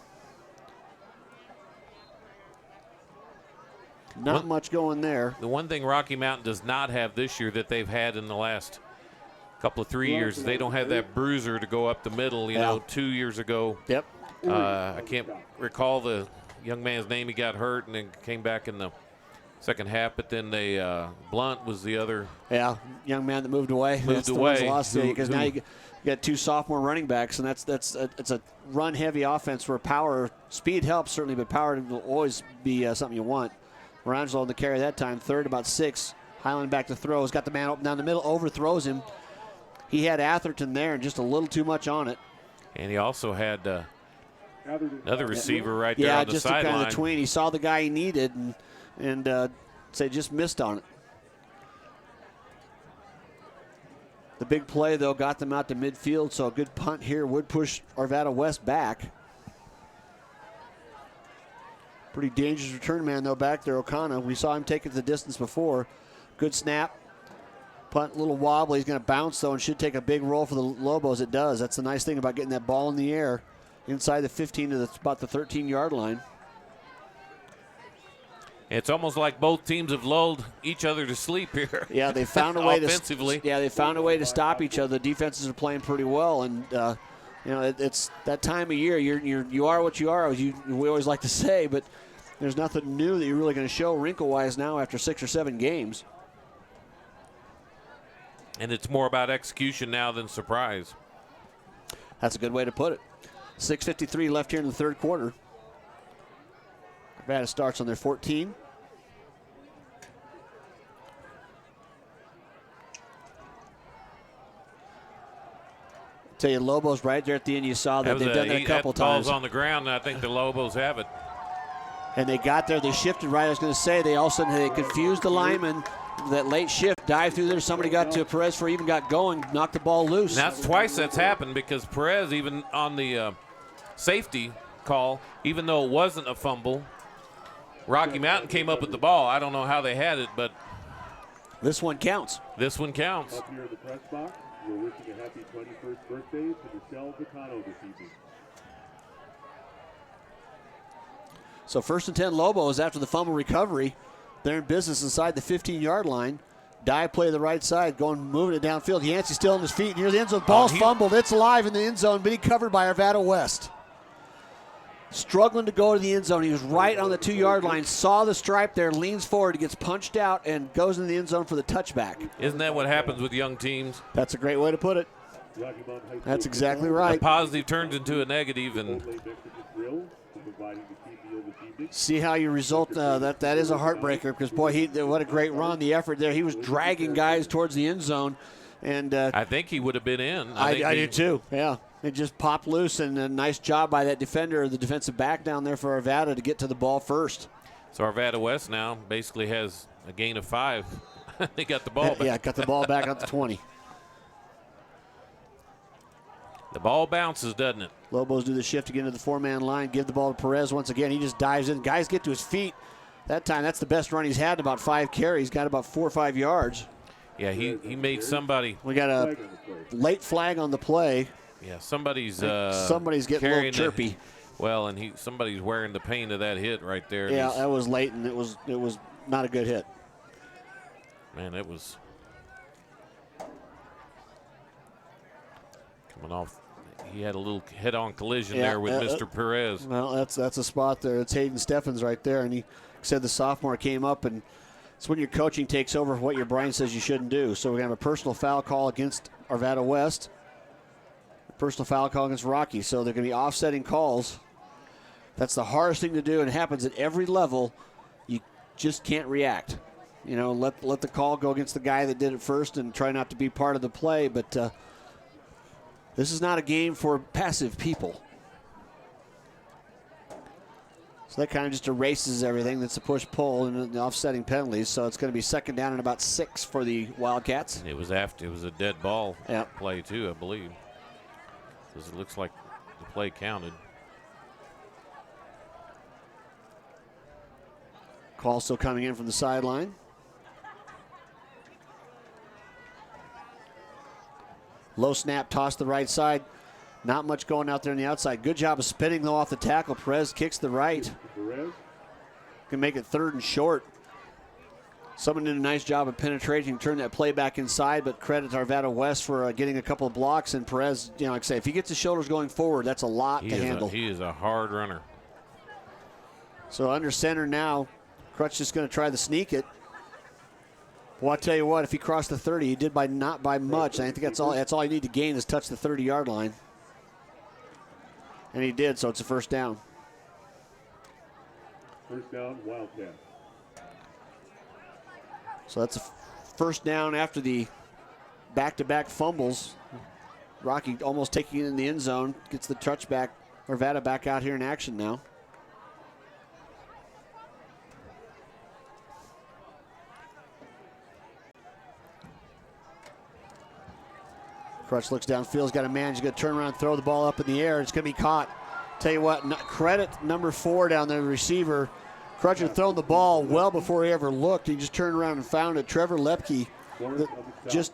[SPEAKER 10] Not much going there.
[SPEAKER 11] The one thing Rocky Mountain does not have this year that they've had in the last couple of 3 years is they don't have that bruiser to go up the middle. You know, 2 years ago.
[SPEAKER 10] Yep.
[SPEAKER 11] I can't recall the young man's name. He got hurt and then came back in the second half, but then they Blunt was the other.
[SPEAKER 10] Yeah, young man that moved away.
[SPEAKER 11] Because
[SPEAKER 10] now you got 2 sophomore running backs, and it's a run-heavy offense where speed helps certainly, but power will always be something you want. Morangelo on the carry that time, third, about 6. Highland back to throw. He's got the man open down the middle, overthrows him. He had Atherton there and just a little too much on it.
[SPEAKER 11] And he also had another receiver right there on the sideline.
[SPEAKER 10] Yeah, just kind of the tween. He saw the guy he needed, and and say just missed on it. The big play, though, got them out to midfield, so a good punt here would push Arvada West back. Pretty dangerous return man, though, back there, O'Connor. We saw him take it the distance before. Good snap. Punt, a little wobbly. He's going to bounce, though, and should take a big roll for the Lobos. It does. That's the nice thing about getting that ball in the air inside the 15 to about the 13-yard line.
[SPEAKER 11] It's almost like both teams have lulled each other to sleep here.
[SPEAKER 10] Yeah, they found a way
[SPEAKER 11] offensively.
[SPEAKER 10] They found a way to stop each other. The defenses are playing pretty well, and it's that time of year. You are what you are. We always like to say, but there's nothing new that you're really going to show wrinkle-wise now after 6 or 7 games.
[SPEAKER 11] And it's more about execution now than surprise.
[SPEAKER 10] That's a good way to put it. 6:53 left here in the third quarter. Arvada starts on their 14. Tell you, Lobos right there at the end, you saw that they've done that a couple times.
[SPEAKER 11] Ball's on the ground, and I think the Lobos have it.
[SPEAKER 10] And they got there, they shifted right. I was going to say, they all of a sudden they confused the lineman. That late shift, dive through there. Somebody got to Perez for even got going, knocked the ball loose.
[SPEAKER 11] And that's twice that's happened because Perez, even on the safety call, even though it wasn't a fumble, Rocky Mountain came up with the ball. I don't know how they had it, but
[SPEAKER 10] this one counts.
[SPEAKER 11] This one counts.
[SPEAKER 12] Up here in the press box, we're wishing a happy 21st birthday to Michelle Vicano this evening.
[SPEAKER 10] So 1st and 10 Lobos after the fumble recovery. They're in business inside the 15-yard line. Dive play to the right side, moving it downfield. Yancey still on his feet near the end zone. Ball's fumbled. It's live in the end zone, but he covered by Arvada West. Struggling to go to the end zone. He was right on the 2-yard line. Saw the stripe there, leans forward, gets punched out, and goes in the end zone for the touchback.
[SPEAKER 11] Isn't that what happens with young teams?
[SPEAKER 10] That's a great way to put it. That's exactly right.
[SPEAKER 11] A positive turns into a negative, and
[SPEAKER 10] see how you result. That is a heartbreaker because, boy, what a great run. The effort there. He was dragging guys towards the end zone. And
[SPEAKER 11] I think he would have been in.
[SPEAKER 10] I do too, yeah. It just popped loose, and a nice job by that defender, the defensive back down there for Arvada to get to the ball first.
[SPEAKER 11] So Arvada West now basically has a gain of 5. They got the ball back.
[SPEAKER 10] Yeah, got the ball back at the 20.
[SPEAKER 11] The ball bounces, doesn't it?
[SPEAKER 10] Lobos do the shift to get into the 4-man line, give the ball to Perez once again. He just dives in. Guys get to his feet. That time, that's the best run he's had in about 5 carries. Got about 4 or 5 yards.
[SPEAKER 11] Yeah, he made somebody.
[SPEAKER 10] We got a late flag on the play.
[SPEAKER 11] Yeah, somebody's
[SPEAKER 10] getting a little chirpy.
[SPEAKER 11] And somebody's wearing the pain of that hit right there.
[SPEAKER 10] Yeah, that was late, and it was not a good hit.
[SPEAKER 11] Man, it was coming off. He had a little head-on collision there with Mr. Perez.
[SPEAKER 10] Well, that's a spot there. It's Hayden Steffens right there, and he said the sophomore came up, and it's when your coaching takes over what your brain says you shouldn't do. So we're going to have a personal foul call against Arvada West, a personal foul call against Rocky. So they're going to be offsetting calls. That's the hardest thing to do, and it happens at every level. You just can't react. You know, let the call go against the guy that did it first and try not to be part of the play, but this is not a game for passive people. So that kind of just erases everything. That's a push-pull and the offsetting penalties. So it's going to be 2nd down and about 6 for the Wildcats.
[SPEAKER 11] It was a dead ball play too, I believe. Because it looks like the play counted.
[SPEAKER 10] Call still coming in from the sideline. Low snap, toss the right side. Not much going out there on the outside. Good job of spinning, though, off the tackle. Perez kicks the right. Can make it 3rd and short. Someone did a nice job of penetrating, turn that play back inside, but credit to Arvada West for getting a couple of blocks. And Perez, like I say, if he gets his shoulders going forward, that's a lot to handle.
[SPEAKER 11] He is a hard runner.
[SPEAKER 10] So under center now, Crutch just going to try to sneak it. Well, I'll tell you what, if he crossed the 30, he did not by much. I think that's all you need to gain is touch the 30-yard line. And he did, so it's a 1st down.
[SPEAKER 12] 1st down, Wildcats.
[SPEAKER 10] So that's a 1st down after the back-to-back fumbles. Rocky almost taking it in the end zone, gets the touchback. Arvada back out here in action now. Crutch looks downfield. He's got a man. He's going to turn around and throw the ball up in the air. It's going to be caught. Tell you what, credit number 4 down there, the receiver. Crutch had thrown the ball well before he ever looked. He just turned around and found it. Trevor Lepke just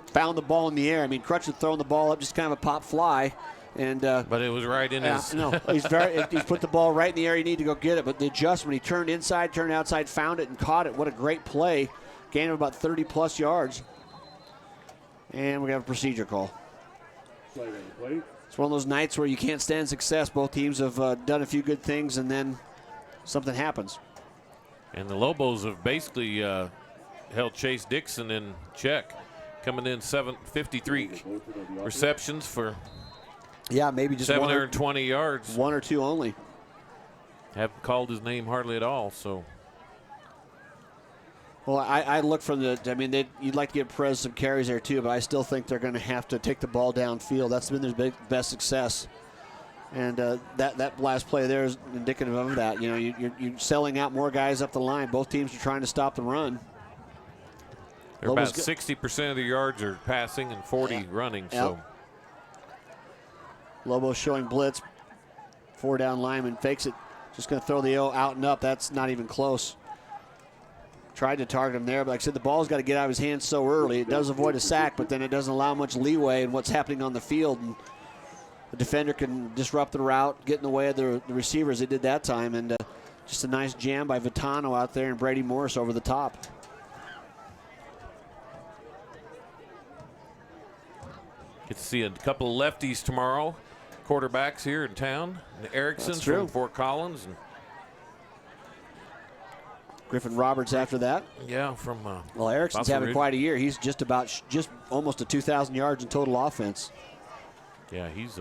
[SPEAKER 10] found the ball in the air. I mean, Crutch had thrown the ball up, just kind of a pop fly. And
[SPEAKER 11] but it was right in his.
[SPEAKER 10] No, he's put the ball right in the air. You need to go get it. But the adjustment, he turned inside, turned outside, found it, and caught it. What a great play. Gain of about 30-plus yards. And we have a procedure call. It's one of those nights where you can't stand success. Both teams have done a few good things, and then something happens.
[SPEAKER 11] And the Lobos have basically held Chase Dixon in check, coming in 753 receptions for
[SPEAKER 10] maybe just
[SPEAKER 11] 720 yards.
[SPEAKER 10] 1 or 2 only.
[SPEAKER 11] Haven't called his name hardly at all. So.
[SPEAKER 10] Well, I look from you'd like to give Perez some carries there too, but I still think they're going to have to take the ball downfield. That's been their best success. And that last play there is indicative of that. You know, you're selling out more guys up the line. Both teams are trying to stop the run.
[SPEAKER 11] They're about 60% of the yards are passing and 40 running. So
[SPEAKER 10] Lobos showing blitz. 4 down lineman fakes it. Just going to throw the O out and up. That's not even close. Tried to target him there, but like I said, the ball's got to get out of his hands so early. It does avoid a sack, but then it doesn't allow much leeway in what's happening on the field. And the defender can disrupt the route, get in the way of the receivers. They did that time, and just a nice jam by Vitano out there and Brady Morris over the top.
[SPEAKER 11] Get to see a couple of lefties tomorrow, quarterbacks here in town. The Ericksons from Fort Collins. And
[SPEAKER 10] Griffin Roberts after that.
[SPEAKER 11] Yeah, from
[SPEAKER 10] well, Erickson's having quite a year. He's just almost to 2,000 yards in total offense.
[SPEAKER 11] Yeah, he's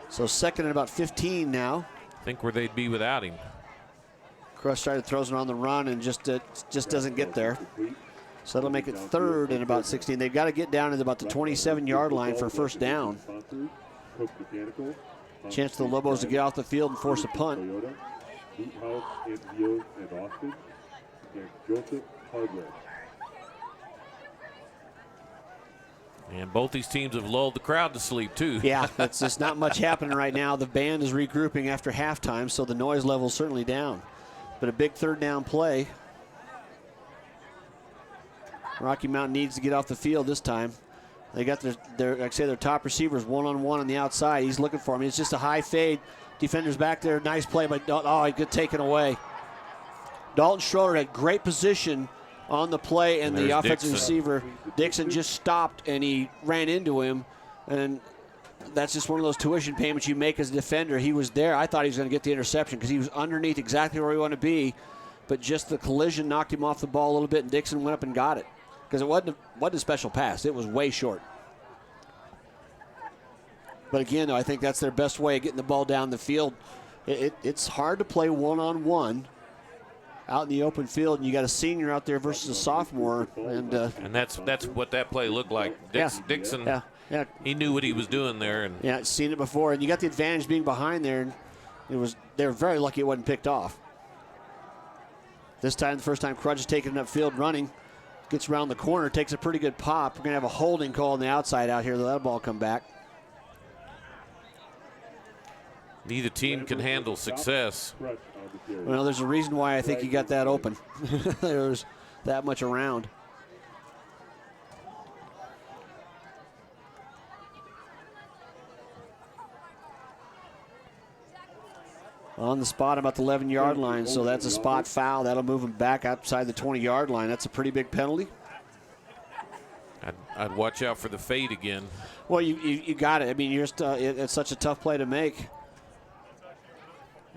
[SPEAKER 10] so second and about 15 now.
[SPEAKER 11] I think where they'd be without him.
[SPEAKER 10] Crush started throws it on the run and just doesn't get there. So that'll make it third and about 16. They've got to get down to about the 27-yard line for first down. Chance for the Lobos to get off the field and force a punt.
[SPEAKER 11] And both these teams have lulled the crowd to sleep, too.
[SPEAKER 10] Yeah, that's just not much happening right now. The band is regrouping after halftime, so the noise level is certainly down. But a big third down play. Rocky Mountain needs to get off the field this time. They got their top receivers one-on-one on the outside. He's looking for him. It's just a high fade. Defender's back there. Nice play, but he got taken away. Dalton Schrader had great position on the play, and the offensive receiver, Dixon, just stopped, and he ran into him. And that's just one of those tuition payments you make as a defender. He was there. I thought he was going to get the interception because he was underneath exactly where he wanted to be, but just the collision knocked him off the ball a little bit, and Dixon went up and got it because it wasn't a special pass. It was way short. But again, though, I think that's their best way of getting the ball down the field. It's hard to play one-on-one out in the open field, and you got a senior out there versus a sophomore, and
[SPEAKER 11] that's what that play looked like. Dixon, he knew what he was doing there, and
[SPEAKER 10] seen it before. And you got the advantage being behind there, and they were very lucky it wasn't picked off. This time, the first time Crudge is taking it upfield, running, gets around the corner, takes a pretty good pop. We're gonna have a holding call on the outside out here. That ball come back.
[SPEAKER 11] Neither team can handle success.
[SPEAKER 10] Well, there's a reason why I think you got that open. There's that much around. On the spot about the 11-yard line, so that's a spot foul. That'll move him back outside the 20-yard line. That's a pretty big penalty.
[SPEAKER 11] I'd watch out for the fade again.
[SPEAKER 10] Well, you got it. I mean, it's such a tough play to make.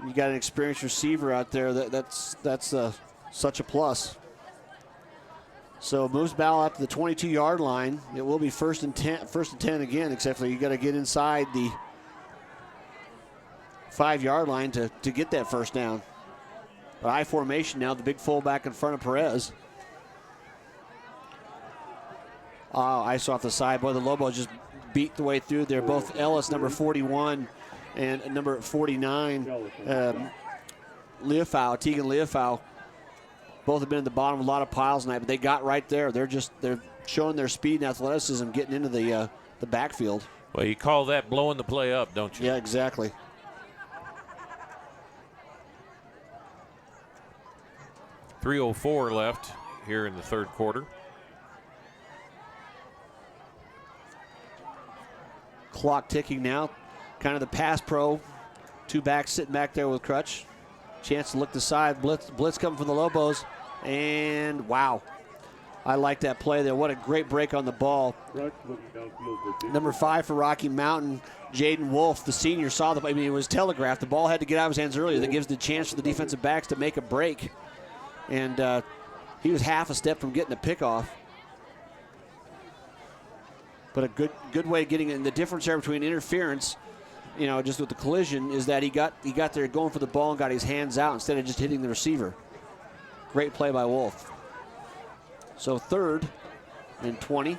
[SPEAKER 10] You got an experienced receiver out there. That's such a plus. So moves ball out to the 22-yard line. It will be first and 10 again, except for you got to get inside the 5-yard line to get that first down. I formation now, the big fullback in front of Perez. Ice off the side. Boy, the Lobos just beat the way through there. Both Ellis, number 41, and number 49, Tegan Leofau, both have been at the bottom of a lot of piles tonight, but they got right there. They're showing their speed and athleticism, getting into the the backfield.
[SPEAKER 11] Well, you call that blowing the play up, don't you?
[SPEAKER 10] Yeah, exactly.
[SPEAKER 11] .304 left here in the third quarter.
[SPEAKER 10] Clock ticking now. Kind of the pass pro. 2 backs sitting back there with Crutch. Chance to look the side. Blitz coming from the Lobos. And wow. I like that play there. What a great break on the ball. Number 5 for Rocky Mountain, Jaden Wolf, the senior, saw the, it was telegraphed. The ball had to get out of his hands earlier. That gives the chance for the defensive backs to make a break. And he was half a step from getting a pick off. But a good way of getting it. And the difference there between interference, just with the collision, is that he got there going for the ball and got his hands out instead of just hitting the receiver. Great play by Wolf. So 3rd and 20.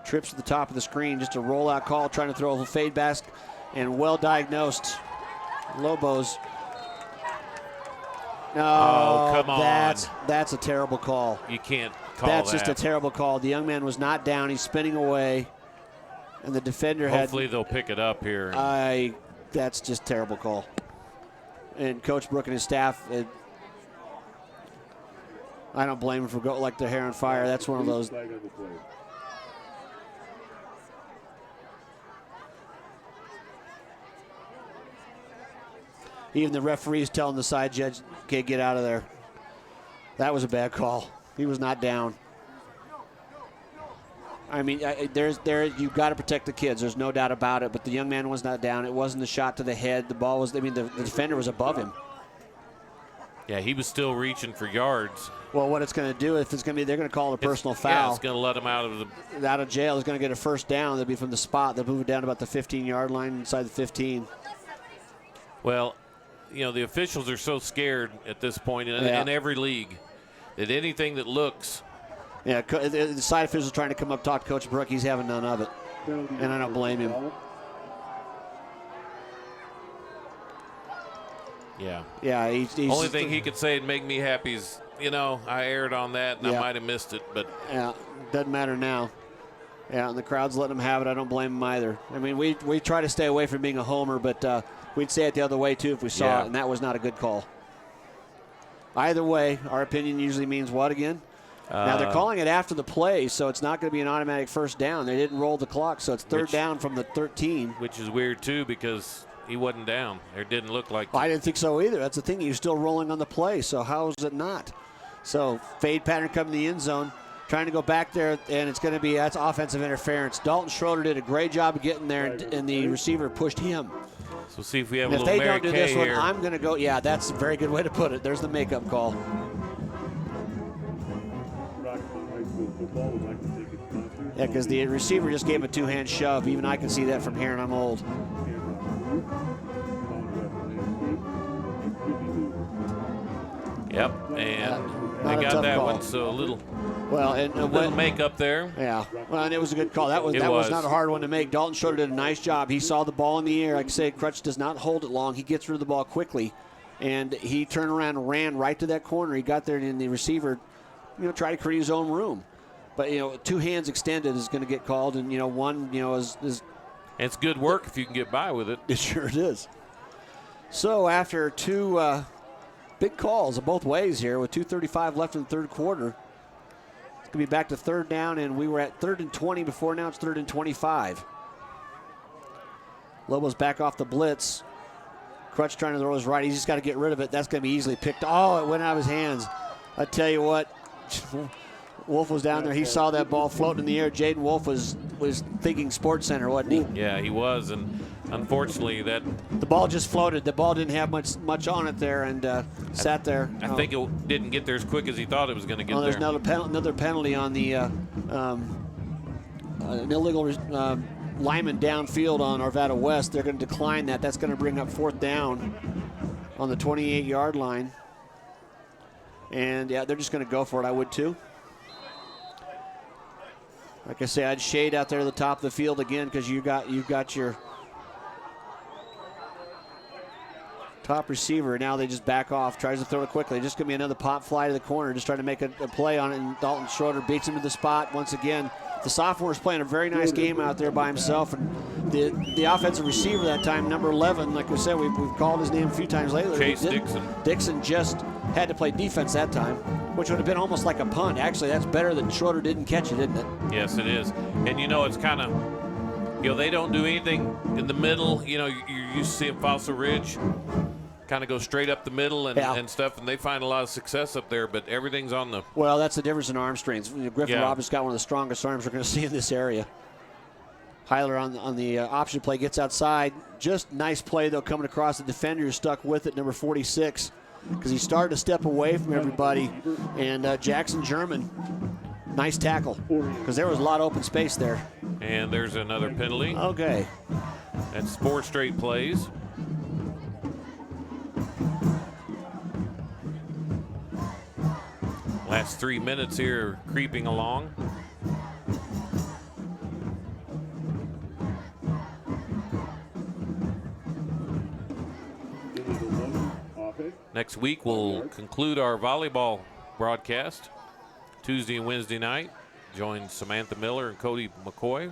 [SPEAKER 10] Trips to the top of the screen, just a rollout call, trying to throw a fade basket, and well diagnosed. Lobos. No,
[SPEAKER 11] Oh, come on.
[SPEAKER 10] That's a terrible call.
[SPEAKER 11] You can't call
[SPEAKER 10] That's
[SPEAKER 11] that.
[SPEAKER 10] just a terrible call. The young man was not down. He's spinning away, and the defender
[SPEAKER 11] Hopefully they'll pick it up here.
[SPEAKER 10] That's just a terrible call. And Coach Brook and his staff, I don't blame him for going like their hair on fire. That's one of those. Even the referee's telling the side judge, okay, get out of there. That was a bad call. He was not down. I mean, you've got to protect the kids. There's no doubt about it. But the young man was not down. It wasn't a shot to the head. The ball was, the defender was above him.
[SPEAKER 11] Yeah, he was still reaching for yards.
[SPEAKER 10] Well, what it's going to do, if it's going to be, they're going to call a personal foul.
[SPEAKER 11] Yeah, it's going to let him out of
[SPEAKER 10] jail. He's going to get a first down. They'll be from the spot. They'll move it down about the 15-yard line inside the 15.
[SPEAKER 11] Well, the officials are so scared at this point in every league that anything that looks.
[SPEAKER 10] Yeah, the side official's trying to come up, talk to Coach Brook. He's having none of it, and I don't blame him.
[SPEAKER 11] Yeah.
[SPEAKER 10] Yeah. He's
[SPEAKER 11] only thing he could say to make me happy is, I erred on that and I might have missed it, but
[SPEAKER 10] yeah, doesn't matter now. Yeah, and the crowd's letting him have it. I don't blame him either. I mean, we try to stay away from being a homer, but we'd say it the other way too if we saw it, and that was not a good call. Either way, our opinion usually means what again? Now they're calling it after the play, so it's not going to be an automatic first down. They didn't roll the clock, so it's third down from the 13.
[SPEAKER 11] Which is weird too because he wasn't down. It didn't look like.
[SPEAKER 10] I didn't think so either. That's the thing. He was still rolling on the play, so how is it not? So fade pattern coming to the end zone, trying to go back there, and it's going to be that's offensive interference. Dalton Schrader did a great job of getting there, and the receiver pushed him.
[SPEAKER 11] So see if we have
[SPEAKER 10] and
[SPEAKER 11] a
[SPEAKER 10] if
[SPEAKER 11] little
[SPEAKER 10] they
[SPEAKER 11] Mary
[SPEAKER 10] don't do
[SPEAKER 11] Kay
[SPEAKER 10] this one,
[SPEAKER 11] here.
[SPEAKER 10] I'm going to go. Yeah, that's a very good way to put it. There's the makeup call. Yeah, because the receiver just gave him a two-hand shove. Even I can see that from here, and I'm old.
[SPEAKER 11] Yep, and I got that
[SPEAKER 10] call.
[SPEAKER 11] one, so a little.
[SPEAKER 10] Well, and
[SPEAKER 11] a little makeup there.
[SPEAKER 10] Yeah, well, and it was a good call. That was not a hard one to make. Dalton Schroeder did a nice job. He saw the ball in the air. Like I say, Crutch does not hold it long. He gets rid of the ball quickly, and he turned around and ran right to that corner. He got there, and the receiver, tried to create his own room. But two hands extended is going to get called, and one, is. And
[SPEAKER 11] it's good work if you can get by with it.
[SPEAKER 10] It sure is. So after two big calls both ways here, with 2:35 left in the third quarter. It's going to be back to third down, and we were at 3rd and 20 before. Now it's 3rd and 25. Lobos back off the blitz. Crutch trying to throw his right. He's just got to get rid of it. That's going to be easily picked. Oh, it went out of his hands. I tell you what, Wolf was down there. He saw that ball floating in the air. Jaden Wolf was thinking Sports Center, wasn't he?
[SPEAKER 11] Yeah, he was, and unfortunately
[SPEAKER 10] the ball just floated. The ball didn't have much on it there, and sat there.
[SPEAKER 11] I think it didn't get there as quick as he thought it was going to get there.
[SPEAKER 10] There's another penalty on the an illegal lineman downfield on Arvada West. They're going to decline that. That's going to bring up 4th down on the 28-yard line. And yeah, they're just going to go for it. I would too. Like I say, I'd shade out there at the top of the field again because you've got your top receiver. Now they just back off, tries to throw it quickly. Just going to be another pop fly to the corner, just trying to make a play on it. And Dalton Schroeder beats him to the spot once again. The sophomore is playing a very nice game out there by himself, and the offensive receiver that time, number 11, like we said, we've called his name a few times lately.
[SPEAKER 11] Chase Dixon.
[SPEAKER 10] Dixon just had to play defense that time, which would have been almost like a punt. Actually, that's better than Schrader didn't catch it, isn't it?
[SPEAKER 11] Yes, it is. And it's kind of, they don't do anything in the middle. You're used to seeing Fossil Ridge kind of go straight up the middle and stuff, and they find a lot of success up there, but everything's on the...
[SPEAKER 10] Well, that's the difference in arm strength. Griffin Roberts got one of the strongest arms we're going to see in this area. Heiler on the option play gets outside. Just nice play, though, coming across. The defender is stuck with it, number 46, because he started to step away from everybody. And Jackson German, nice tackle, because there was a lot of open space there.
[SPEAKER 11] And there's another penalty.
[SPEAKER 10] Okay.
[SPEAKER 11] That's 4 straight plays. Last 3 minutes here creeping along. Next week we'll conclude our volleyball broadcast. Tuesday and Wednesday night. Join Samantha Miller and Cody McCoy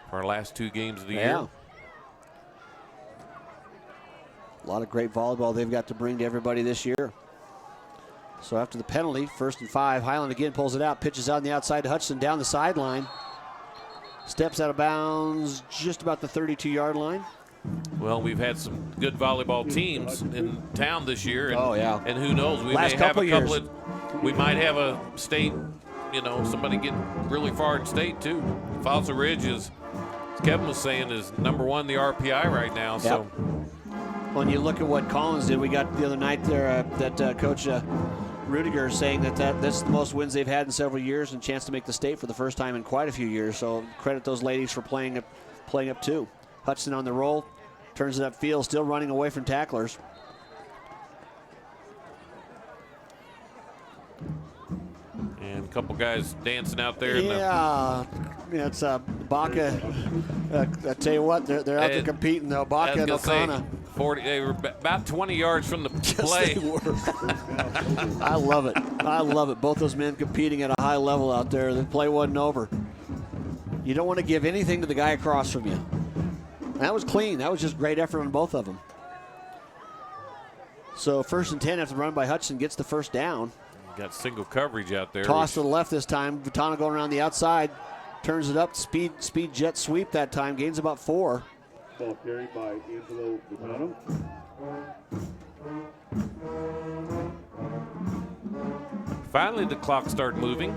[SPEAKER 11] for our last 2 games of the year.
[SPEAKER 10] A lot of great volleyball they've got to bring to everybody this year. So after the penalty, 1st and 5, Highland again pulls it out, pitches on the outside to Hudson down the sideline. Steps out of bounds just about the 32-yard line.
[SPEAKER 11] Well, we've had some good volleyball teams in town this year. And, and who knows, we
[SPEAKER 10] Last
[SPEAKER 11] may have a couple
[SPEAKER 10] years.
[SPEAKER 11] we might have a state, somebody get really far in state too. Fossil Ridge is, as Kevin was saying, is number 1 in the RPI right now.
[SPEAKER 10] Yep.
[SPEAKER 11] So
[SPEAKER 10] when you look at what Collins did, we got the other night there that Coach Rudiger is saying that this is the most wins they've had in several years and chance to make the state for the first time in quite a few years. So credit those ladies for playing up too. Hudson on the roll, turns it upfield, still running away from tacklers.
[SPEAKER 11] and a couple guys dancing out there.
[SPEAKER 10] It's Baca. I tell you what, they're out there competing though. Baca and O'Connor.
[SPEAKER 11] They were about 20 yards from the play.
[SPEAKER 10] Yes, they were. I love it. I love it. Both those men competing at a high level out there. The play wasn't over. You don't want to give anything to the guy across from you. That was clean. That was just great effort on both of them. So 1st and 10 after the run by Hudson gets the first down.
[SPEAKER 11] Got single coverage out there.
[SPEAKER 10] Toss to the left this time. Vitano going around the outside. Turns it up. Speed jet sweep that time. Gains about 4.
[SPEAKER 12] Ball carried by Angelo Vitano.
[SPEAKER 11] Finally, the clock started moving.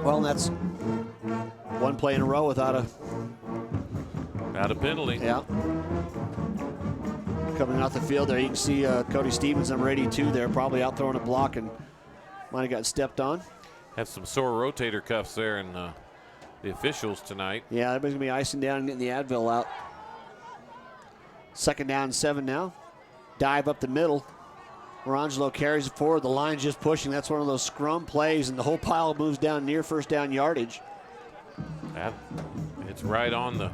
[SPEAKER 10] Well, that's one play in a row without a
[SPEAKER 11] penalty.
[SPEAKER 10] Yeah. Coming out the field there, you can see Cody Stevens, number 82 there, probably out throwing a block and might have gotten stepped on.
[SPEAKER 11] Have some sore rotator cuffs there in the officials tonight.
[SPEAKER 10] Yeah, everybody's going to be icing down and getting the Advil out. 2nd down and 7 now. Dive up the middle. Orangelo carries it forward. The line's just pushing. That's one of those scrum plays, and the whole pile moves down near first down yardage.
[SPEAKER 11] It's right on the.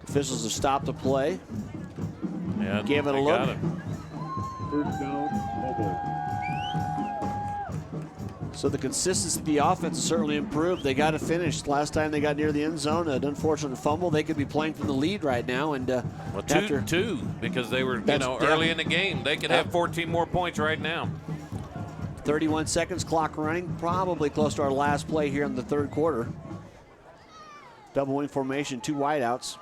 [SPEAKER 10] Officials have stopped the play.
[SPEAKER 11] Yeah,
[SPEAKER 10] gave it a look.
[SPEAKER 12] First down, Lobos.
[SPEAKER 10] So the consistency of the offense has certainly improved. They got it finished. Last time they got near the end zone, an unfortunate fumble. They could be playing from the lead right now. And
[SPEAKER 11] well, two, because they were early in the game. They could have 14 more points right now.
[SPEAKER 10] 31 seconds, clock running. Probably close to our last play here in the 3rd quarter. Double wing formation, 2 wideouts.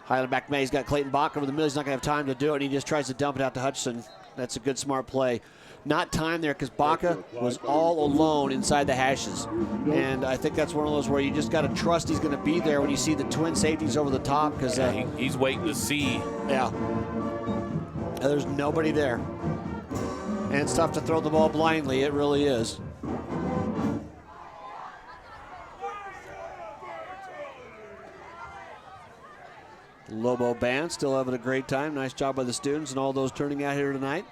[SPEAKER 10] Highland back May. He's got Clayton Bach over the middle. He's not going to have time to do it, and he just tries to dump it out to Hudson. That's a good, smart play. Not time there because Baca was all alone inside the hashes. And I think that's one of those where you just got to trust he's going to be there when you see the twin safeties over the top. Because
[SPEAKER 11] he's waiting to see.
[SPEAKER 10] Yeah. There's nobody there. And it's tough to throw the ball blindly. It really is. Lobo band still having a great time. Nice job by the students and all those turning out here tonight.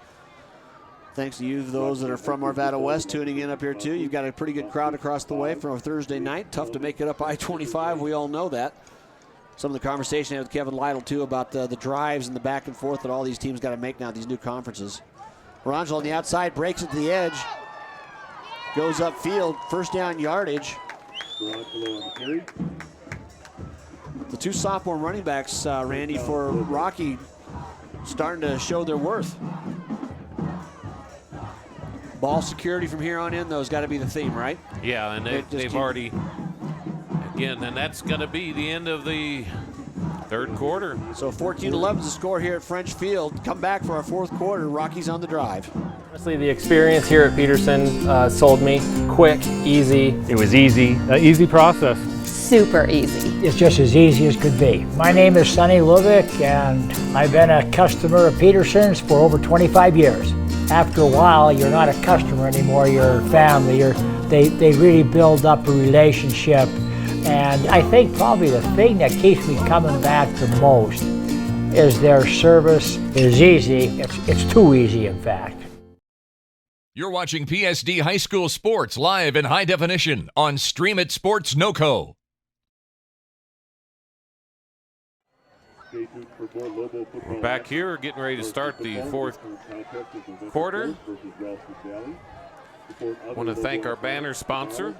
[SPEAKER 10] Thanks to you, those that are from Arvada West, tuning in up here too. You've got a pretty good crowd across the way for a Thursday night. Tough to make it up I-25. We all know that. Some of the conversation I had with Kevin Lytle too about the drives and the back and forth that all these teams got to make now, these new conferences. Rangel on the outside, breaks it to the edge. Goes upfield, first down yardage. The two sophomore running backs, Randy, for Rocky, starting to show their worth. Ball security from here on in, though, has got to be the theme, right?
[SPEAKER 11] Yeah, and they've already, again, and that's going to be the end of the third quarter.
[SPEAKER 10] So 14-11 is the score here at French Field. Come back for our fourth quarter. Rockies on the drive.
[SPEAKER 4] Honestly, the experience here at Pedersen sold me. Quick, easy.
[SPEAKER 5] It was easy, easy process.
[SPEAKER 1] Super easy.
[SPEAKER 6] It's just as easy as could be. My name is Sonny Lubick, and I've been a customer of Pedersen's for over 25 years. After a while, you're not a customer anymore, you're family. They really build up a relationship. And I think probably the thing that keeps me coming back the most is their service is easy. It's too easy, in fact.
[SPEAKER 9] You're watching PSD High School Sports live in high definition on It Sports NoCo.
[SPEAKER 11] We're back here getting ready to start the fourth quarter. I want to thank our banner sponsor,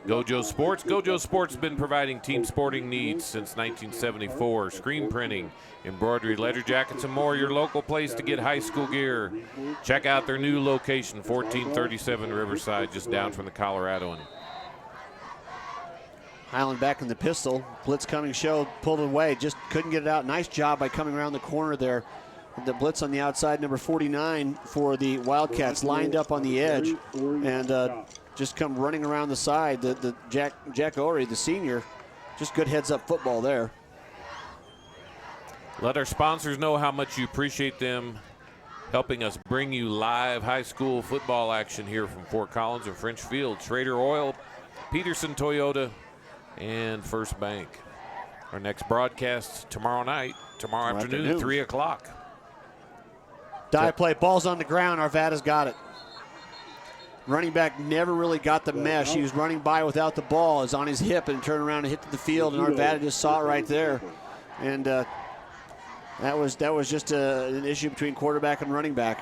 [SPEAKER 11] GoJo Sports. GoJo Sports has been providing team sporting needs since 1974. Screen printing, embroidery, leather jackets, and more. Your local place to get high school gear. Check out their new location, 1437 Riverside, just down from the Coloradoan.
[SPEAKER 10] Highland back in the pistol. Blitz coming, show, pulled away, just couldn't get it out. Nice job by coming around the corner there. The blitz on the outside, number 49 for the Wildcats, lined up on the edge and just come running around the side. The Jack Ory, the senior, just good heads-up football there.
[SPEAKER 11] Let our sponsors know how much you appreciate them helping us bring you live high school football action here from Fort Collins and French Field. Schrader Oil, Pedersen Toyota, and First Bank. Our next broadcast tomorrow afternoon, 3 o'clock.
[SPEAKER 10] Dive play, ball's on the ground. Arvada's got it. Running back never really got the mesh. He was running by without the ball. It's on his hip and turned around and hit the field, and Arvada just saw it right there. And that was just an issue between quarterback and running back.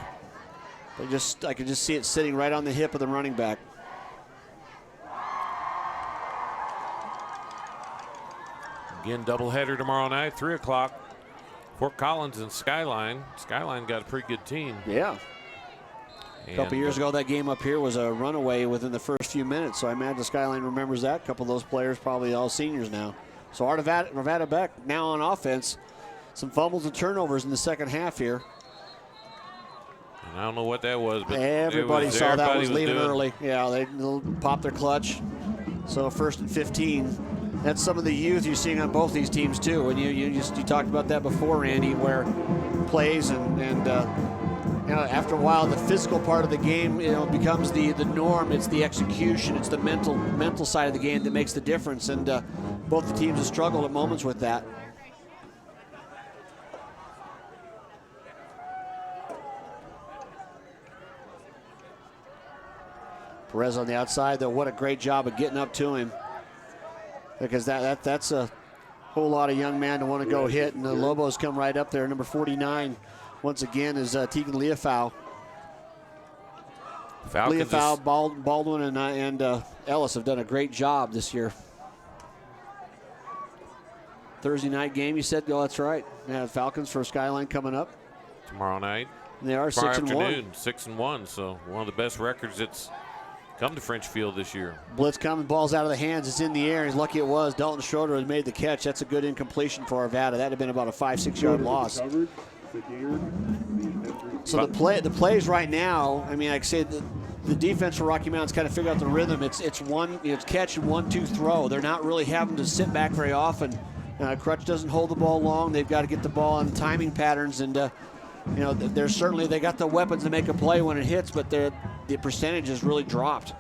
[SPEAKER 10] I could just see it sitting right on the hip of the running back.
[SPEAKER 11] Again, doubleheader tomorrow night, 3 o'clock. Fort Collins and Skyline. Skyline got a pretty good team.
[SPEAKER 10] Yeah. A couple years ago, that game up here was a runaway within the first few minutes, so I imagine Skyline remembers that. A couple of those players probably all seniors now. So Arvada Beck now on offense. Some fumbles and turnovers in the second half here.
[SPEAKER 11] And I don't know what that was, but
[SPEAKER 10] everybody saw that was leaving early. Yeah, they popped their clutch. So 1st and 15. That's some of the youth you're seeing on both these teams too. And you talked about that before, Randy, where plays and after a while the physical part of the game becomes the norm. It's the execution. It's the mental side of the game that makes the difference. And both the teams have struggled at moments with that. Perez on the outside, though. What a great job of getting up to him. Because that's a whole lot of young man to want to go hit, and the Lobos come right up there. Number 49, once again, is Tegan Leofau. Leofau, Baldwin, and Ellis have done a great job this year. Thursday night game, you said? Oh, that's right. Yeah, Falcons for Skyline coming up
[SPEAKER 11] tomorrow night.
[SPEAKER 10] And they are 6-1.
[SPEAKER 11] 6-1. So one of the best records that's come to French Field this year.
[SPEAKER 10] Blitz coming, ball's out of the hands. It's in the air. He's lucky it was. Dalton Schroeder had made the catch. That's a good incompletion for Arvada. That had been about a 5-6 yard loss. So the plays right now, I mean, like I said, the defense for Rocky Mountain's kind of figured out the rhythm. It's catch and 1-2 throw. They're not really having to sit back very often. Crutch doesn't hold the ball long. They've got to get the ball on timing patterns, and they got the weapons to make a play when it hits, but the percentage has really dropped.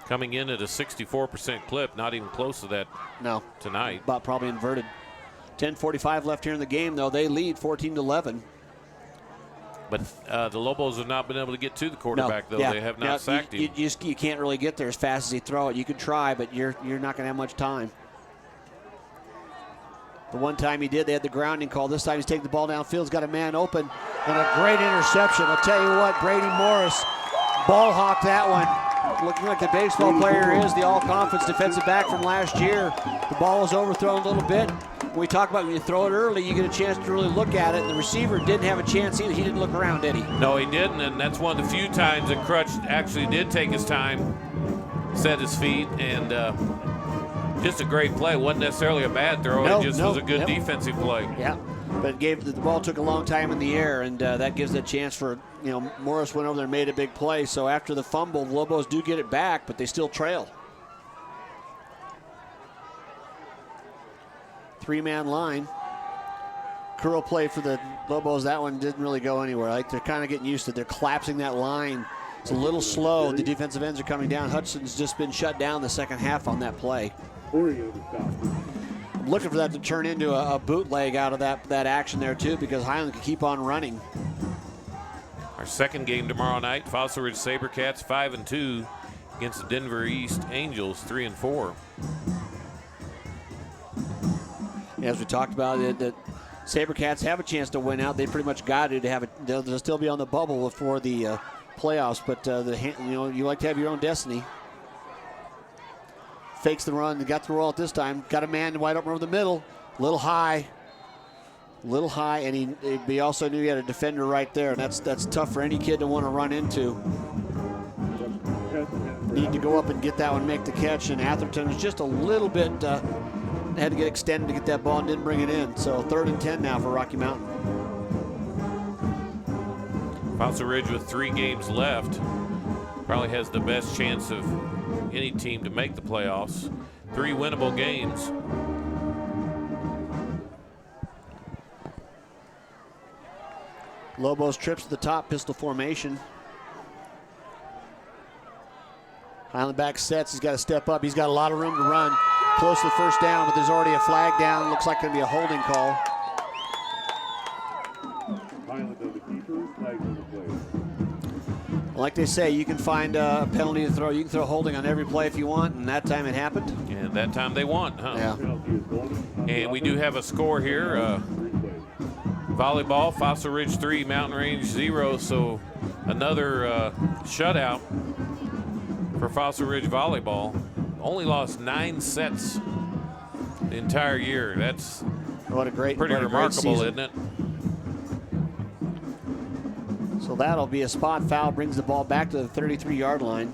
[SPEAKER 11] Coming in at a 64% clip, not even close to that.
[SPEAKER 10] No,
[SPEAKER 11] tonight.
[SPEAKER 10] About probably inverted. 10:45 left here in the game, though. They lead 14-11.
[SPEAKER 11] But the Lobos have not been able to get to the quarterback, though. Yeah. They have not sacked him.
[SPEAKER 10] You can't really get there as fast as he throw it. You can try, but you're not going to have much time. The one time he did, they had the grounding call. This time he's taking the ball downfield. He's got a man open. And a great interception. I'll tell you what, Brady Morris ball hawked that one. Looking like the baseball player is, the all-conference defensive back from last year. The ball was overthrown a little bit. When we talk about when you throw it early, you get a chance to really look at it. And the receiver didn't have a chance either. He didn't look around, did he?
[SPEAKER 11] No, he didn't, and that's one of the few times that Crutch actually did take his time, set his feet, and just a great play. Wasn't necessarily a bad throw. It just was a good defensive play.
[SPEAKER 10] Yeah, but the ball took a long time in the air, and that gives a chance for, Morris went over there and made a big play. So after the fumble, the Lobos do get it back, but they still trail. 3-man line. Curl play for the Lobos. That one didn't really go anywhere. Like they're kind of getting used to it. They're collapsing that line. It's a little slow. The defensive ends are coming down. Hudson's just been shut down the second half on that play. I'm looking for that to turn into a bootleg out of that action there too, because Highland can keep on running.
[SPEAKER 11] Our second game tomorrow night, Fossil Ridge Sabercats 5-2 against the Denver East Angels 3-4.
[SPEAKER 10] As we talked about it, the Sabercats have a chance to win out. They pretty much got it to have it. They'll still be on the bubble before the playoffs, but you like to have your own destiny. Fakes the run, got the roll at this time. Got a man wide open over the middle, little high, and he also knew he had a defender right there, and that's tough for any kid to want to run into. Need to go up and get that one, make the catch, and Atherton was just a little bit. Had to get extended to get that ball and didn't bring it in. So 3rd and 10 now for Rocky Mountain.
[SPEAKER 11] Fossil Ridge with 3 games left probably has the best chance of any team to make the playoffs. 3 winnable games.
[SPEAKER 10] Lobos trips to the top, pistol formation. Highland back sets, he's got to step up. He's got a lot of room to run. Close to the first down, but there's already a flag down. Looks like going to be a holding call. Like they say, you can find a penalty to throw. You can throw holding on every play if you want, and that time it happened.
[SPEAKER 11] And that time they won, huh?
[SPEAKER 10] Yeah.
[SPEAKER 11] And we do have a score here. Volleyball, Fossil Ridge 3, Mountain Range 0. So another shutout for Fossil Ridge Volleyball. Only lost 9 sets the entire year. That's pretty remarkable, isn't it?
[SPEAKER 10] So that'll be a spot foul, brings the ball back to the 33-yard line.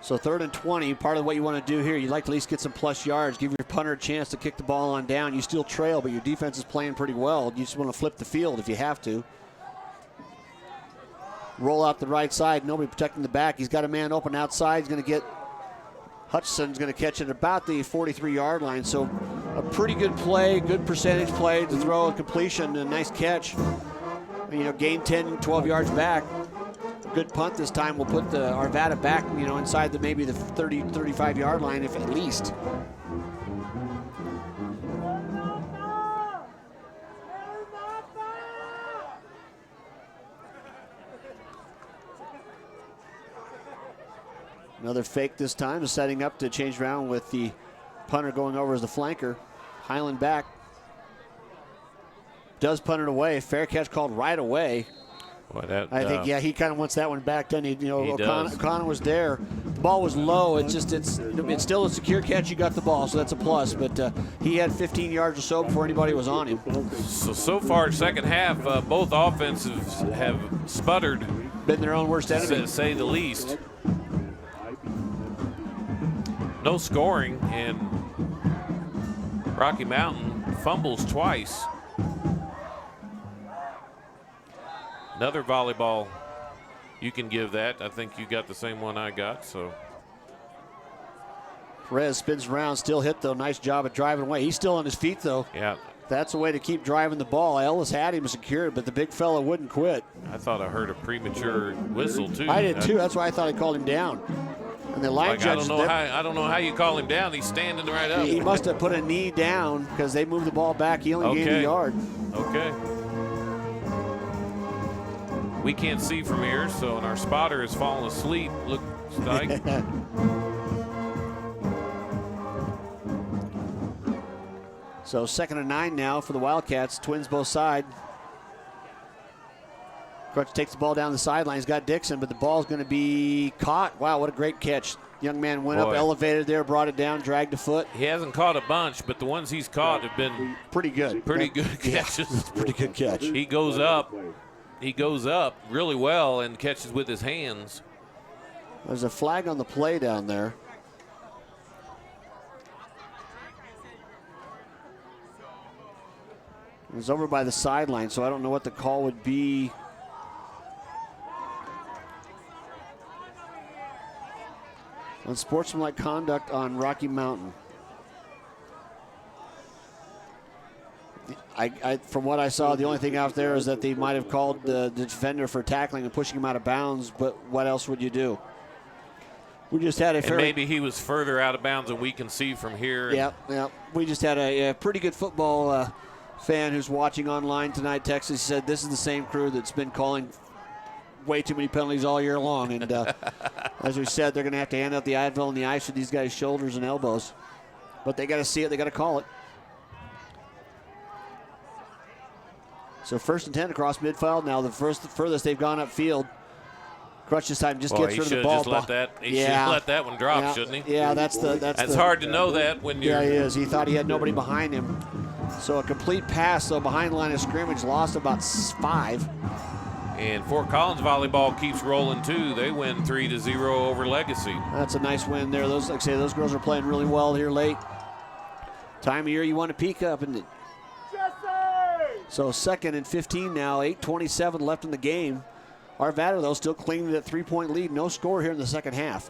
[SPEAKER 10] So 3rd and 20, part of what you want to do here, you'd like to at least get some plus yards, give your punter a chance to kick the ball on down. You still trail, but your defense is playing pretty well. You just want to flip the field if you have to. Roll out the right side, nobody protecting the back. He's got a man open outside. He's going to get, Hutchinson's going to catch it about the 43-yard line. So a pretty good play, good percentage play to throw a completion, a nice catch. Gain 10, 12 yards back. Good punt this time. We'll put the Arvada back, inside maybe the 30, 35-yard line, if at least. Another fake this time, setting up to change around with the punter going over as the flanker. Highland back. Does punt it away. Fair catch called right away.
[SPEAKER 11] Boy,
[SPEAKER 10] I think, he kind of wants that one back, doesn't he? O'Connor was there. The ball was low. It's still a secure catch. You got the ball, so that's a plus. But he had 15 yards or so before anybody was on him.
[SPEAKER 11] So far, second half, both offenses have sputtered.
[SPEAKER 10] Been their own worst enemy,
[SPEAKER 11] to say the least. No scoring, and Rocky Mountain fumbles twice. Another volleyball, you can give that. I think you got the same one I got, so.
[SPEAKER 10] Perez spins around, still hit though. Nice job of driving away. He's still on his feet though.
[SPEAKER 11] Yeah.
[SPEAKER 10] That's a way to keep driving the ball. Ellis had him secured, but the big fella wouldn't quit.
[SPEAKER 11] I thought I heard a premature whistle too.
[SPEAKER 10] I did too. That's why I thought I called him down. And the line judge.
[SPEAKER 11] I don't know how you call him down. He's standing right up.
[SPEAKER 10] He must have put a knee down because they moved the ball back. He only gained a yard.
[SPEAKER 11] Okay. We can't see from here, so and our spotter has fallen asleep, looks like.
[SPEAKER 10] So 2nd and 9 now for the Wildcats. Twins both side. Crutch takes the ball down the sideline. He's got Dixon, but the ball's going to be caught. Wow, what a great catch. Young man went up, elevated there, brought it down, dragged a foot.
[SPEAKER 11] He hasn't caught a bunch, but the ones he's caught have been
[SPEAKER 10] pretty good.
[SPEAKER 11] Pretty good catches.
[SPEAKER 10] Yeah, pretty good catch.
[SPEAKER 11] He goes up really well and catches with his hands.
[SPEAKER 10] There's a flag on the play down there. It was over by the sideline, so I don't know what the call would be. Unsportsmanlike conduct on Rocky Mountain. From what I saw, the only thing out there is that they might have called the defender for tackling and pushing him out of bounds, but what else would you do? We just had a
[SPEAKER 11] maybe he was further out of bounds than we can see from here.
[SPEAKER 10] Yeah. We just had a pretty good football fan who's watching online tonight, Texas. He said this is the same crew that's been calling way too many penalties all year long. And as we said, they're going to have to hand out the Advil and the ice to these guys' shoulders and elbows. But they got to see it. They got to call it. So 1st and 10 across midfield. Now the furthest they've gone upfield. Crutch this time just gets rid of the ball.
[SPEAKER 11] He should have let that one drop, shouldn't he?
[SPEAKER 10] Yeah, that's
[SPEAKER 11] hard to know that when you're.
[SPEAKER 10] Yeah, he is. He thought he had nobody behind him. So a complete pass, though, behind the line of scrimmage, lost about 5.
[SPEAKER 11] And Fort Collins volleyball keeps rolling, too. They win 3-0 over Legacy.
[SPEAKER 10] That's a nice win there. Those, like I say, those girls are playing really well here late. Time of year you want to peak up, isn't it? So 2nd and 15 now, 8:27 left in the game. Arvada, though, still clinging to that 3-point lead. No score here in the second half.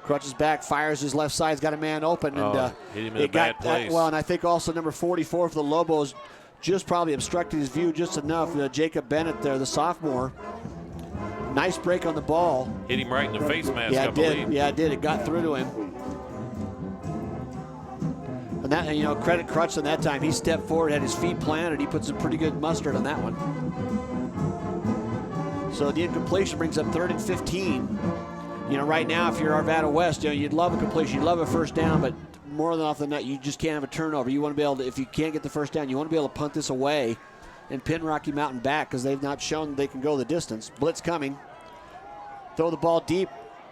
[SPEAKER 10] Crutch is back, fires his left side. He's got a man open. And
[SPEAKER 11] hit him in a bad place.
[SPEAKER 10] Well, and I think also number 44 for the Lobos just probably obstructed his view just enough. Jacob Bennett there, the sophomore. Nice break on the ball.
[SPEAKER 11] Hit him right in the face mask, I believe.
[SPEAKER 10] Yeah, it did. It got through to him. And that, credit Crutch on that time. He stepped forward, had his feet planted. He put some pretty good mustard on that one. So the incompletion brings up 3rd and 15. Right now, if you're Arvada West, you'd love a completion. You'd love a first down, but more than often than not, you just can't have a turnover. You want to be able to, if you can't get the first down, you want to be able to punt this away and pin Rocky Mountain back because they've not shown they can go the distance. Blitz coming. Throw the ball deep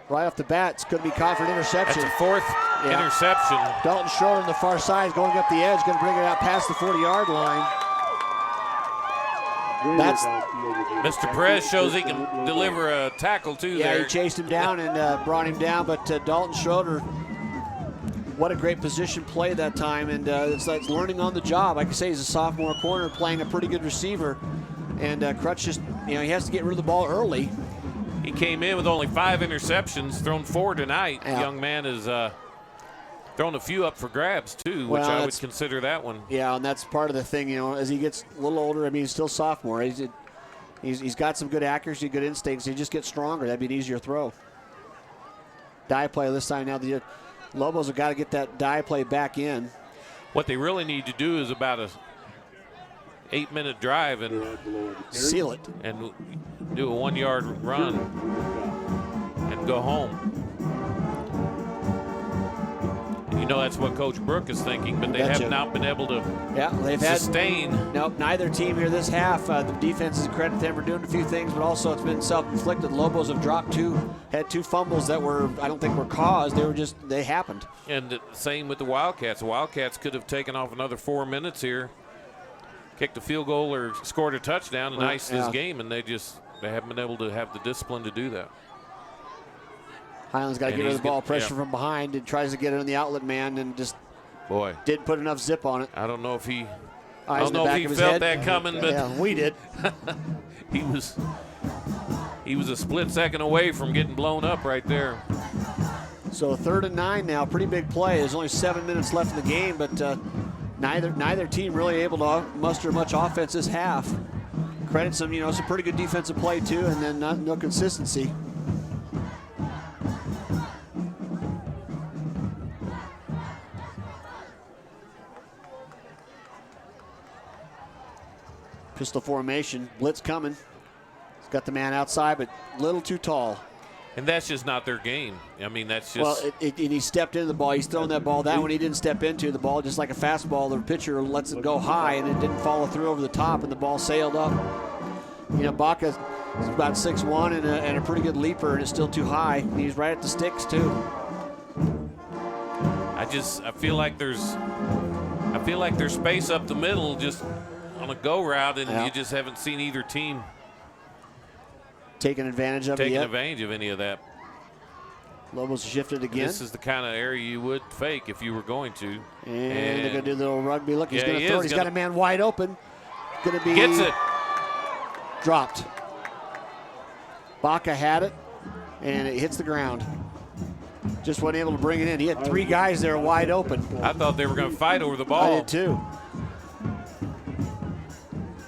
[SPEAKER 10] right off the bat. It's going to be caught for an interception.
[SPEAKER 11] That's a 4th interception.
[SPEAKER 10] Dalton Schrader on the far side is going up the edge, going to bring it out past the 40-yard line. That's
[SPEAKER 11] Mr. Perez shows he can deliver a tackle too.
[SPEAKER 10] Yeah,
[SPEAKER 11] there.
[SPEAKER 10] he chased him down and brought him down, but Dalton Schrader, what a great position play that time, and it's learning on the job. Like I say, he's a sophomore corner playing a pretty good receiver, and Crutch just, he has to get rid of the ball early.
[SPEAKER 11] He came in with only 5 interceptions, thrown 4 tonight. Yeah. The young man has thrown a few up for grabs too, which I would consider that one.
[SPEAKER 10] Yeah, and that's part of the thing, as he gets a little older. I mean, he's still sophomore. He's got some good accuracy, good instincts. He just gets stronger. That'd be an easier throw. Die play this time now. The Lobos have got to get that die play back in.
[SPEAKER 11] What they really need to do is about a 8-minute drive and
[SPEAKER 10] seal it
[SPEAKER 11] and do a 1-yard run and go home. That's what Coach Brook is thinking, but they have not been able to sustain.
[SPEAKER 10] Nope, neither team here this half. The defense is a credit to them for doing a few things, but also it's been self-inflicted. Lobos have had 2 fumbles that I don't think were caused. They happened.
[SPEAKER 11] And the same with the Wildcats. The Wildcats could have taken off another 4 minutes here, kicked a field goal or scored a touchdown and iced this game, and they haven't been able to have the discipline to do that.
[SPEAKER 10] Highland's got to get rid of the ball, pressure from behind, and tries to get it on the outlet man, and just didn't put enough zip on it.
[SPEAKER 11] I don't know if he
[SPEAKER 10] felt
[SPEAKER 11] that coming, but
[SPEAKER 10] we did.
[SPEAKER 11] he was a split second away from getting blown up right there.
[SPEAKER 10] So 3rd and 9 now, pretty big play. There's only 7 minutes left in the game, but neither team really able to muster much offense this half. Credit some, some pretty good defensive play too, and then no consistency. Pistol formation. Blitz coming. He's got the man outside, but a little too tall.
[SPEAKER 11] And that's just not their game. I mean, that's just.
[SPEAKER 10] Well, and he stepped into the ball. He's thrown that ball. That one he didn't step into. The ball, just like a fastball, the pitcher lets it go high, and it didn't follow through over the top, and the ball sailed up. You know, Baca's about 6'1" and a pretty good leaper, and it's still too high. And he's right at the sticks, too.
[SPEAKER 11] I feel like there's space up the middle just on a go route, and you just haven't seen either team
[SPEAKER 10] taking advantage of
[SPEAKER 11] any of that.
[SPEAKER 10] Lobos shifted again.
[SPEAKER 11] This is the kind of area you would fake if you were going to.
[SPEAKER 10] And they're going to do the little rugby. Look, he's going to throw it. He's got a man wide open. Going to be.
[SPEAKER 11] Gets it.
[SPEAKER 10] Dropped. Baca had it, and it hits the ground. Just wasn't able to bring it in. He had 3 guys there wide open.
[SPEAKER 11] I thought they were going to fight over the ball.
[SPEAKER 10] I did too.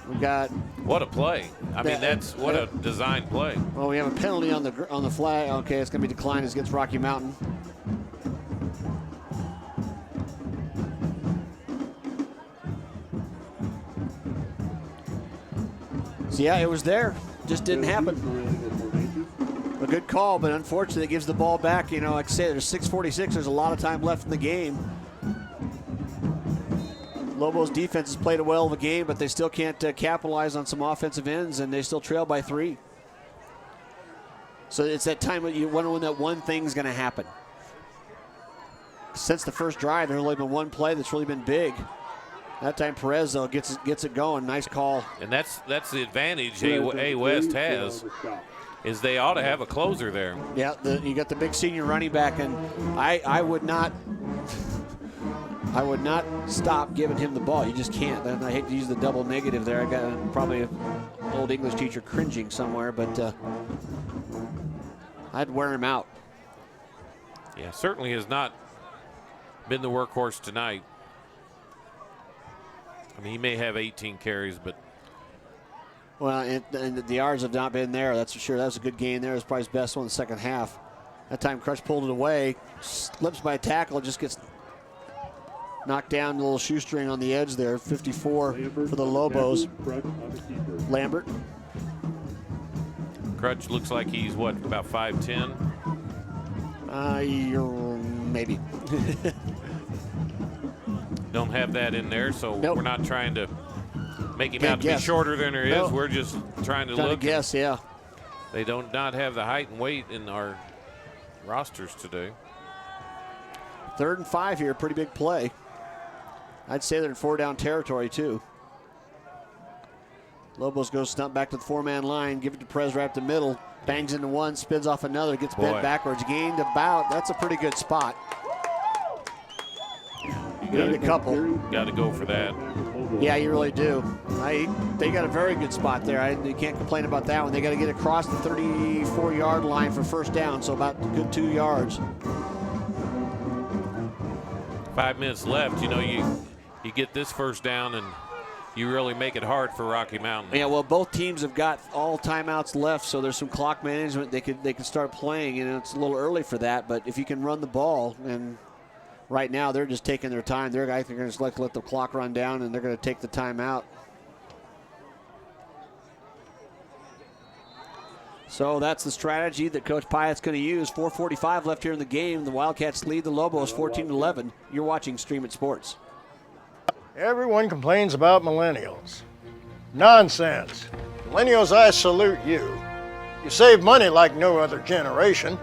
[SPEAKER 10] We got.
[SPEAKER 11] What a play. I mean, that's what a design play.
[SPEAKER 10] Well, we have a penalty on the flag. Okay, it's going to be declined as against Rocky Mountain. So, yeah, it was there. Just didn't happen. A good call, but unfortunately it gives the ball back. You know, like I say, there's 6:46. There's a lot of time left in the game. Lobos defense has played a well of a game, but they still can't capitalize on some offensive ends, and they still trail by 3. So it's that time when you wonder when that one thing's going to happen. Since the first drive, there's only been one play that's really been big. That time Perez, though, gets it going. Nice call.
[SPEAKER 11] And that's the advantage A West has, is they ought to have a closer there.
[SPEAKER 10] Yeah, you got the big senior running back, and I would not stop giving him the ball. You just can't. And I hate to use the double negative there. I got probably an old English teacher cringing somewhere, but I'd wear him out.
[SPEAKER 11] Yeah, certainly has not been the workhorse tonight. I mean, he may have 18 carries, but.
[SPEAKER 10] Well, and the yards have not been there, that's for sure. That was a good game there. It was probably his best one in the second half. That time Crutch pulled it away, slips by a tackle, just gets knocked down, a little shoestring on the edge there. 54 for the Lobos. Lambert.
[SPEAKER 11] Crutch looks like he's, what, about 5'10"?
[SPEAKER 10] Maybe.
[SPEAKER 11] Don't have that in there, so we're not trying to make him
[SPEAKER 10] Can't
[SPEAKER 11] out to
[SPEAKER 10] guess.
[SPEAKER 11] be shorter than there is. We're just trying to look.
[SPEAKER 10] Guess, yeah.
[SPEAKER 11] They don't not have the height and weight in our rosters today.
[SPEAKER 10] 3rd and 5 here, pretty big play. I'd say they're in 4-down territory too. Lobos goes stump back to the 4-man line, give it to Perez right up the middle, bangs into one, spins off another, gets bent backwards, gained about. That's a pretty good spot. Gained a couple.
[SPEAKER 11] Got to go for that.
[SPEAKER 10] Yeah, you really do. They got a very good spot there. You can't complain about that one. They got to get across the 34-yard line for 1st down, so about a good 2 yards.
[SPEAKER 11] 5 minutes left. You know, you get this 1st down and you really make it hard for Rocky Mountain.
[SPEAKER 10] Yeah, well, both teams have got all timeouts left, so there's some clock management. They could start playing, and it's a little early for that. But if you can run the ball, and right now they're just taking their time. They're going to just let the clock run down, and they're going to take the timeout. So that's the strategy that Coach Pyatt's going to use. 4:45 left here in the game. The Wildcats lead the Lobos 14-11. You're watching Stream It Sports.
[SPEAKER 13] Everyone complains about millennials. Nonsense. Millennials, I salute you. You save money like no other generation.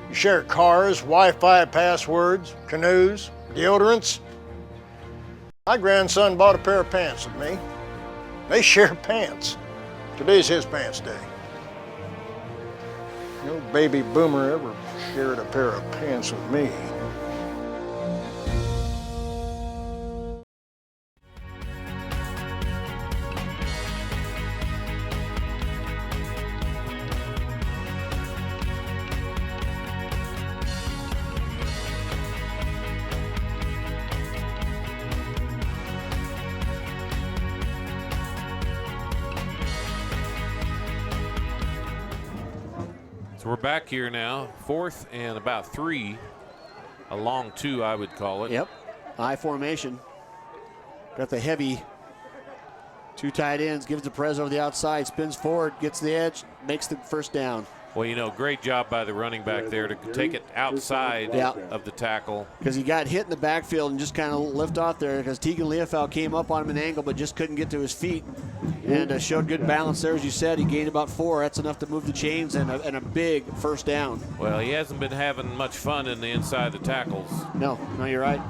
[SPEAKER 13] You share cars, Wi-Fi passwords, canoes, deodorants. My grandson bought a pair of pants with me. They share pants. Today's his pants day. No baby boomer ever shared a pair of pants with me.
[SPEAKER 11] So we're back here now, 4th and about 3, a long 2, I would call it.
[SPEAKER 10] Yep, I formation. Got the heavy Two tight ends, gives to Perez over the outside, spins forward, gets the edge, makes the first down.
[SPEAKER 11] Well, you know, great job by the running back there to take it outside of the tackle.
[SPEAKER 10] Because he got hit in the backfield and just kind of lift off there because Tegan Leofeld came up on him an angle but just couldn't get to his feet and showed good balance there. As you said, he gained about 4. That's enough to move the chains and a big first down.
[SPEAKER 11] Well, he hasn't been having much fun in the inside the tackles.
[SPEAKER 10] No, you're right.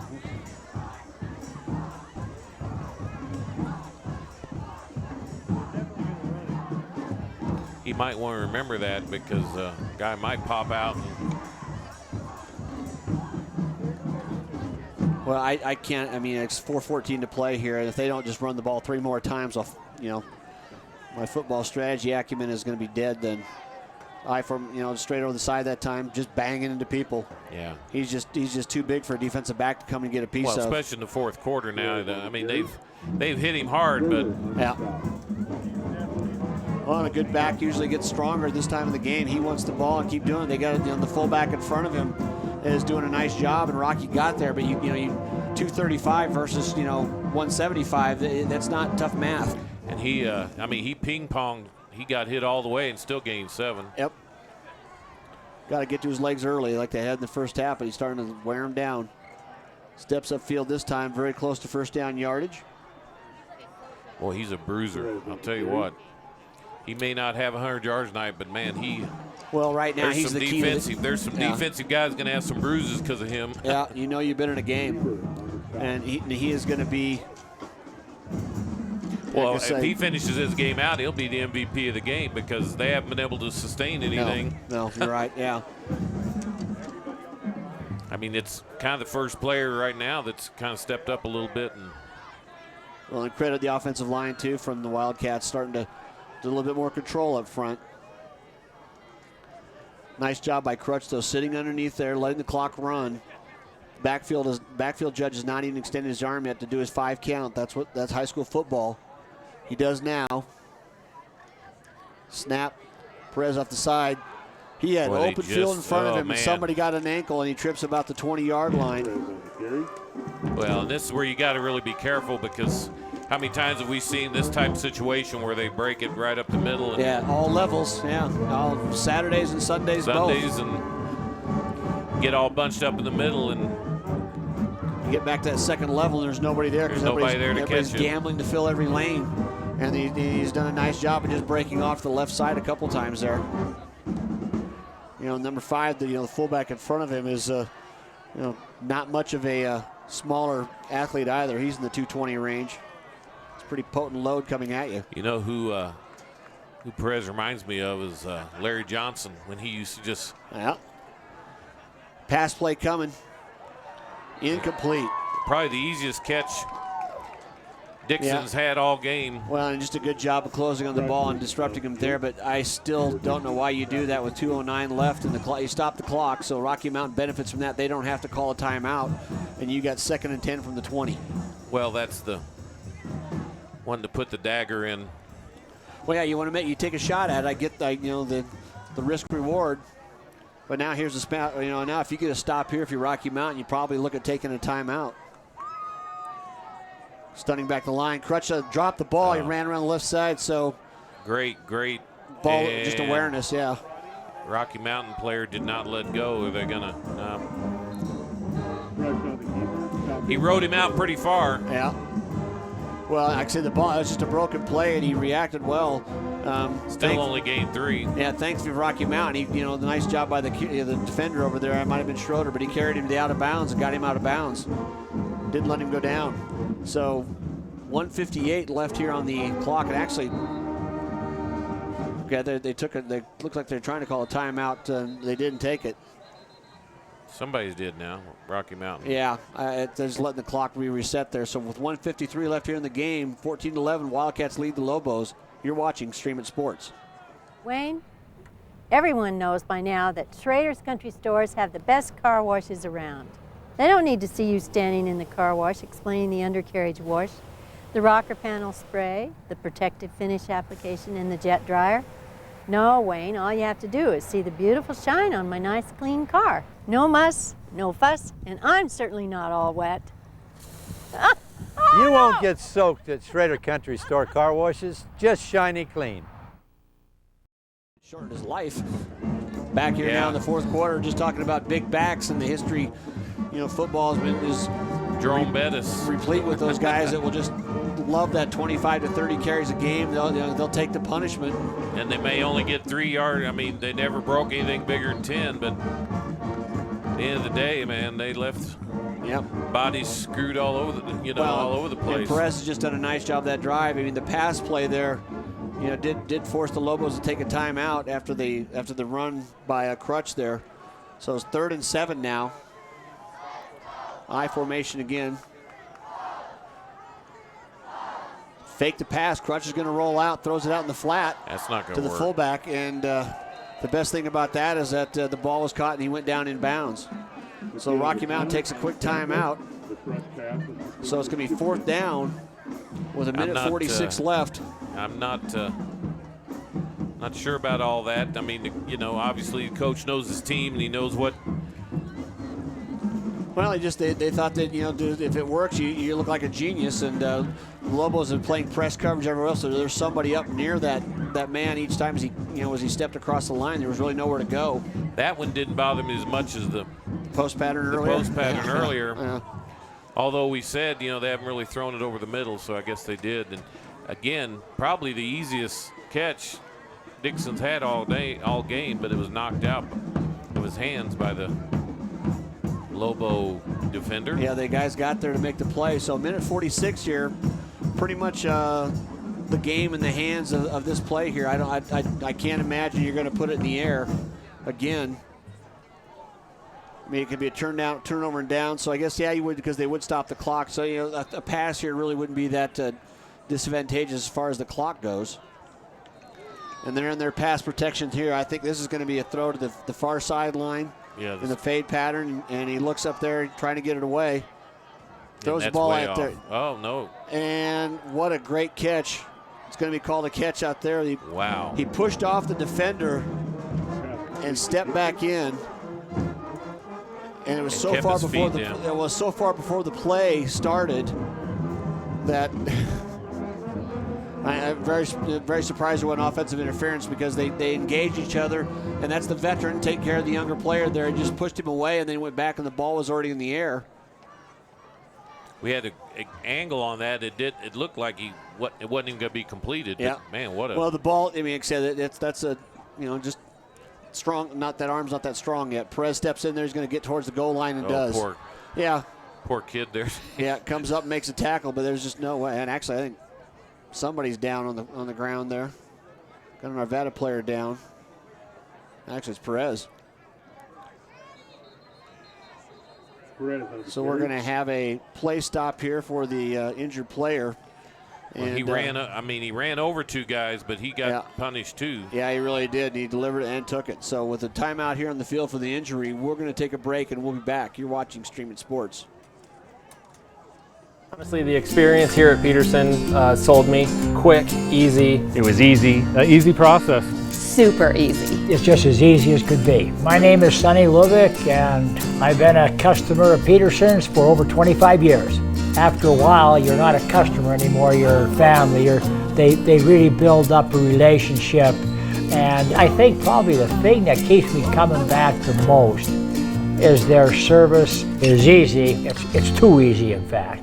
[SPEAKER 11] He might want to remember that because a guy might pop out.
[SPEAKER 10] Well, I can't. I mean, it's 4:14 to play here, and if they don't just run the ball 3 more times, my football strategy acumen is going to be dead. Then straight over the side that time, just banging into people.
[SPEAKER 11] Yeah,
[SPEAKER 10] he's just too big for a defensive back to come and get a piece of.
[SPEAKER 11] Well, especially in the fourth quarter now. I mean, they've hit him hard, but
[SPEAKER 10] yeah. Well, a good back usually gets stronger this time of the game. He wants the ball and keep doing it. They got the fullback in front of him is doing a nice job, and Rocky got there. But you 235 versus 175. That's not tough math.
[SPEAKER 11] And he ping ponged. He got hit all the way and still gained 7.
[SPEAKER 10] Yep. Got to get to his legs early like they had in the first half, but he's starting to wear him down. Steps upfield this time, very close to first down yardage.
[SPEAKER 11] Well, he's a bruiser. I'll tell you what. He may not have 100 yards tonight, but man,
[SPEAKER 10] right now he's the key.
[SPEAKER 11] There's some defensive guys going to have some bruises because of him.
[SPEAKER 10] Yeah, you've been in a game, and he is going to be.
[SPEAKER 11] Well, if he finishes his game out, he'll be the MVP of the game because they haven't been able to sustain anything.
[SPEAKER 10] No, you're right. Yeah.
[SPEAKER 11] I mean, it's kind of the first player right now that's kind of stepped up a little bit.
[SPEAKER 10] And credit the offensive line too from the Wildcats starting to. A little bit more control up front. Nice job by Crutch, though, sitting underneath there, letting the clock run. Backfield judge is not even extending his arm yet to do his 5 count. That's high school football. He does now. Snap. Perez off the side. He had open field in front of him, and somebody got an ankle, and he trips about the 20-yard line.
[SPEAKER 11] Well, and this is where you got to really be careful because how many times have we seen this type of situation where they break it right up the middle?
[SPEAKER 10] And all levels, all Saturdays and Sundays both.
[SPEAKER 11] And get all bunched up in the middle. And
[SPEAKER 10] you get back to that second level, and there's nobody there because everybody's gambling to fill every lane. And he's done a nice job of just breaking off the left side a couple times there. Number 5, the fullback in front of him is, not much of a smaller athlete either. He's in the 220 range. Pretty potent load coming at you.
[SPEAKER 11] You know who Perez reminds me of is Larry Johnson when he used to just.
[SPEAKER 10] Yeah. Pass play coming. Incomplete.
[SPEAKER 11] Probably the easiest catch Dixon's had all game.
[SPEAKER 10] Well, and just a good job of closing on the ball and disrupting him there, but I still don't know why you do that with 2:09 left and the clock. You stop the clock, so Rocky Mountain benefits from that. They don't have to call a timeout, and you got 2nd and 10 from the 20.
[SPEAKER 11] Well, that's the one to put the dagger in.
[SPEAKER 10] Well, yeah, you take a shot at it. I get the risk reward. But now here's the spot. Now if you get a stop here, if you're Rocky Mountain, you probably look at taking a timeout. Stunning back the line. Crutch dropped the ball. He ran around the left side. So
[SPEAKER 11] great
[SPEAKER 10] ball, just awareness. Yeah.
[SPEAKER 11] Rocky Mountain player did not let go. Are they gonna? He rode him out pretty far.
[SPEAKER 10] Yeah. Well, like I said, the ball was just a broken play, and he reacted well.
[SPEAKER 11] Still only gained 3.
[SPEAKER 10] Yeah, thanks to Rocky Mountain. He, the nice job by the defender over there. It might have been Schrader, but he carried him to the out of bounds and got him out of bounds. Didn't let him go down. So, 1:58 left here on the clock, and actually, they took it. They looked like they're trying to call a timeout. They didn't take it.
[SPEAKER 11] Somebody's did now, Rocky Mountain.
[SPEAKER 10] Yeah, they're just letting the clock reset there. So with 1:53 left here in the game, 14-11, Wildcats lead the Lobos. You're watching Stream It Sports.
[SPEAKER 7] Wayne, everyone knows by now that Schrader's Country Stores have the best car washes around. They don't need to see you standing in the car wash explaining the undercarriage wash, the rocker panel spray, the protective finish application, and the jet dryer. No, Wayne, all you have to do is see the beautiful shine on my nice clean car. No muss, no fuss, and I'm certainly not all wet.
[SPEAKER 8] You won't get soaked at Schrader Country Store car washes, just shiny clean.
[SPEAKER 10] Shortened his life. Back here now in the fourth quarter, just talking about big backs and the history. You know, football has been
[SPEAKER 11] Jerome Bettis
[SPEAKER 10] replete with those guys that will just love that 25 to 30 carries a game. They'll take the punishment.
[SPEAKER 11] And they may only get 3 yards. I mean, they never broke anything bigger than 10, but at the end of the day, man, they left bodies screwed all over all over the place.
[SPEAKER 10] And Perez has just done a nice job that drive. I mean, the pass play there, you know, did force the Lobos to take a timeout after the run by a Crutch there. So it's 3rd and 7 now. I formation again. Fake the pass. Crutch is going to roll out, throws it out in the flat.
[SPEAKER 11] That's not going
[SPEAKER 10] to the fullback. And the best thing about that is that the ball was caught and he went down in bounds. So Rocky Mountain takes a quick timeout. So it's going to be 4th down with a minute 46 left.
[SPEAKER 11] I'm not sure about all that. I mean, you know, obviously the coach knows his team and he knows what.
[SPEAKER 10] Well, they thought that, you know, if it works, you look like a genius. And Lobos are playing press coverage everywhere else, so there's somebody up near that man each time as he stepped across the line. There was really nowhere to go.
[SPEAKER 11] That one didn't bother me as much as the
[SPEAKER 10] post pattern
[SPEAKER 11] earlier. Yeah. Although we said, you know, they haven't really thrown it over the middle, so I guess they did. And again, probably the easiest catch Dixon's had all game, but it was knocked out of his hands by the Lobo defender.
[SPEAKER 10] Yeah, the guys got there to make the play. So minute 46 here, pretty much the game in the hands of this play here. I can't imagine you're going to put it in the air again. I mean, it could be a turnover and down. So I guess, yeah, you would, because they would stop the clock. So, you know, a pass here really wouldn't be that disadvantageous as far as the clock goes. And they're in their pass protection here. I think this is going to be a throw to the far sideline.
[SPEAKER 11] Yeah,
[SPEAKER 10] in the fade pattern, and he looks up there trying to get it away. Throws the ball out there.
[SPEAKER 11] Oh, no.
[SPEAKER 10] And what a great catch. It's going to be called a catch out there.
[SPEAKER 11] Wow.
[SPEAKER 10] He pushed off the defender and stepped back in. And it was so far before the play started that I'm very surprised it wasn't offensive interference, because they engaged each other, and that's the veteran taking care of the younger player there. He just pushed him away, and then went back, and the ball was already in the air.
[SPEAKER 11] We had an angle on that. It looked like it wasn't even going to be completed.
[SPEAKER 10] Yeah.
[SPEAKER 11] But man, what a.
[SPEAKER 10] Well, the ball, I mean, like I said, that's a, you know, just strong. Not that arm's not that strong yet. Perez steps in there. He's going to get towards the goal line and does.
[SPEAKER 11] Poor kid there.
[SPEAKER 10] Yeah, comes up and makes a tackle, but there's just no way. And actually, I think somebody's down on the ground there. Got an Arvada player down. Actually, it's Perez. So we're going to have a play stop here for the injured player.
[SPEAKER 11] Well, and he ran. He ran over 2 guys, but he got punished too.
[SPEAKER 10] Yeah, he really did. He delivered it and took it. So with a timeout here on the field for the injury, we're going to take a break and we'll be back. You're watching Stream It Sports.
[SPEAKER 4] Honestly, the experience here at Pedersen sold me. Quick, easy.
[SPEAKER 5] It was easy, easy process.
[SPEAKER 1] Super easy.
[SPEAKER 6] It's just as easy as could be. My name is Sonny Lubick, and I've been a customer of Pedersen's for over 25 years. After a while, you're not a customer anymore, you're family. They really build up a relationship. And I think probably the thing that keeps me coming back the most is their service is easy. It's too easy, in fact.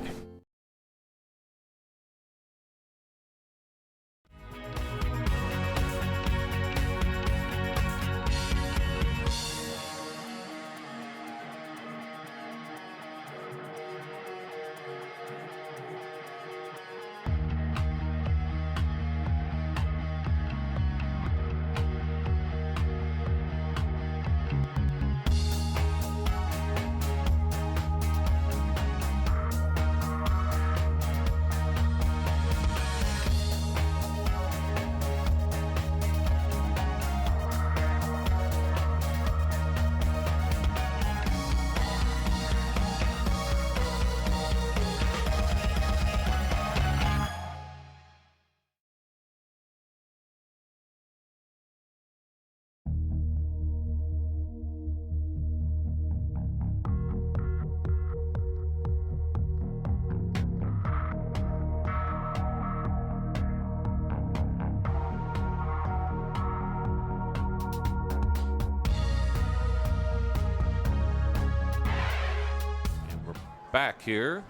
[SPEAKER 11] back here.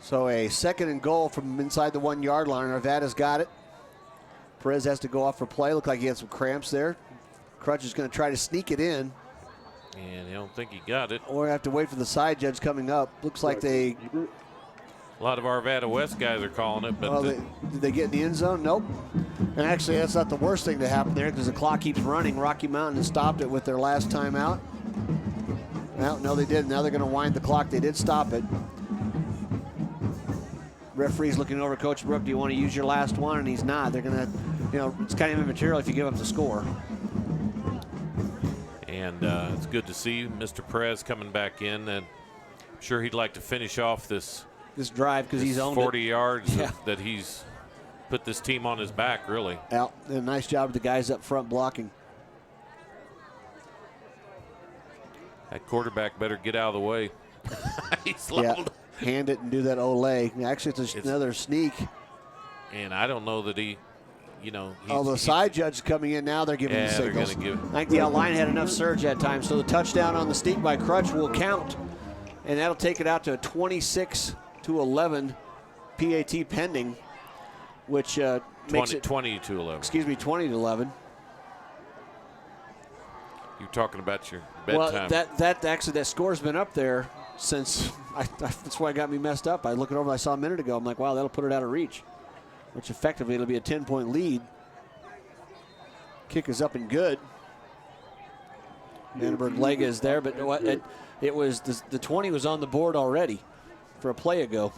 [SPEAKER 10] So a 2nd and goal from inside the 1-yard line. Arvada's got it. Perez has to go off for play. Looked like he had some cramps there. Crutch is going to try to sneak it in.
[SPEAKER 11] And I don't think he got it.
[SPEAKER 10] Or have to wait for the side judge coming up. Looks like they...
[SPEAKER 11] A lot of Arvada West guys are calling it, but
[SPEAKER 10] did they get in the end zone? Nope. And actually, that's not the worst thing to happen there because the clock keeps running. Rocky Mountain has stopped it with their last timeout. Well, no, they didn't. Now they're going to wind the clock. They did stop it. Referee's looking over, Coach Brook, do you want to use your last one? And he's not. They're going to, it's kind of immaterial if you give up the score.
[SPEAKER 11] And it's good to see Mr. Perez coming back in. And I'm sure he'd like to finish off this
[SPEAKER 10] drive because he's owned
[SPEAKER 11] 40
[SPEAKER 10] it.
[SPEAKER 11] yards that he's put this team on his back, really.
[SPEAKER 10] Yeah, and a nice job of the guys up front blocking.
[SPEAKER 11] That quarterback better get out of the way. He's leveled.
[SPEAKER 10] Hand it and do that Olay. Actually, it's another sneak.
[SPEAKER 11] And I don't know that he,
[SPEAKER 10] the side judge is coming in now. They're giving the signals. I think the outline had enough surge that time, so the touchdown on the sneak by Crutch will count. And that'll take it out to a 26-11 PAT pending, which makes it
[SPEAKER 11] 20-11.
[SPEAKER 10] Excuse me, 20-11.
[SPEAKER 11] You're talking about your bedtime.
[SPEAKER 10] Well, that score's been up there since. That's why it got me messed up. I looked over, I saw a minute ago. I'm like, wow, that'll put it out of reach, which effectively it'll be a 10-point lead. Kick is up and good. Vandenberg leg is there, but it was the 20 was on the board already for a play ago.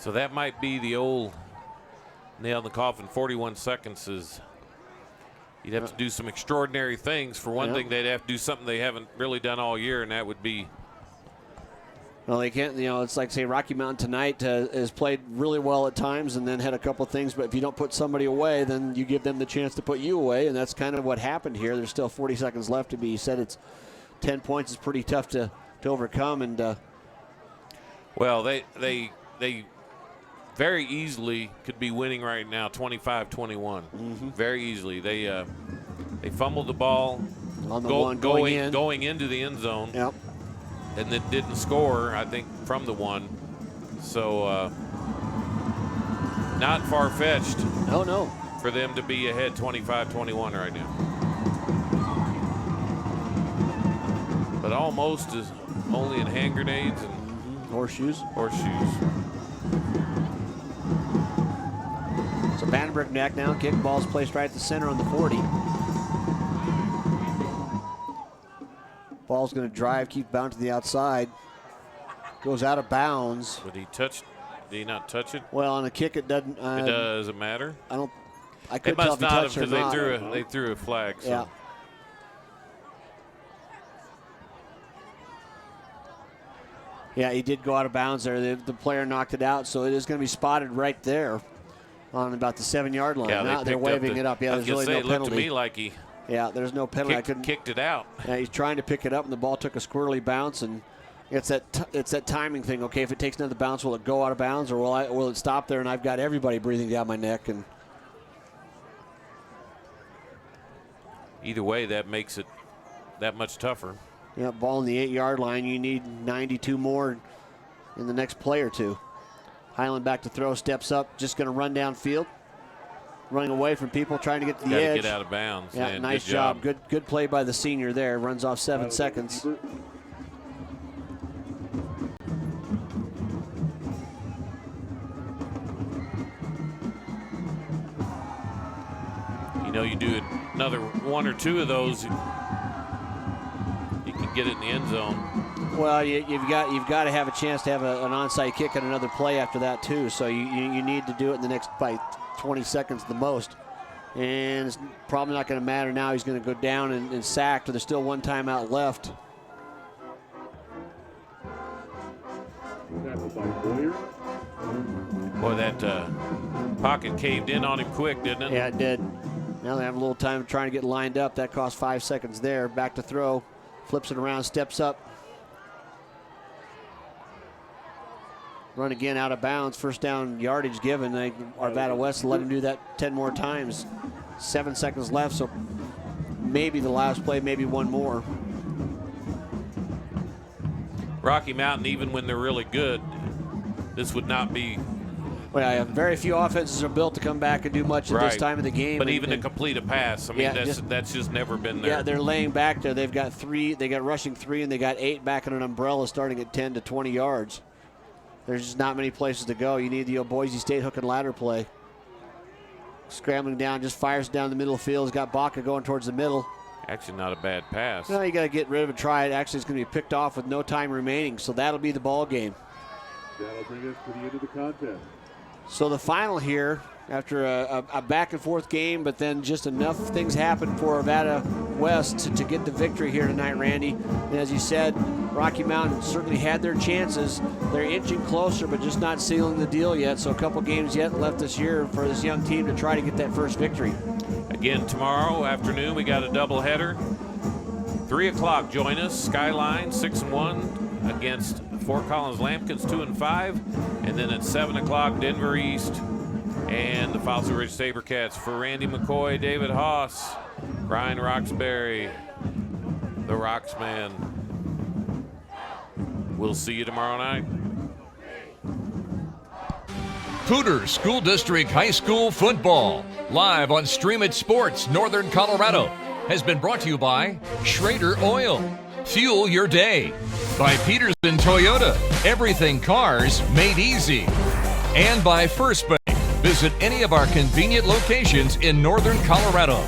[SPEAKER 11] So that might be the old nail in the coffin. 41 seconds is. You'd have to do some extraordinary things. For one thing, they'd have to do something they haven't really done all year, and that would be.
[SPEAKER 10] Well, they can't, it's like, say, Rocky Mountain tonight has played really well at times and then had a couple of things, but if you don't put somebody away, then you give them the chance to put you away, and that's kind of what happened here. There's still 40 seconds left to be. You said it's 10 points is pretty tough to overcome. And
[SPEAKER 11] well, they very easily could be winning right now, 25-21. Very easily. They fumbled the ball
[SPEAKER 10] on the
[SPEAKER 11] going into the end zone.
[SPEAKER 10] Yep.
[SPEAKER 11] And then didn't score, I think, from the one. So not far-fetched.
[SPEAKER 10] No.
[SPEAKER 11] For them to be ahead 25-21 right now. But almost is only in hand grenades and
[SPEAKER 10] horseshoes. So Vandenberg neck down, kick, ball's placed right at the center on the 40. Ball's going to drive, keep bound to the outside. Goes out of bounds.
[SPEAKER 11] Did he not touch it?
[SPEAKER 10] Well, on a kick, it doesn't.
[SPEAKER 11] It doesn't matter.
[SPEAKER 10] I couldn't tell if he touched it or not.
[SPEAKER 11] Because they threw a flag. So.
[SPEAKER 10] Yeah. Yeah, he did go out of bounds there. The player knocked it out, so it is going to be spotted right there on about the 7-yard line.
[SPEAKER 11] Yeah,
[SPEAKER 10] they're waving it up. Yeah, there's really no penalty.
[SPEAKER 11] It looked to me like he.
[SPEAKER 10] Yeah, there's no penalty.
[SPEAKER 11] Kicked it out.
[SPEAKER 10] Yeah, he's trying to pick it up, and the ball took a squirrely bounce, and it's that timing thing. Okay, if it takes another bounce, will it go out of bounds, or will it stop there? And I've got everybody breathing down my neck. And
[SPEAKER 11] either way, that makes it that much tougher.
[SPEAKER 10] Yeah, ball on the 8-yard line. You need 92 more in the next play or two. Highland back to throw, steps up, just going to run downfield. Running away from people, trying to get to the edge.
[SPEAKER 11] Get out of bounds.
[SPEAKER 10] Yeah, nice job. Good play by the senior there. Runs off 7 seconds.
[SPEAKER 11] You do another 1 or 2 of those, you can get it in the end zone.
[SPEAKER 10] Well, you've got to have a chance to have an onside kick and another play after that too. So you need to do it in the next 20 seconds the most. And it's probably not going to matter now. He's going to go down and sacked. There's still 1 timeout left.
[SPEAKER 11] Boy, that pocket caved in on him quick, didn't it?
[SPEAKER 10] Yeah, it did. Now they have a little time trying to get lined up. That cost 5 seconds there. Back to throw. Flips it around, steps up. Run again out of bounds. First down yardage given. Arvada West let him do that 10 more times. 7 seconds left, so maybe the last play, maybe one more.
[SPEAKER 11] Rocky Mountain, even when they're really good, this would not be.
[SPEAKER 10] Well, very few offenses are built to come back and do much at this time of the game.
[SPEAKER 11] But even to complete a pass, I mean, that's just never been there.
[SPEAKER 10] Yeah, they're laying back there. They've got 3. They got rushing 3, and they got 8 back in an umbrella starting at 10 to 20 yards. There's just not many places to go. You need the Boise State hook and ladder play. Scrambling down, just fires down the middle of the field. He's got Baca going towards the middle.
[SPEAKER 11] Actually, not a bad pass.
[SPEAKER 10] No, you got to get rid of it. Try it. Actually, it's going to be picked off with no time remaining, so that'll be the ball game.
[SPEAKER 12] That'll bring us to the end of the contest.
[SPEAKER 10] So the final here, after a back-and-forth game, but then just enough things happened for Arvada West to get the victory here tonight, Randy. And as you said, Rocky Mountain certainly had their chances. They're inching closer, but just not sealing the deal yet. So a couple games yet left this year for this young team to try to get that first victory.
[SPEAKER 11] Again, tomorrow afternoon, we got a doubleheader. 3 o'clock, join us. Skyline 6-1 against Fort Collins Lampkins 2-5. And then at 7 o'clock, Denver East and the Fossil Ridge Sabercats. For Randy McCoy, David Haase, Brian Roxbury, the Roxman. We'll see you tomorrow night.
[SPEAKER 9] Poudre School District High School Football, live on Stream It Sports Northern Colorado, has been brought to you by Schrader Oil. Fuel your day. By Pedersen Toyota, everything cars made easy. And by First Bank. Visit any of our convenient locations in Northern Colorado.